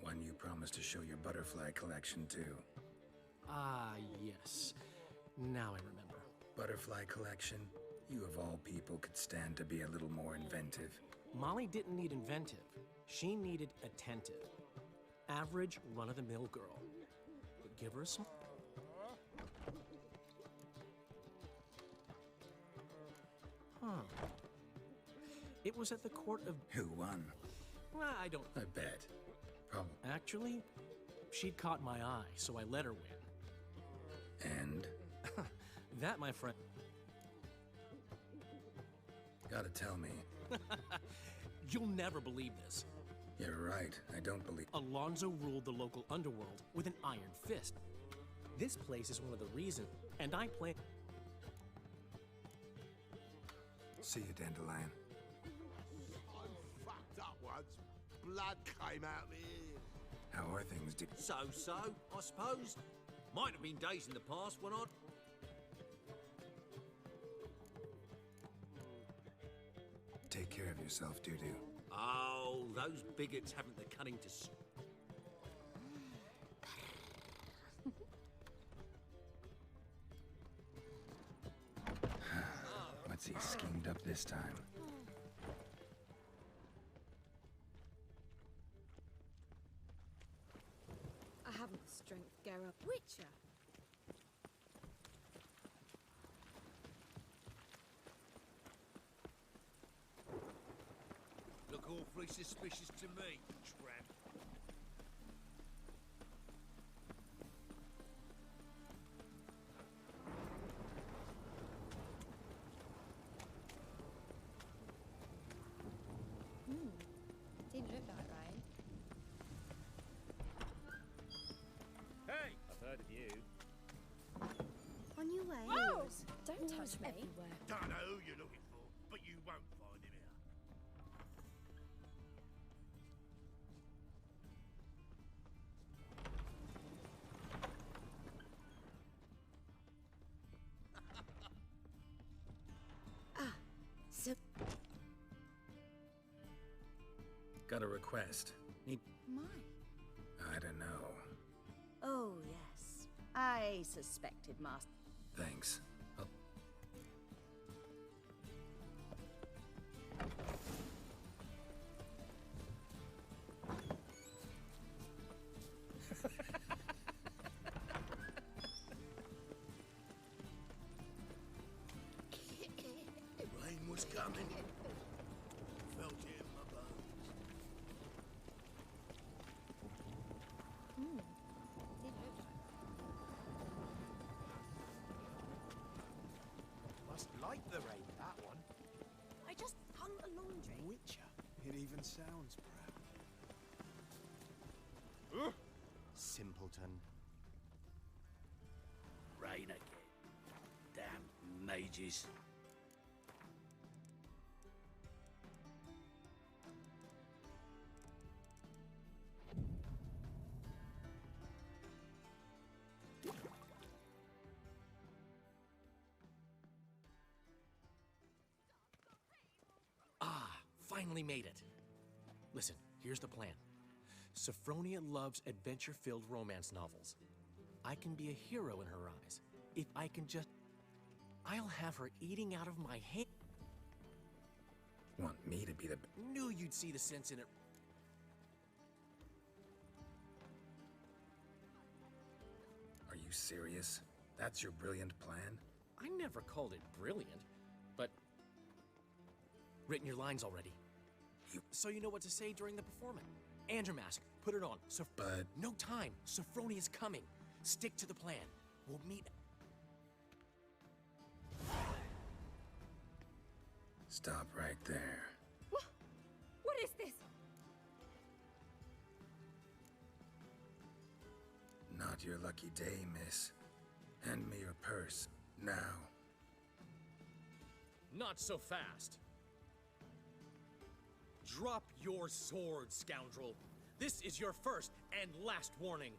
One you promised to show your butterfly collection to. Ah, yes. Now I remember. Butterfly collection? You of all people could stand to be a little more inventive. Molly didn't need inventive. She needed attentive. Average, run-of-the-mill girl. But give her a small... Huh. It was at the court of... Who won? I don't... I bet. Probably. Actually, she'd caught my eye, so I let her win. And? That, my friend... Gotta tell me. You'll never believe this. You're right, I don't believe... Alonso ruled the local underworld with an iron fist. This place is one of the reasons, and I plan... See you, Dandelion. I fucked up once. Blood came out my ear. How are things, Dick? So, I suppose. Might have been days in the past when I'd... Take care of yourself, Doo-Doo. Oh, Oh, those bigots haven't the cunning to... What's he schemed up this time? I haven't the strength, Geralt. Witcher! Look awfully suspicious to me, tramp. Didn't look like rain. Hey! I've heard of you. On your way. Whoa! Don't touch me. Everywhere. Don't know who you're looking for, but you won't find him here. So... Got a request. Need... My. I don't know. Oh, yes. I suspected, Master. Thanks. I'll... Rain was coming. Felt it in my bones. Didn't look like Must like the rain, that one. I just hung a laundry. Witcher. It even sounds proud. Simpleton. Rain again. Damn mages. Finally made it. Listen, here's the plan. Sophronia loves adventure-filled romance novels. I can be a hero in her eyes. If I can just... I'll have her eating out of my hand. Want me to be the... Knew you'd see the sense in it. Are you serious? That's your brilliant plan? I never called it brilliant, but... Written your lines already. So you know what to say during the performance. And your mask. Put it on. But... No time. Sophronia's coming. Stick to the plan. We'll meet... Stop right there. What is this? Not your lucky day, miss. Hand me your purse. Now. Not so fast. Drop your sword, scoundrel. This is your first and last warning.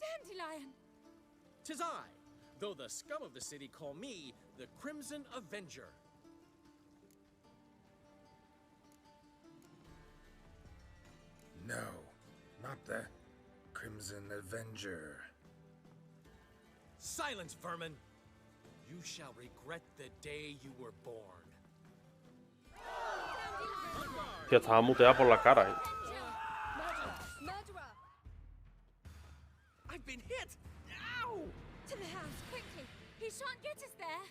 Dandelion! 'Tis I, though the scum of the city call me the Crimson Avenger. No, not the Crimson Avenger. Silence, vermin! You shall regret the day you were born. Tío, estaba muteada por la cara, Murderer! I've been hit! Ow! To the house, quickly! He shan't get us there!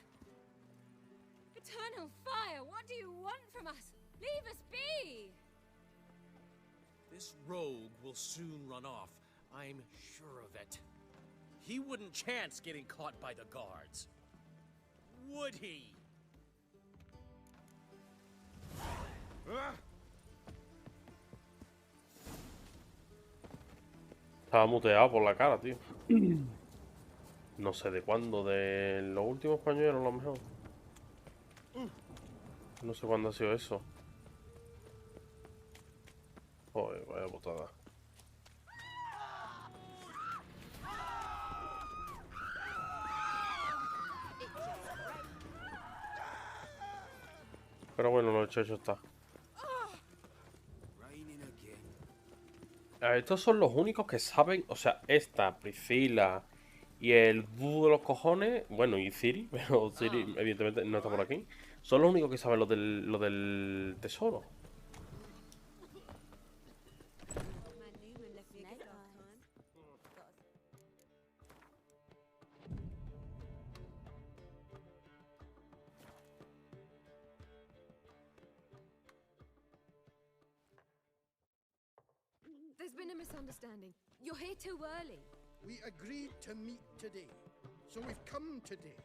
Eternal fire, what do you want from us? Leave us be! This rogue will soon run off. I'm sure of it. He wouldn't chance getting caught by the guards. Would he? Estaba muteado por la cara, tío. No sé de cuándo, de los últimos pañuelos a lo mejor. No sé cuándo ha sido eso. Joder, vaya putada. Pero bueno, lo hecho está. Estos son los únicos que saben, o sea, esta, Priscila y el Bú de los cojones, bueno, y Ciri, pero Ciri evidentemente no está por aquí, son los únicos que saben lo del tesoro. There's been a misunderstanding. You're here too early. We agreed to meet today, so we've come today.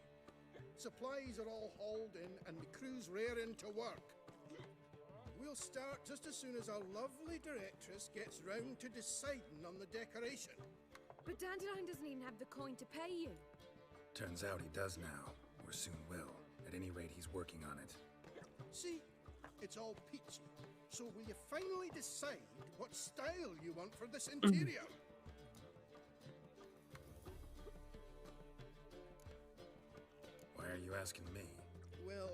Supplies are all hauled in and the crew's raring to work. We'll start just as soon as our lovely directress gets round to deciding on the decoration. But Dandelion doesn't even have the coin to pay you. Turns out he does now, or soon will. At any rate, he's working on it. See, it's all peachy. So will you finally decide what style you want for this interior? Why are you asking me? Well,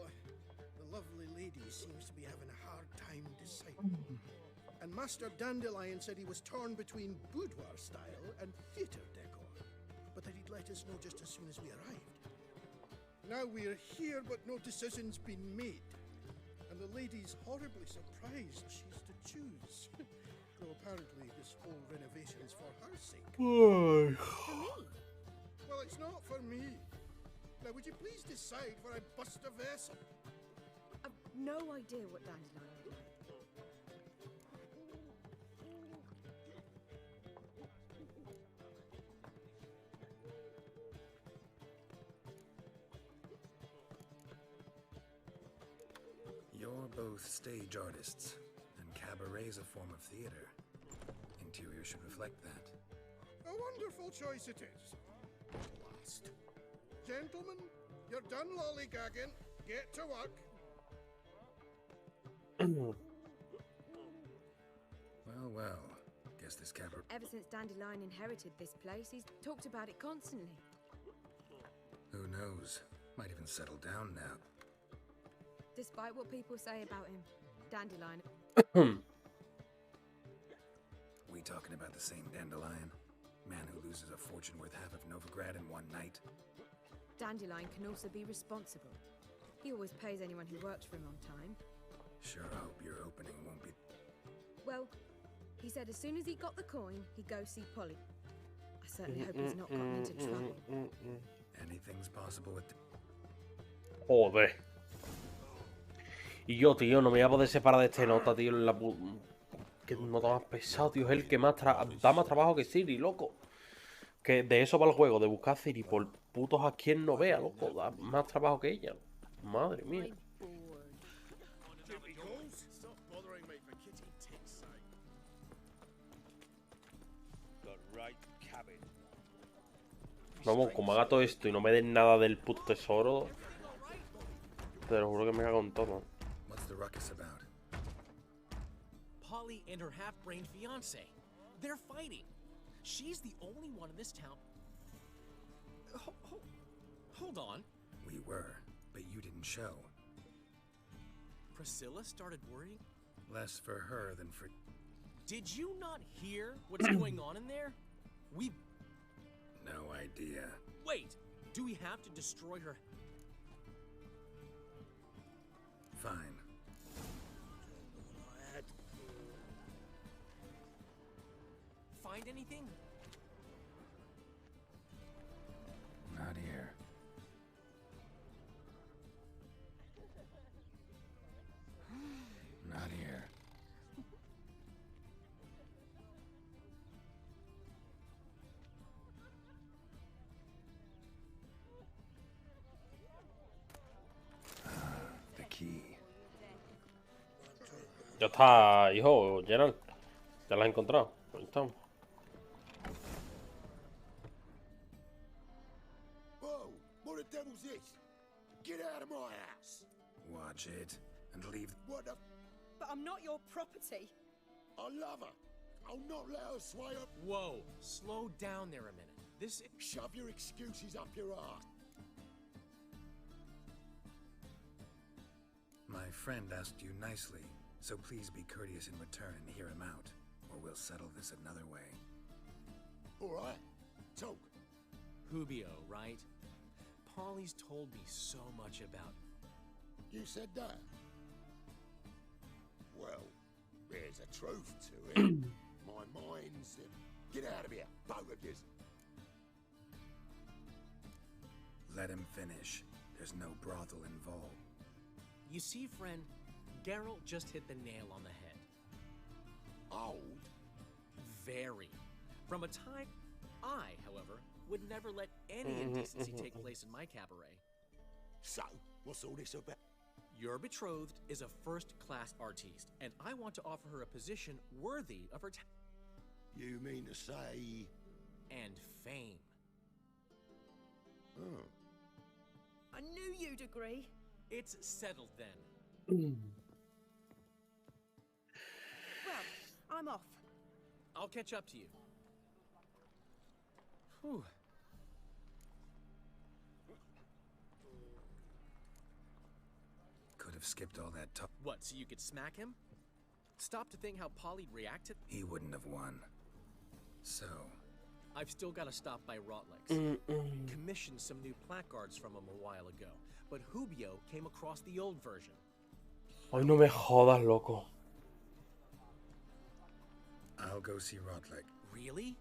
the lovely lady seems to be having a hard time deciding. And Master Dandelion said he was torn between boudoir style and theatre decor, but that he'd let us know just as soon as we arrived. Now we're here, but no decision's been made. And the lady's horribly surprised she's to choose. Though apparently this whole renovation's for her sake. For me? Well, it's not for me. Now, would you please decide before I bust a vessel? I've no idea what Dandelion would like. You're both stage artists, and cabaret's a form of theater. Interior should reflect that. A wonderful choice it is. Last. Gentlemen, you're done lollygagging. Get to work. Well. Guess this cabaret... Ever since Dandelion inherited this place, he's talked about it constantly. Who knows? Might even settle down now. Despite what people say about him, Dandelion... We talking about the same Dandelion? Man who loses a fortune worth half of Novigrad in one night? Dandelion can also be responsible. He always pays anyone who works for him on time. Sure hope your opening won't be... Well, he said as soon as he got the coin, he'd go see Polly. I certainly hope he's not gotten into trouble. Anything's possible with... Joder. Y yo, tío, no me voy a poder separar de este nota, tío. Que nota más pesado, tío. Es el que más da más trabajo que Ciri, loco. Que de eso va el juego, de buscar a Ciri por putos a quien no vea, loco. Da más trabajo que ella. Madre mía. Vamos, como haga todo esto y no me den nada del puto tesoro, te lo juro que me cago en todo. What's the ruckus about? Polly and her half-brained fiancé. They're fighting. She's the only one in this town. Hold on. We were, but you didn't show. Priscilla started worrying? Less for her than for... Did you not hear what's going on in there? We... No idea. Wait! Do we have to destroy her? Fine. Find anything? Not here. Not here. The key. Ya está, hijo, Gerald. Ya la has encontrado. Ahí estamos. Whoa! What the devil's this? Get out of my house! Watch it and leave. What the? But I'm not your property. I love her. I'll not let her sway up. Whoa! Slow down there a minute. This... Shove your excuses up your ass. My friend asked you nicely, so please be courteous in return and hear him out. or we'll settle this another way. All right, talk. Hubio, right? Polly's told me so much about... You said that? Well, there's a truth to it. My mind's... Get out of here, both of yous. Let him finish. There's no brothel involved. You see, friend, Geralt just hit the nail on the head. Old? Very. From a time... I, however, would never let any indecency take place in my cabaret. So, what's all this about? Your betrothed is a first-class artiste, and I want to offer her a position worthy of her You mean to say... and fame. Oh. I knew you'd agree. It's settled then. Well, I'm off. I'll catch up to you. Whew. Could have skipped all that talk. What, so you could smack him? Stop to think how Polly'd react to... He wouldn't have won. So... I've still got to stop by Rotlex. Commissioned some new placards from him a while ago, but Hubio came across the old version. Ay, no me jodas, loco. I'll go see Rotlex. Really?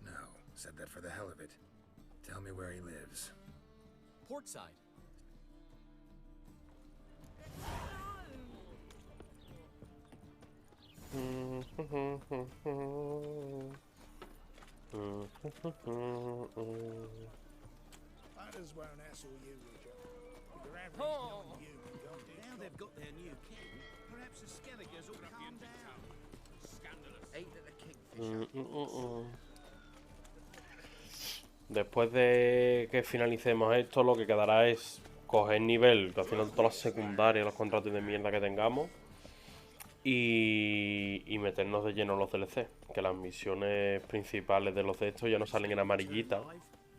No, said that for the hell of it. Tell me where he lives. Portside. Others won't hassle you with your average non-human don't do. Now they've got their new king, perhaps the Skelligers will calm down. Scandalous. Ate at the kingfisher. Después de que finalicemos esto, lo que quedará es coger nivel, haciendo todas las secundarias, los contratos de mierda que tengamos, y meternos de lleno en los DLC, que las misiones principales de los de estos ya nos salen en amarillita,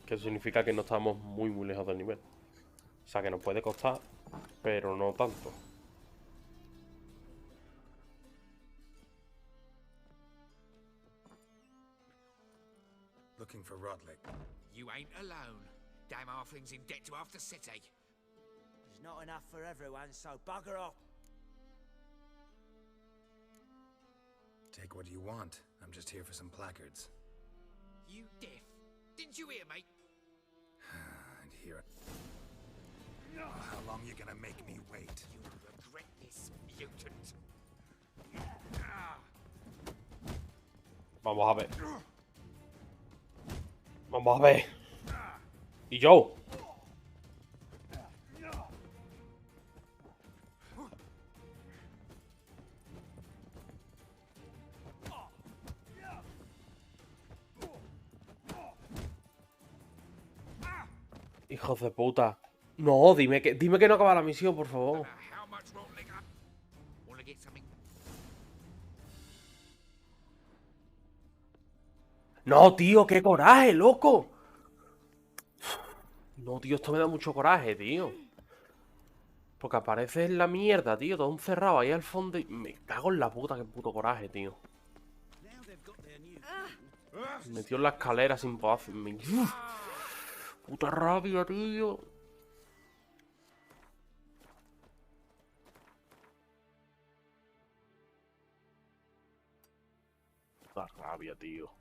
que eso significa que no estamos muy lejos del nivel. O sea que nos puede costar, pero no tanto. Looking for Rotlex. You ain't alone. Damn halflings in debt to half the city. There's not enough for everyone, so bugger off. Take what you want. I'm just here for some placards. You deaf? Didn't you hear, mate? And here... Oh, how long you gonna make me wait? You'll regret this, mutant. Vamos a ver. Vamos a ver. Y yo. Hijos de puta. No, dime que no acaba la misión, por favor. No, tío, qué coraje, loco. No, tío, esto me da mucho coraje, tío. Porque aparece en la mierda, tío, todo encerrado ahí al fondo y me cago en la puta, qué puto coraje, tío. Me metió en la escalera sin poder hacerme. Puta rabia, tío. Puta rabia, tío.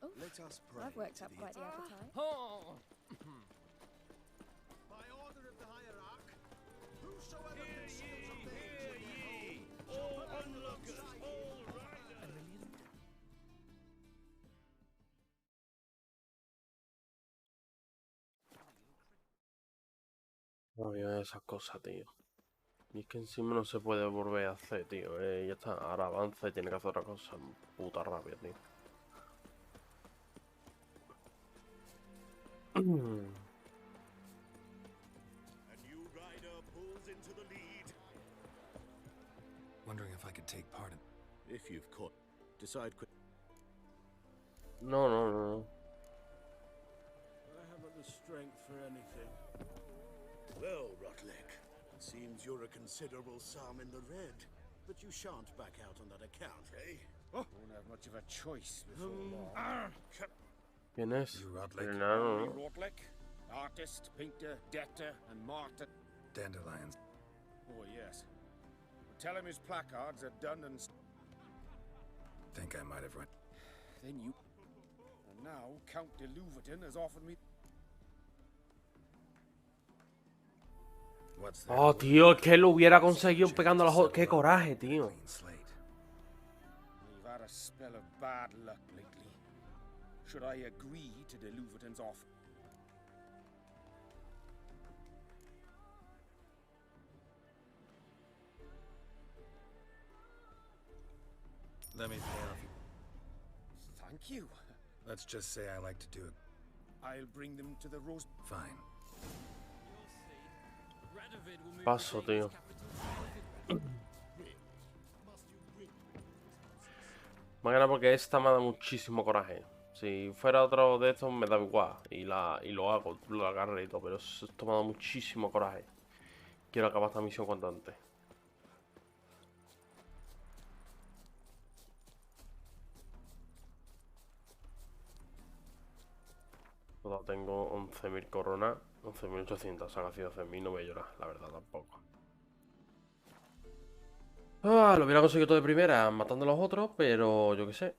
I've worked up quite the appetite. By order of the hierarch, whosoever conceals a mage all onlookers, all riders. No había esas cosas, tío. Y es que encima no se puede volver a hacer, tío. Ya está, ahora avanza y tiene que hacer otra cosa. Puta rabia, tío. A new rider pulls into the lead. Wondering if I could take part in... If you've caught, decide quick. No, no, no. I haven't the strength for anything. Well, Rotleck, it seems you're a considerable sum in the red. but you shan't back out on that account, eh? Won't have much of a choice before long. ¿Quién es? You Rodlick. El enano, Henry ¿no? Rodlick, artist, painter, debtor, and martyr. Dandelions. Oh, yes. Tell him his placards are done and... Think I might have run. Then you... And now Count de Louverton has offered me... What's that? Oh, tío, es que lo hubiera conseguido pegando a los... ¡Qué coraje, tío! We've had a spell of bad luck lately. Should I agree to de Louverton's offer? Let me pay off you. Thank you. Let's just say I like to do it. I'll bring them to the Rose... Fine. Paso, tío. Más que nada porque esta me da muchísimo coraje. Si fuera otro de estos me da igual. Y lo hago, lo agarré y todo. Pero esto me da muchísimo coraje. Quiero acabar esta misión cuanto antes. Tengo 11.000 coronas, 11.800, o sea, casi 12.000, no voy a llorar, la verdad, tampoco. Ah, lo hubiera conseguido todo de primera, matando a los otros, pero yo qué sé.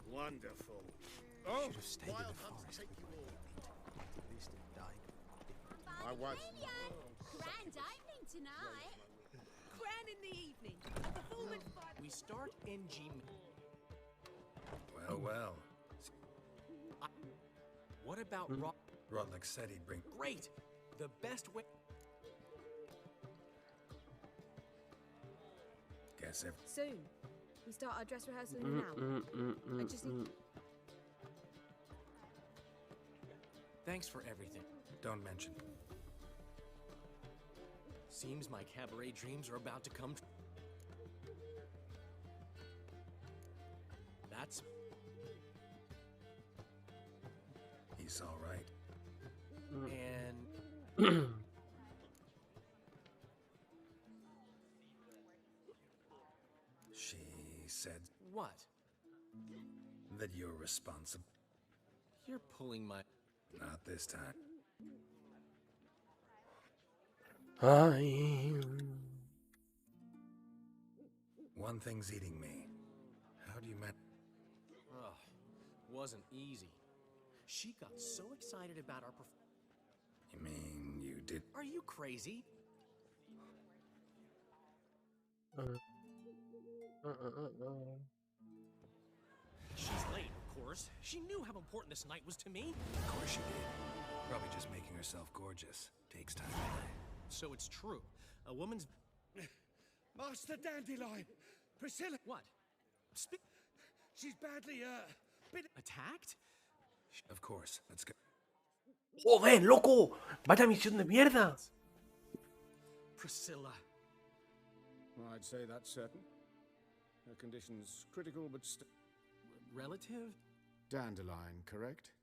Wonderful. Oh, should have stayed in the forest. At least it died. I was. Grand opening tonight. Grand in the evening. A performance by... We start in G. Well, well. What about Rodlick said he'd bring... Great! The best way... Guess every... Soon. We start our dress rehearsal now. I just need... Thanks for everything. Don't mention. Seems my cabaret dreams are about to come true. That's... He's all right. And... She said... What? That you're responsible. You're pulling my... Not this time. One thing's eating me. How do you met? Ugh, wasn't easy. She got so excited about our You mean you did? Are you crazy? She's late, of course. She knew how important this night was to me. Of course she did. Probably just making herself gorgeous. Takes time. So it's true. A woman's... Master Dandelion! Priscilla! What? She's badly, Attacked? Of course. Let's go. ¡Joder, loco! ¡Vaya misión de mierda! Priscilla. I'd say that's certain. Her condition's critical, but Relative? Dandelion, correct?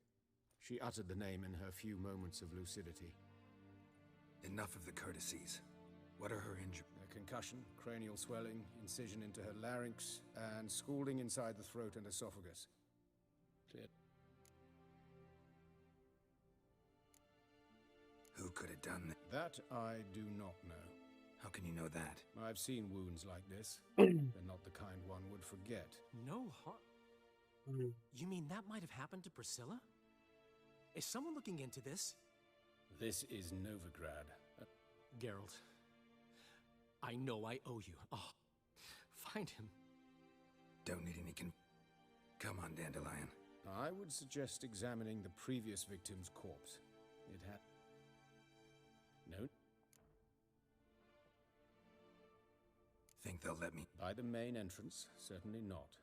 She uttered the name in her few moments of lucidity. Enough of the courtesies. What are her injuries? A concussion, cranial swelling, incision into her larynx, and scalding inside the throat and esophagus. Clear. Who could have done that? That I do not know. How can you know that? I've seen wounds like this. They're not the kind one would forget. No harm. You mean that might have happened to Priscilla? Is someone looking into this? This is Novigrad. Geralt, I know I owe you. Oh, find him. Don't need any Come on, Dandelion. I would suggest examining the previous victim's corpse. It had... No? Think they'll let me? By the main entrance, certainly not.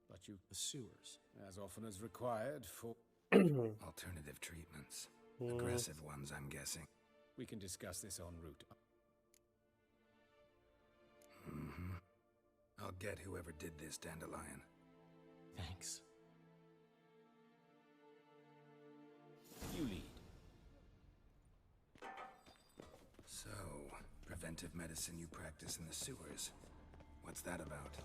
But you... The sewers. As often as required for... Alternative treatments. Aggressive ones, I'm guessing. We can discuss this en route. Mm-hmm. I'll get whoever did this, Dandelion. Thanks. You lead. So, preventive medicine you practice in the sewers. What's that about?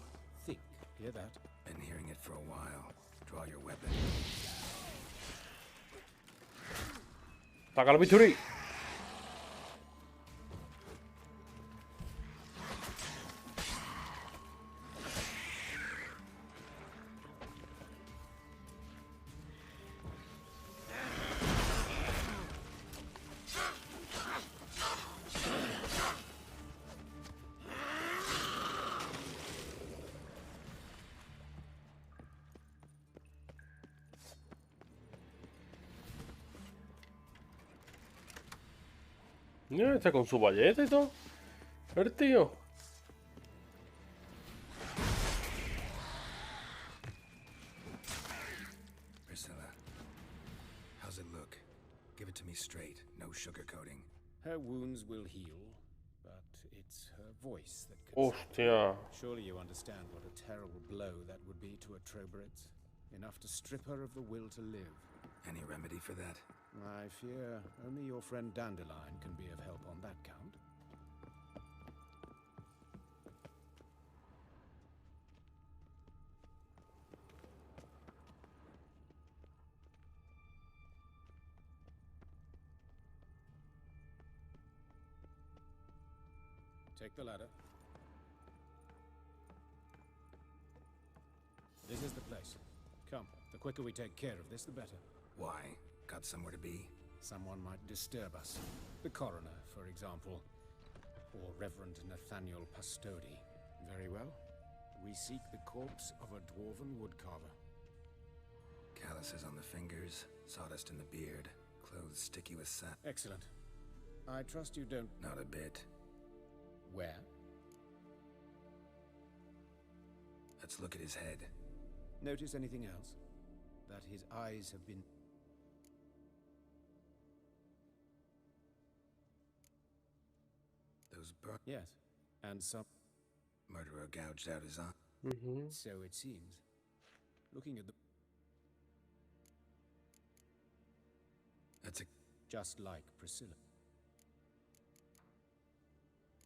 Think. Hear that? Been hearing it for a while. Draw your weapon. Saca el bisturí. Mira, está con su valleta y todo. El tío. Priscilla, how's it look? Give it to me straight, no sugarcoating. Her wounds will heal, but it's her voice that Hostia. Surely you understand what a terrible blow that would be to a Troberet. Enough to strip her of the will to live. Any remedy for that? I fear only your friend Dandelion can be of help on that count. Take the ladder. This is the place. Come, the quicker we take care of this, the better. Why? Got somewhere to be? Someone might disturb us. The coroner, for example. Or Reverend Nathaniel Pastodi. Very well. We seek the corpse of a dwarven woodcarver. Calluses on the fingers, sawdust in the beard, clothes sticky with sap. Excellent. I trust you don't... Not a bit. Where? Let's look at his head. Notice anything else? That his eyes have been... Those burn... Yes, and some... Murderer gouged out his eye. So it seems. Looking at the... That's a... Just like Priscilla.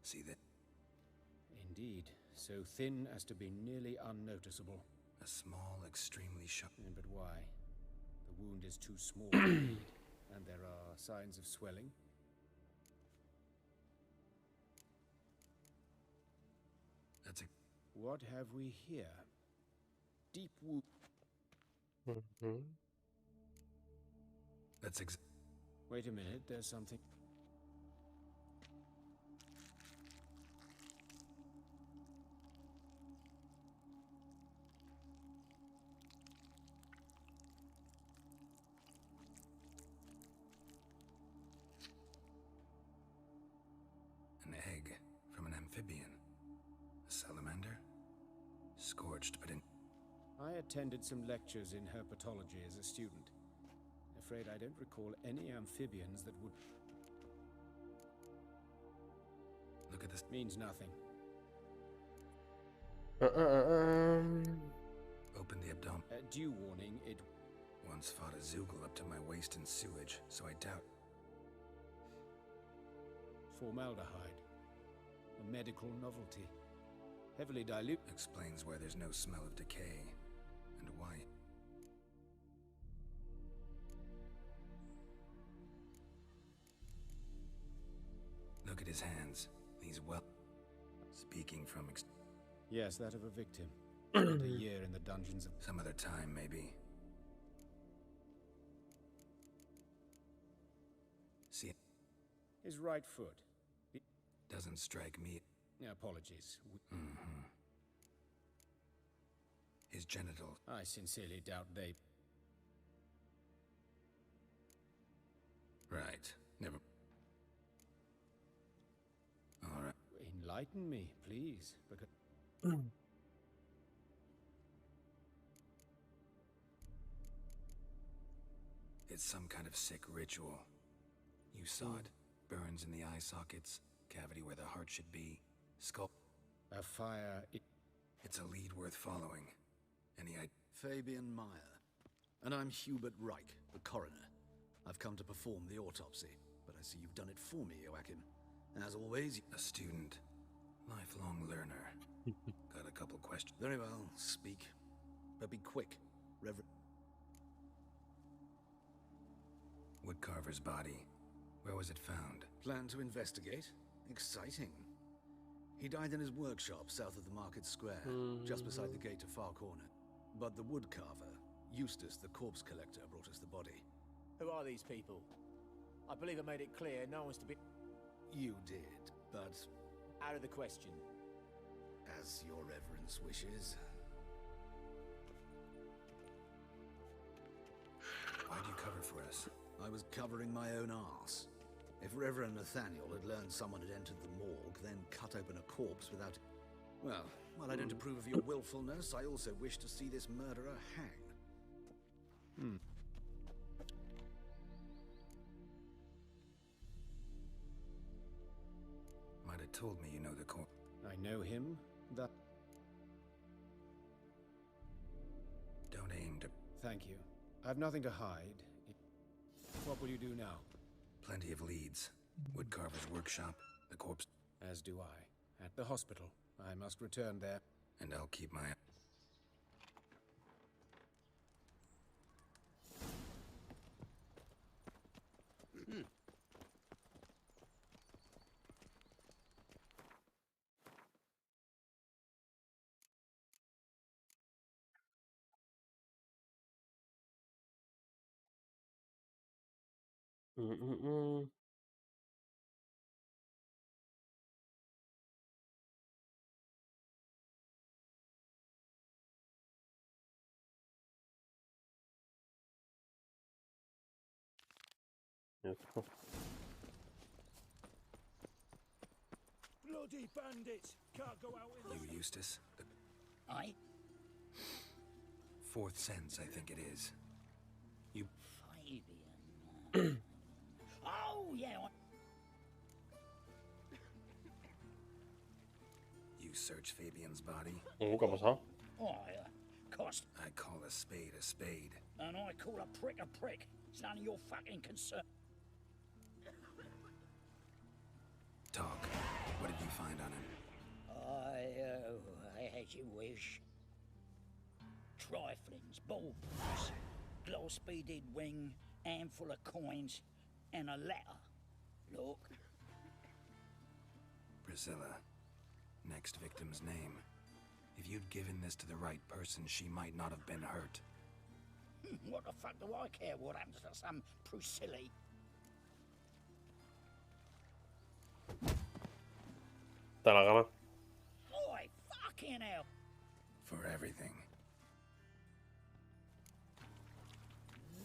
See that? Indeed, so thin as to be nearly unnoticeable. A small, extremely sharp... But why? The wound is too small to bleed, and there are signs of swelling. That's a... What have we here? Deep wound. That's Wait a minute, there's something... An egg from an amphibian. A salamander? Scorched, but in... I attended some lectures in herpetology as a student. Afraid I don't recall any amphibians that would... Look at this. Means nothing. Open the abdomen. Due warning, it... Once fought a Zoogle up to my waist in sewage, so I doubt... Formaldehyde. A medical novelty. Heavily dilute... Explains why there's no smell of decay. And why... Look at his hands. These well... Speaking from... Yes, that of a victim. Spent a year in the dungeons of... Some other time, maybe. See... His right foot. Doesn't strike me... Apologies. His genitals... I sincerely doubt they... Right. Never... Alright. Enlighten me, please, because... It's some kind of sick ritual. You saw it. Burns in the eye sockets, cavity where the heart should be, skull... A fire... It's a lead worth following. Any idea? Fabian Meyer. And I'm Hubert Reich, the coroner. I've come to perform the autopsy, but I see you've done it for me, Joachim. As always, a student. Lifelong learner. Got a couple questions. Very well, speak. But be quick, Reverend. Woodcarver's body. Where was it found? Plan to investigate? Exciting. He died in his workshop south of the market square, just beside the gate to Far Corner. But the woodcarver, Eustace the corpse collector, brought us the body. Who are these people? I believe I made it clear no one's to be... You did, but... Out of the question. As your reverence wishes. Why'd you cover for us? I was covering my own arse. If Reverend Nathaniel had learned someone had entered the morgue, then cut open a corpse without... Well, while I don't approve of your willfulness, I also wish to see this murderer hang. Might have told me you know the corpse. I know him, that... Don't aim to... Thank you. I've nothing to hide. What will you do now? Plenty of leads. Woodcarver's workshop, the corpse... As do I. At the hospital. I must return there. And I'll keep my... Bloody bandits! Can't go out in You, Eustace? Aye? Fourth sense, I think it is. You... Fabian. Oh, yeah. You search Fabian's body? ¿Qué ha pasado? Cost. I call a spade a spade. And I call a prick a prick. It's none of your fucking concern. Talk. What did you find on him? As you wish. Triflings, baubles, gloss-beaded ring, handful of coins, and a letter. Look. Priscilla. Next victim's name. If you'd given this to the right person, she might not have been hurt. What the fuck do I care what happens to some Priscilla? Te la gana. Oi, fucking hell! For everything.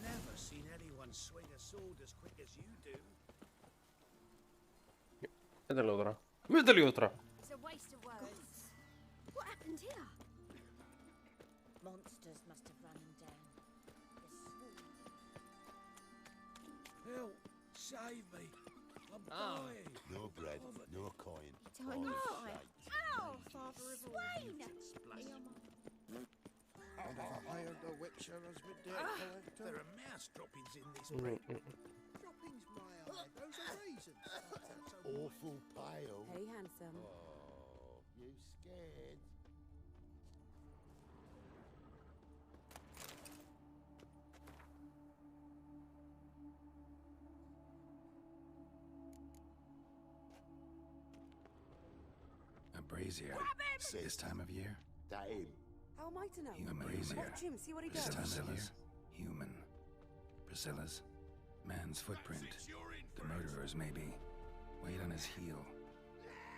Never seen anyone swing a sword as quick as you do. Métele otra. Métele otra. It's a waste of words. What happened here? Monsters must have run him down. Help! Save me! I'm dying! No bread, no coin. Tiny fire. Ow! Father of Swain! And I've hired a witcher as my debt collector. There are mouse droppings in this bread. Droppings, my eye. Those are raisins. Awful pale. Hey, handsome. Oh, you scared? A brazier. This time of year? Damn. How am I to know? Human brazier. Watch him, see what he This does. time of year? Human. Priscilla's. Man's footprint. The murderer's, maybe. Weight on his heel.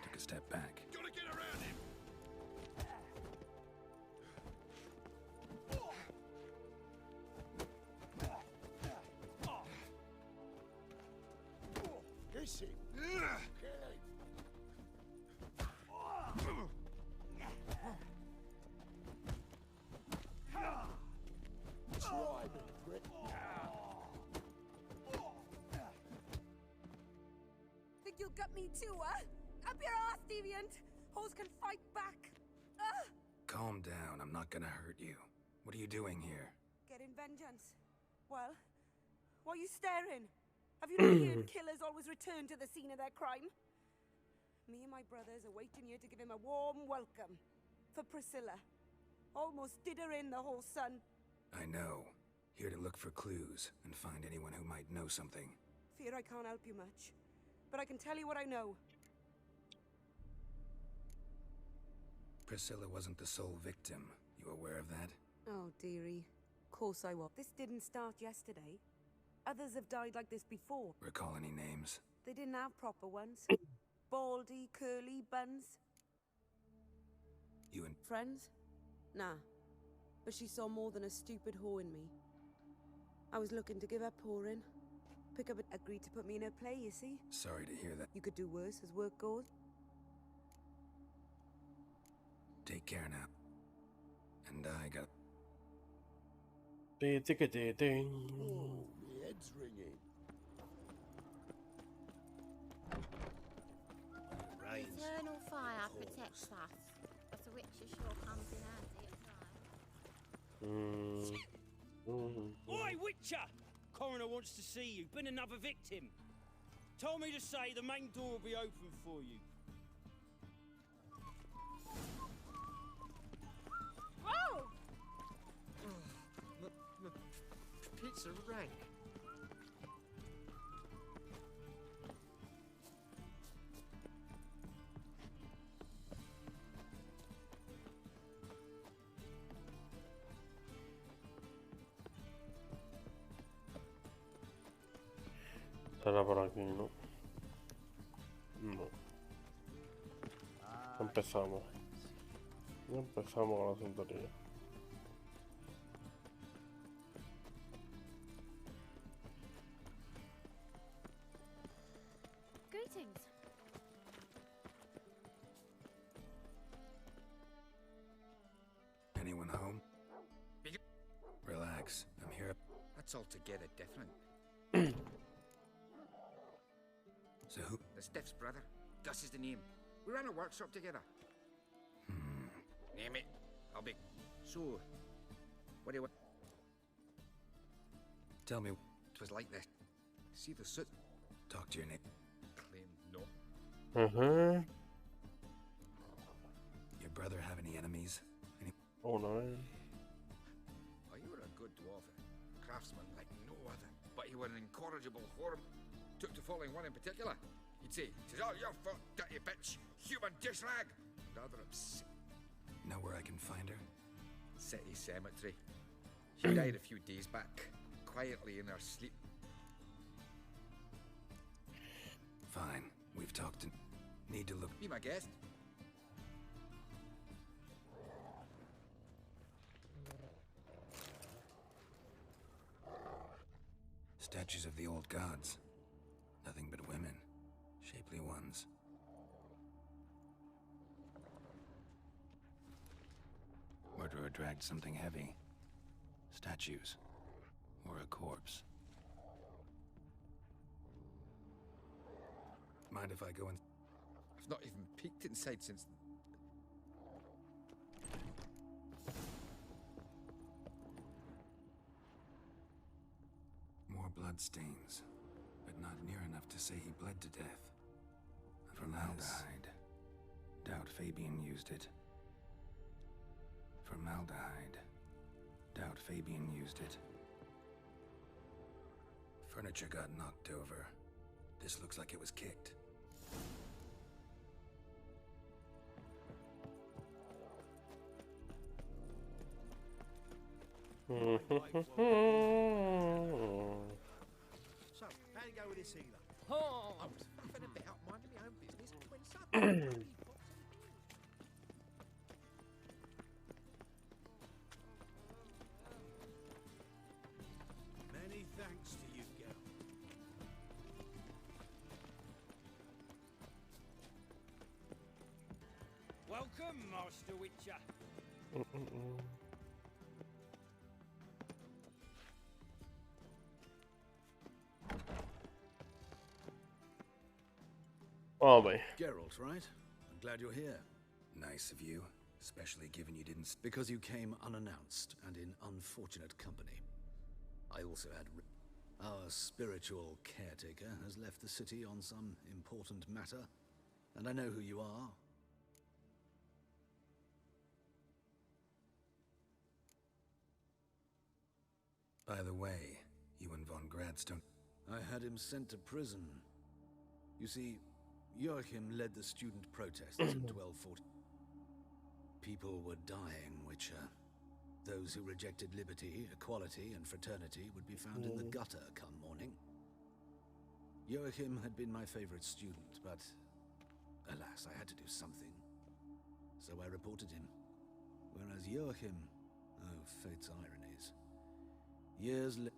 Took a step back. Gotta get around him! Is he? Try me, prick. Think you'll gut me too, huh? Up your ass, deviant! Hoes can fight back! Calm down. I'm not gonna hurt you. What are you doing here? Getting vengeance. Well, why are you staring? Have you not heard killers always return to the scene of their crime? Me and my brothers are waiting here to give him a warm welcome. For Priscilla. Almost did her in, the whole son. I know. Here to look for clues and find anyone who might know something. Fear I can't help you much. But I can tell you what I know. Priscilla wasn't the sole victim. You aware of that? Oh, dearie. Of course I was. This didn't start yesterday. Others have died like this before. Recall any names? They didn't have proper ones. Baldy, curly buns. You and... Friends? Nah. But she saw more than a stupid whore in me. I was looking to give her pouring. Pick up and agreed to put me in her play, you see? Sorry to hear that. You could do worse as work goes. Take care now. And I got... Oh, my head's ringing. Eternal fire protects us, but the witcher sure comes in handy at times. Oi, Witcher! Coroner wants to see you. Been another victim. Told me to say the main door will be open for you. Whoa! Pizza rank. Será por aquí, ¿no? No. Empezamos. Ya empezamos con la tontería. Greetings. Anyone home? Relax. I'm here. That's altogether different. So who? The Stiff's brother. Gus is the name. We ran a workshop together. Name it. I'll be... So, what do you want? Tell me. It was like this. See the suit? Talk to your name. Claim no. Your brother have any enemies? Oh no. Oh, you were a good dwarf. Craftsman like no other. But you were an incorrigible whore. Took to following one in particular. He'd say, "'Tis all your fault, dirty bitch. Human dish rag." Rather upset. Know where I can find her? City cemetery. She died a few days back. Quietly in her sleep. Fine. We've talked and need to look. Be my guest. Statues of the old gods. Nothing but women. Shapely ones. Murderer dragged something heavy. Statues. Or a corpse. Mind if I go in? I've not even peeked inside since... More bloodstains. But not near enough to say he bled to death. Formaldehyde. Doubt Fabian used it. Formaldehyde. Doubt Fabian used it. Furniture got knocked over. This looks like it was kicked. So, how you go with this healer? Oh, I was faffing a bit out minding my own business when suddenly... Many thanks to you, girl. Welcome, Master Witcher. Oh boy. Geralt, right? I'm glad you're here. Nice of you. Especially given you didn't... Because you came unannounced and in unfortunate company. I also had... Our spiritual caretaker has left the city on some important matter, and I know who you are. By the way, you and von Gradstone... I had him sent to prison. You see, Joachim led the student protests in 1240. People were dying, which, those who rejected liberty, equality, and fraternity would be found in the gutter come morning. Joachim had been my favorite student, but alas, I had to do something. So I reported him. Whereas Joachim, oh, fate's ironies. Years later...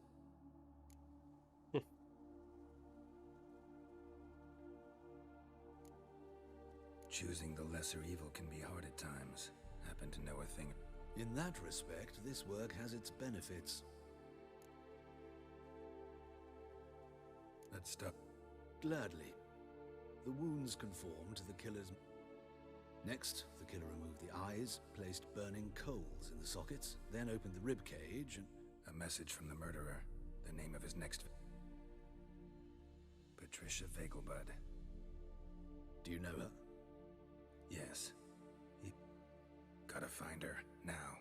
Choosing the lesser evil can be hard at times. Happen to know a thing. In that respect, this work has its benefits. Let's stop. Gladly. The wounds conform to the killer's... Next, the killer removed the eyes, placed burning coals in the sockets, then opened the rib cage and... A message from the murderer. The name of his next... Patricia Vegelbud. Do you know her? Yes. Gotta find her, now.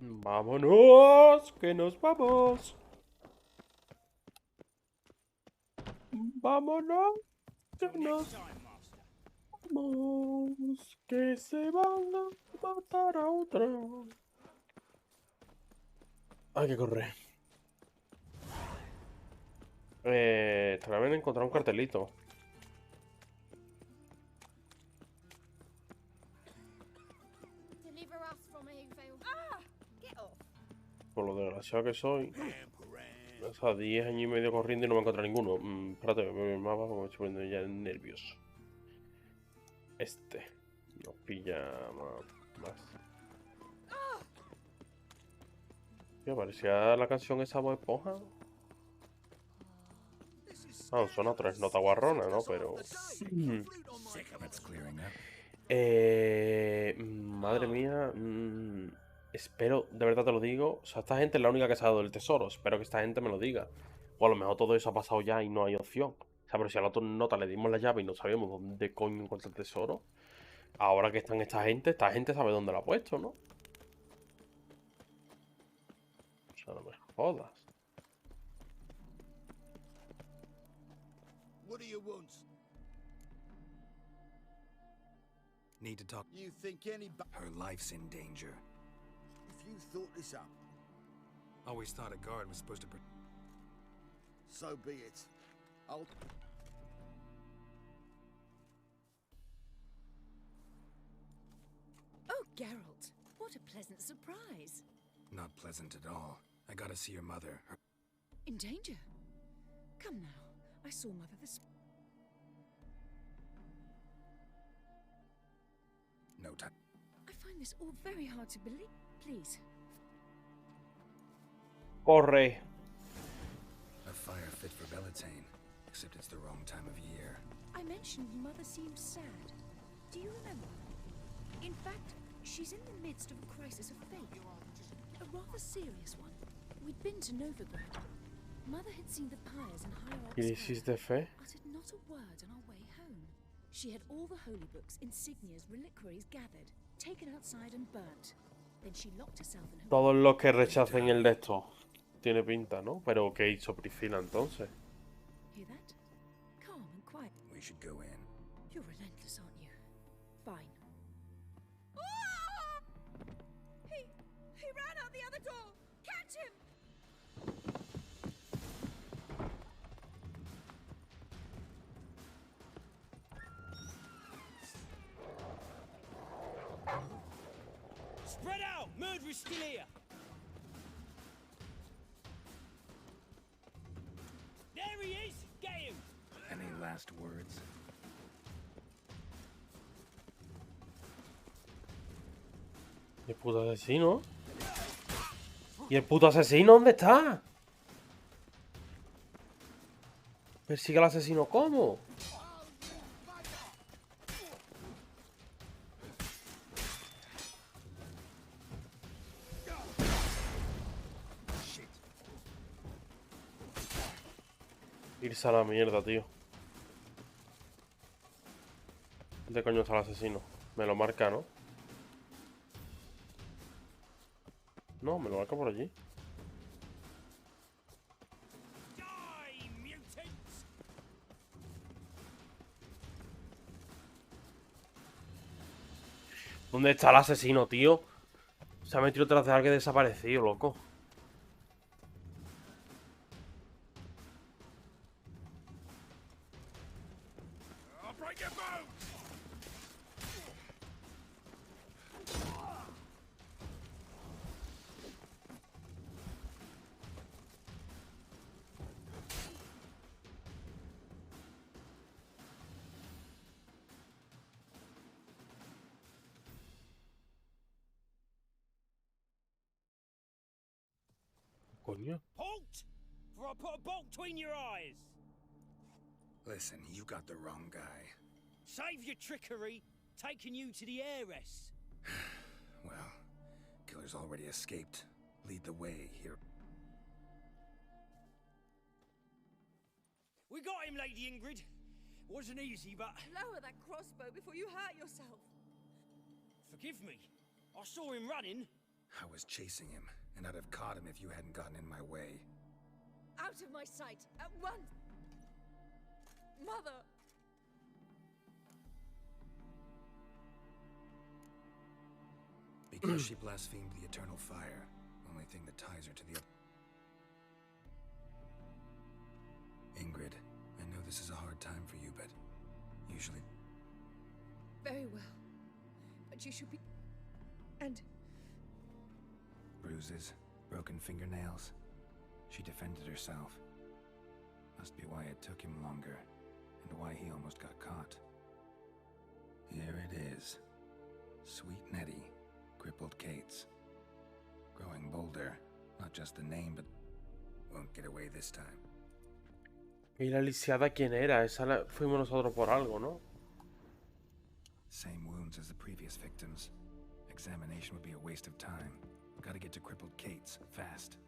Vámonos, que nos vamos. Vámonos, que nos vamos, que se van a matar a otro. Hay que correr. Estará bien encontrar un cartelito. Por lo desgraciado que soy. O sea, 10 años y medio corriendo y no me encuentro ninguno. Espérate, me voy el mapa porque me estoy poniendo ya nervioso. Este. Nos pilla más. Tío, parecía la canción esa Bob Esponja. Ah, son otras notas guarronas, ¿no? Pero... madre mía. Espero, de verdad te lo digo. O sea, esta gente es la única que se ha dado el tesoro. Espero que esta gente me lo diga. O a lo mejor todo eso ha pasado ya y no hay opción. O sea, pero si a la otra nota le dimos la llave y no sabíamos dónde coño encuentra el tesoro. Ahora que están esta gente sabe dónde lo ha puesto, ¿no? O sea, no me jodas. What do you want? Need to talk. You think Her life's in danger. If you thought this up, Always thought a guard was supposed to... so be it. I'll... Oh, Geralt, what a pleasant surprise. Not pleasant at all. I gotta see your mother. In danger? Come now, I saw Mother this... No time. I find this all very hard to believe. Please. Corre. A fire fit for Bellatane, except it's the wrong time of year. I mentioned Mother seemed sad. Do you remember? In fact, she's in the midst of a crisis of faith. A rather serious one. We'd been to Novigrado. Mother had seen the pyres and Crisis de fe. uttered not a word on our way home. She had all the holy books, insignias, reliquaries gathered, taken outside and burnt. Then she locked herself in her... Todos los que rechacen el de esto. Tiene pinta, ¿no? Pero ¿qué hizo Priscila entonces? Hear that? Calm and quiet. We should go in. You're relentless, aren't you? Fine. He ran out the other door! Catch him! Spread out! Murderer's still here! There he is! Get him! Any last words? ¿Y el puto asesino? ¿Y el puto asesino dónde está? ¿Persigue al asesino cómo? Irse a la mierda, tío. ¿Dónde coño está el asesino? Me lo marca, ¿no? No, me lo marca por allí. ¿Dónde está el asesino, tío? Se ha metido tras de alguien desaparecido, loco. Coño. Halt! For I put a bolt between your eyes. Listen, you got the wrong guy. Save your trickery, taking you to the heiress. Well, killer's already escaped. Lead the way here. We got him, Lady Ingrid. Wasn't easy, but... Lower that crossbow before you hurt yourself. Forgive me. I saw him running. I was chasing him, and I'd have caught him if you hadn't gotten in my way. Out of my sight, at once! Mother! Because she blasphemed the eternal fire. Only thing that ties her to the... Ingrid, I know this is a hard time for you, but usually... Very well. But you should be... And... Bruises, broken fingernails. She defended herself. Must be why it took him longer, and why he almost got caught. Here it is. Sweet Nettie, crippled Kate's. Growing bolder, not just the name, but won't get away this time. ¿Y la lisiada quién era? Esa fuimos nosotros por algo, ¿no? Same wounds as the previous victims. Examination would be a waste of time. Gotta get to crippled Kate's, fast.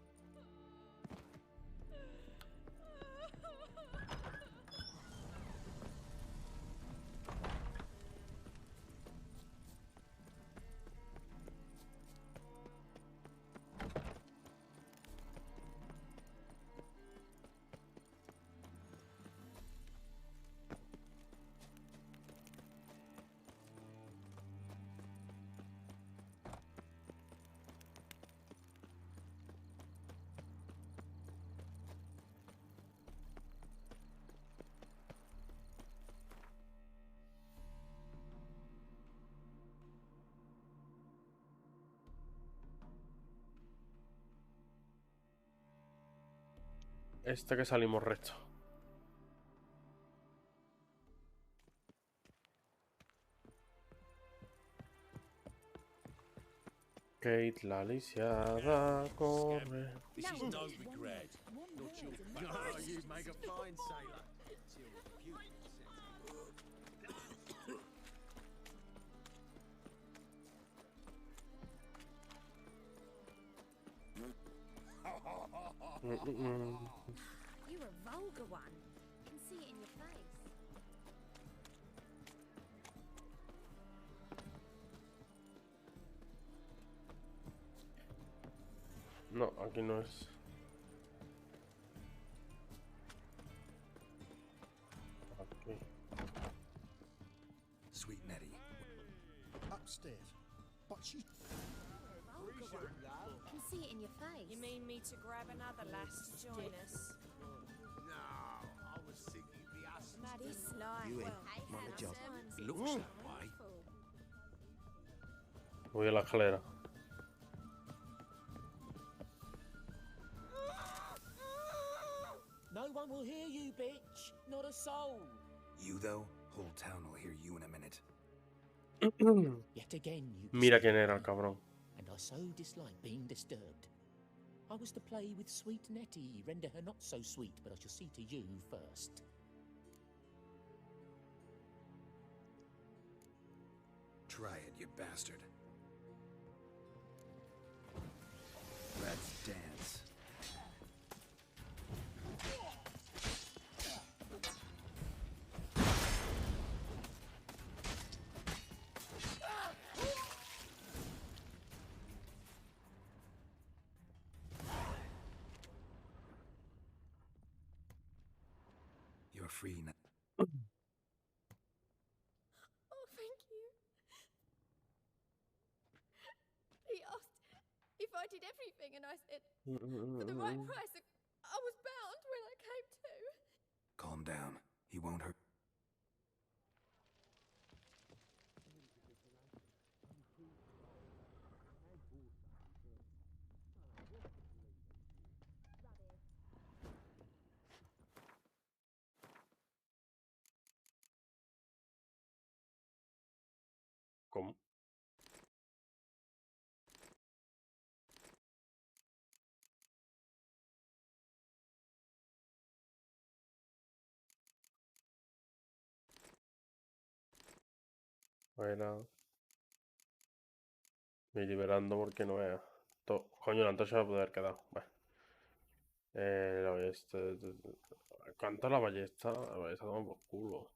Este que salimos recto. Kate, la lisiada, corre. This is Novigrado. Oh, you make a fine sailor. You a vulgar one. I can see it in your face. No, aquí no es. Aquí. Sweet Nettie. Upstairs. But she... I can see it in your face. You mean me to grab another lass to join us? No, I was thinking the ass. This lie. You in? Well, On the job. It looks that way. Voy a la escalera. No one will hear you, bitch. Not a soul. You, though? Whole town will hear you in a minute. Yet again, you... Mira quién era el cabrón. And I so dislike being disturbed. I was to play with sweet Nettie, render her not so sweet, but I shall see to you first. Try it, you bastard. Let's dance. You're free now. Oh, thank you. He asked if I did everything, and I said, for the right price, I was bound when I came to. Calm down. He won't hurt. ¿Cómo? Bueno, me liberando porque no vea. Coño, la antorcha va a poder quedar. Bueno. ¿Cuánto la ballesta? La ballesta toma por culo.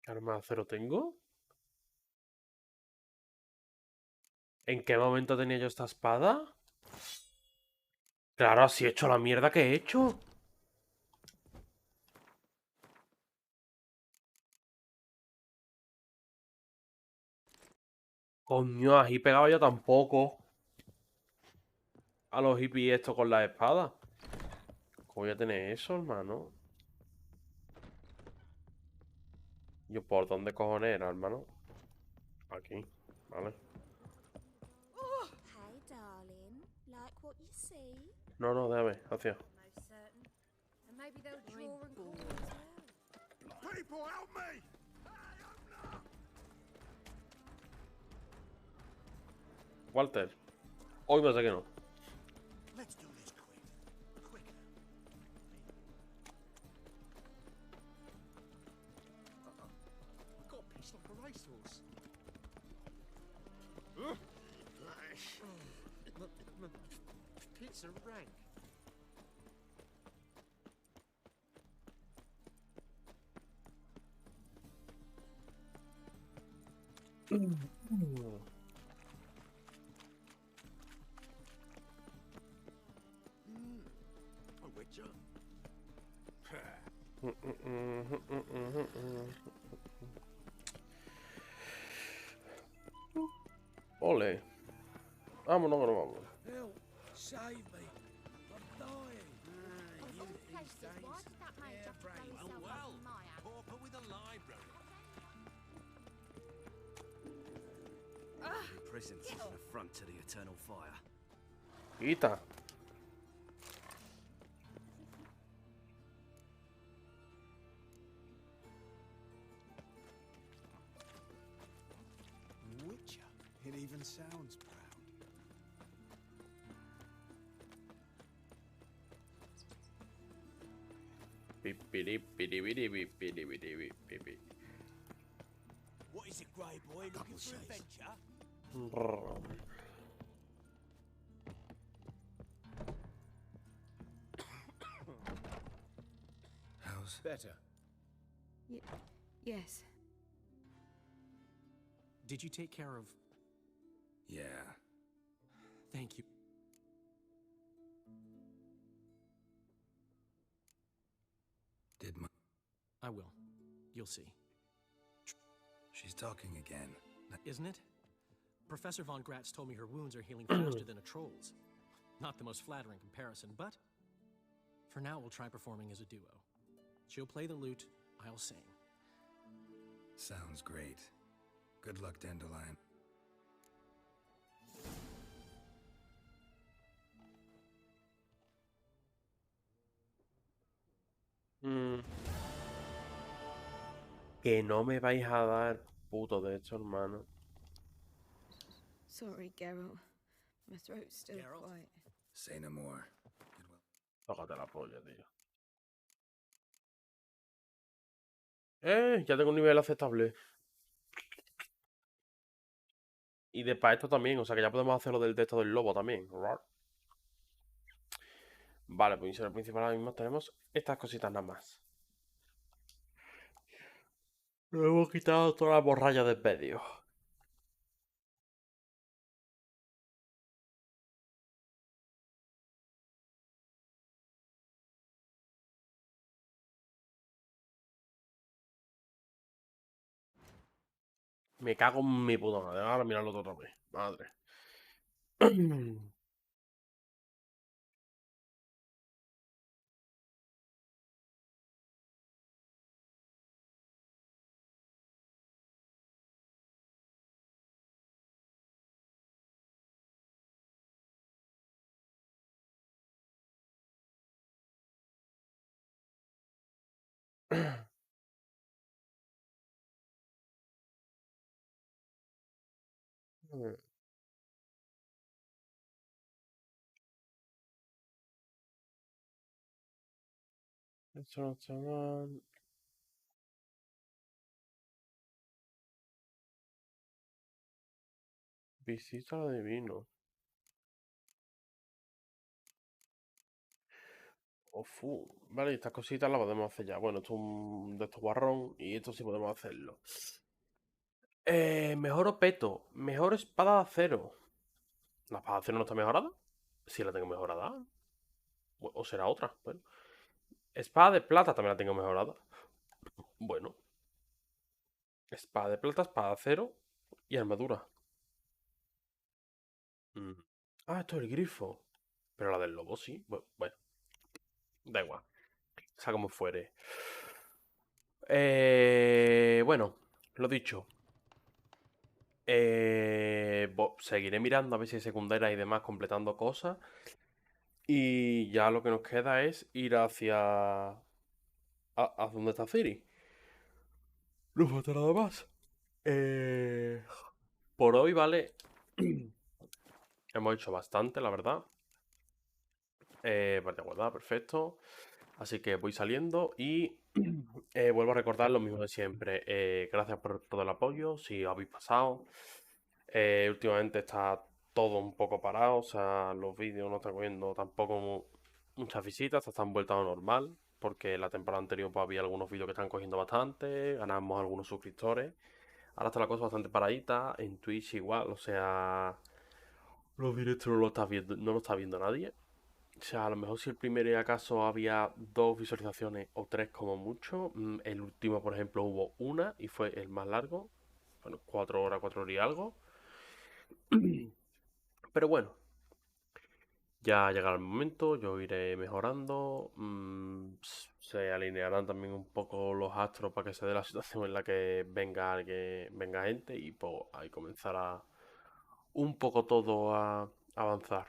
¿Qué arma de acero tengo? ¿En qué momento tenía yo esta espada? Claro, así he hecho la mierda que he hecho. Coño, ahí pegaba yo tampoco. A los hippies esto con la espada. ¿Cómo voy a tener eso, hermano? Yo, ¿por dónde cojones era, hermano? Aquí, vale. Hey, darling. Like what you see? No, no, déjame, hacia. Most certain. And maybe they'll draw and call as well. People, help me! Walter. Hoy me sé que no. Let's do this quick. Quicker. Got pissed like a racehorse. Pizza rank. A witcher? Ole. Vámonos, vámonos, vámonos. Help! Save me! I'm dying! Of all places, why did that mage have to blow himself up in my house? Pauper with a library. Prisons is an affront to the eternal fire. Quita. Witcher. It even sounds proud. What is it, Grey Boy? Looking for adventure? How's better? Yes. Did you take care of... Yeah. Thank you. Did my... I will. You'll see. She's talking again. Isn't it? Professor Von Gratz told me her wounds are healing faster than a troll's. Not the most flattering comparison, but... For now, we'll try performing as a duo. She'll play the lute, I'll sing. Sounds great. Good luck, Dandelion. Que no me vais a dar puto de esto, hermano. Sorry, Geralt. My throat's still quiet. Say no more. Tócate la polla, tío. Ya tengo un nivel aceptable. Y de para esto también, o sea que ya podemos hacer lo del texto del lobo también. Vale, pues en el principal ahora mismo tenemos estas cositas nada más. Nos hemos quitado toda la borralla de medio. Me cago en mi puta madre. Ahora mirarlo otra vez. Madre. Esto no está mal. Visita al adivino. Vale, estas cositas las podemos hacer ya. Bueno, esto es un de estos guarrón y esto sí podemos hacerlo. Mejor opeto. Mejor espada de acero. ¿La espada de acero no está mejorada? Sí la tengo mejorada. O será otra. Bueno. Espada de plata también la tengo mejorada. Bueno. Espada de plata, espada de acero y armadura. Ah, esto es el grifo. Pero la del lobo sí. Bueno. Da igual. Sea como fuere. Bueno, lo dicho. Seguiré mirando a ver si hay secundarias y demás completando cosas. Y ya lo que nos queda es ir hacia... ¿A dónde está CIRI? No falta nada más. Por hoy, vale. Hemos hecho bastante, la verdad. Vale, guardada, perfecto. Así que voy saliendo y vuelvo a recordar lo mismo de siempre. Gracias por todo el apoyo, si os habéis pasado. Últimamente está todo un poco parado, o sea, los vídeos no están cogiendo tampoco muchas visitas, están vueltas a lo normal, porque la temporada anterior pues, había algunos vídeos que están cogiendo bastante, ganamos algunos suscriptores. Ahora está la cosa bastante paradita, en Twitch igual, o sea, los directos no lo está viendo nadie. O sea, a lo mejor si el primero acaso había 2 visualizaciones o 3 como mucho, el último, por ejemplo, hubo una y fue el más largo. Bueno, 4 horas, 4 horas y algo. Pero bueno, ya llegará el momento, yo iré mejorando. Se alinearán también un poco los astros para que se dé la situación en la que venga gente y pues ahí comenzará un poco todo a avanzar.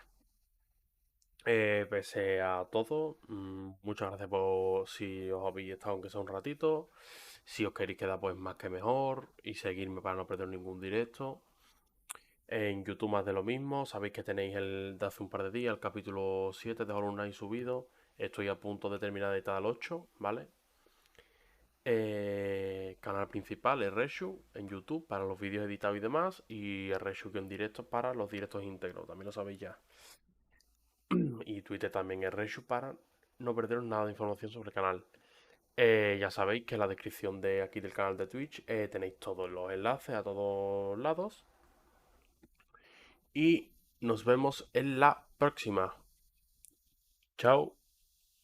Pese a todo, muchas gracias por si os habéis estado aunque sea un ratito. Si os queréis quedar pues más que mejor y seguirme para no perder ningún directo. En YouTube más de lo mismo, sabéis que tenéis el de hace un par de días, el capítulo 7 de Hollow Knight subido. Estoy a punto de terminar de editar el 8, ¿vale? Canal principal, el Reshu, en YouTube para los vídeos editados y demás. Y el Reshu en directo para los directos íntegros, también lo sabéis ya. Y Twitter también el Reshu para no perderos nada de información sobre el canal. Ya sabéis que en la descripción de aquí del canal de Twitch tenéis todos los enlaces a todos lados. Y nos vemos en la próxima. Chao.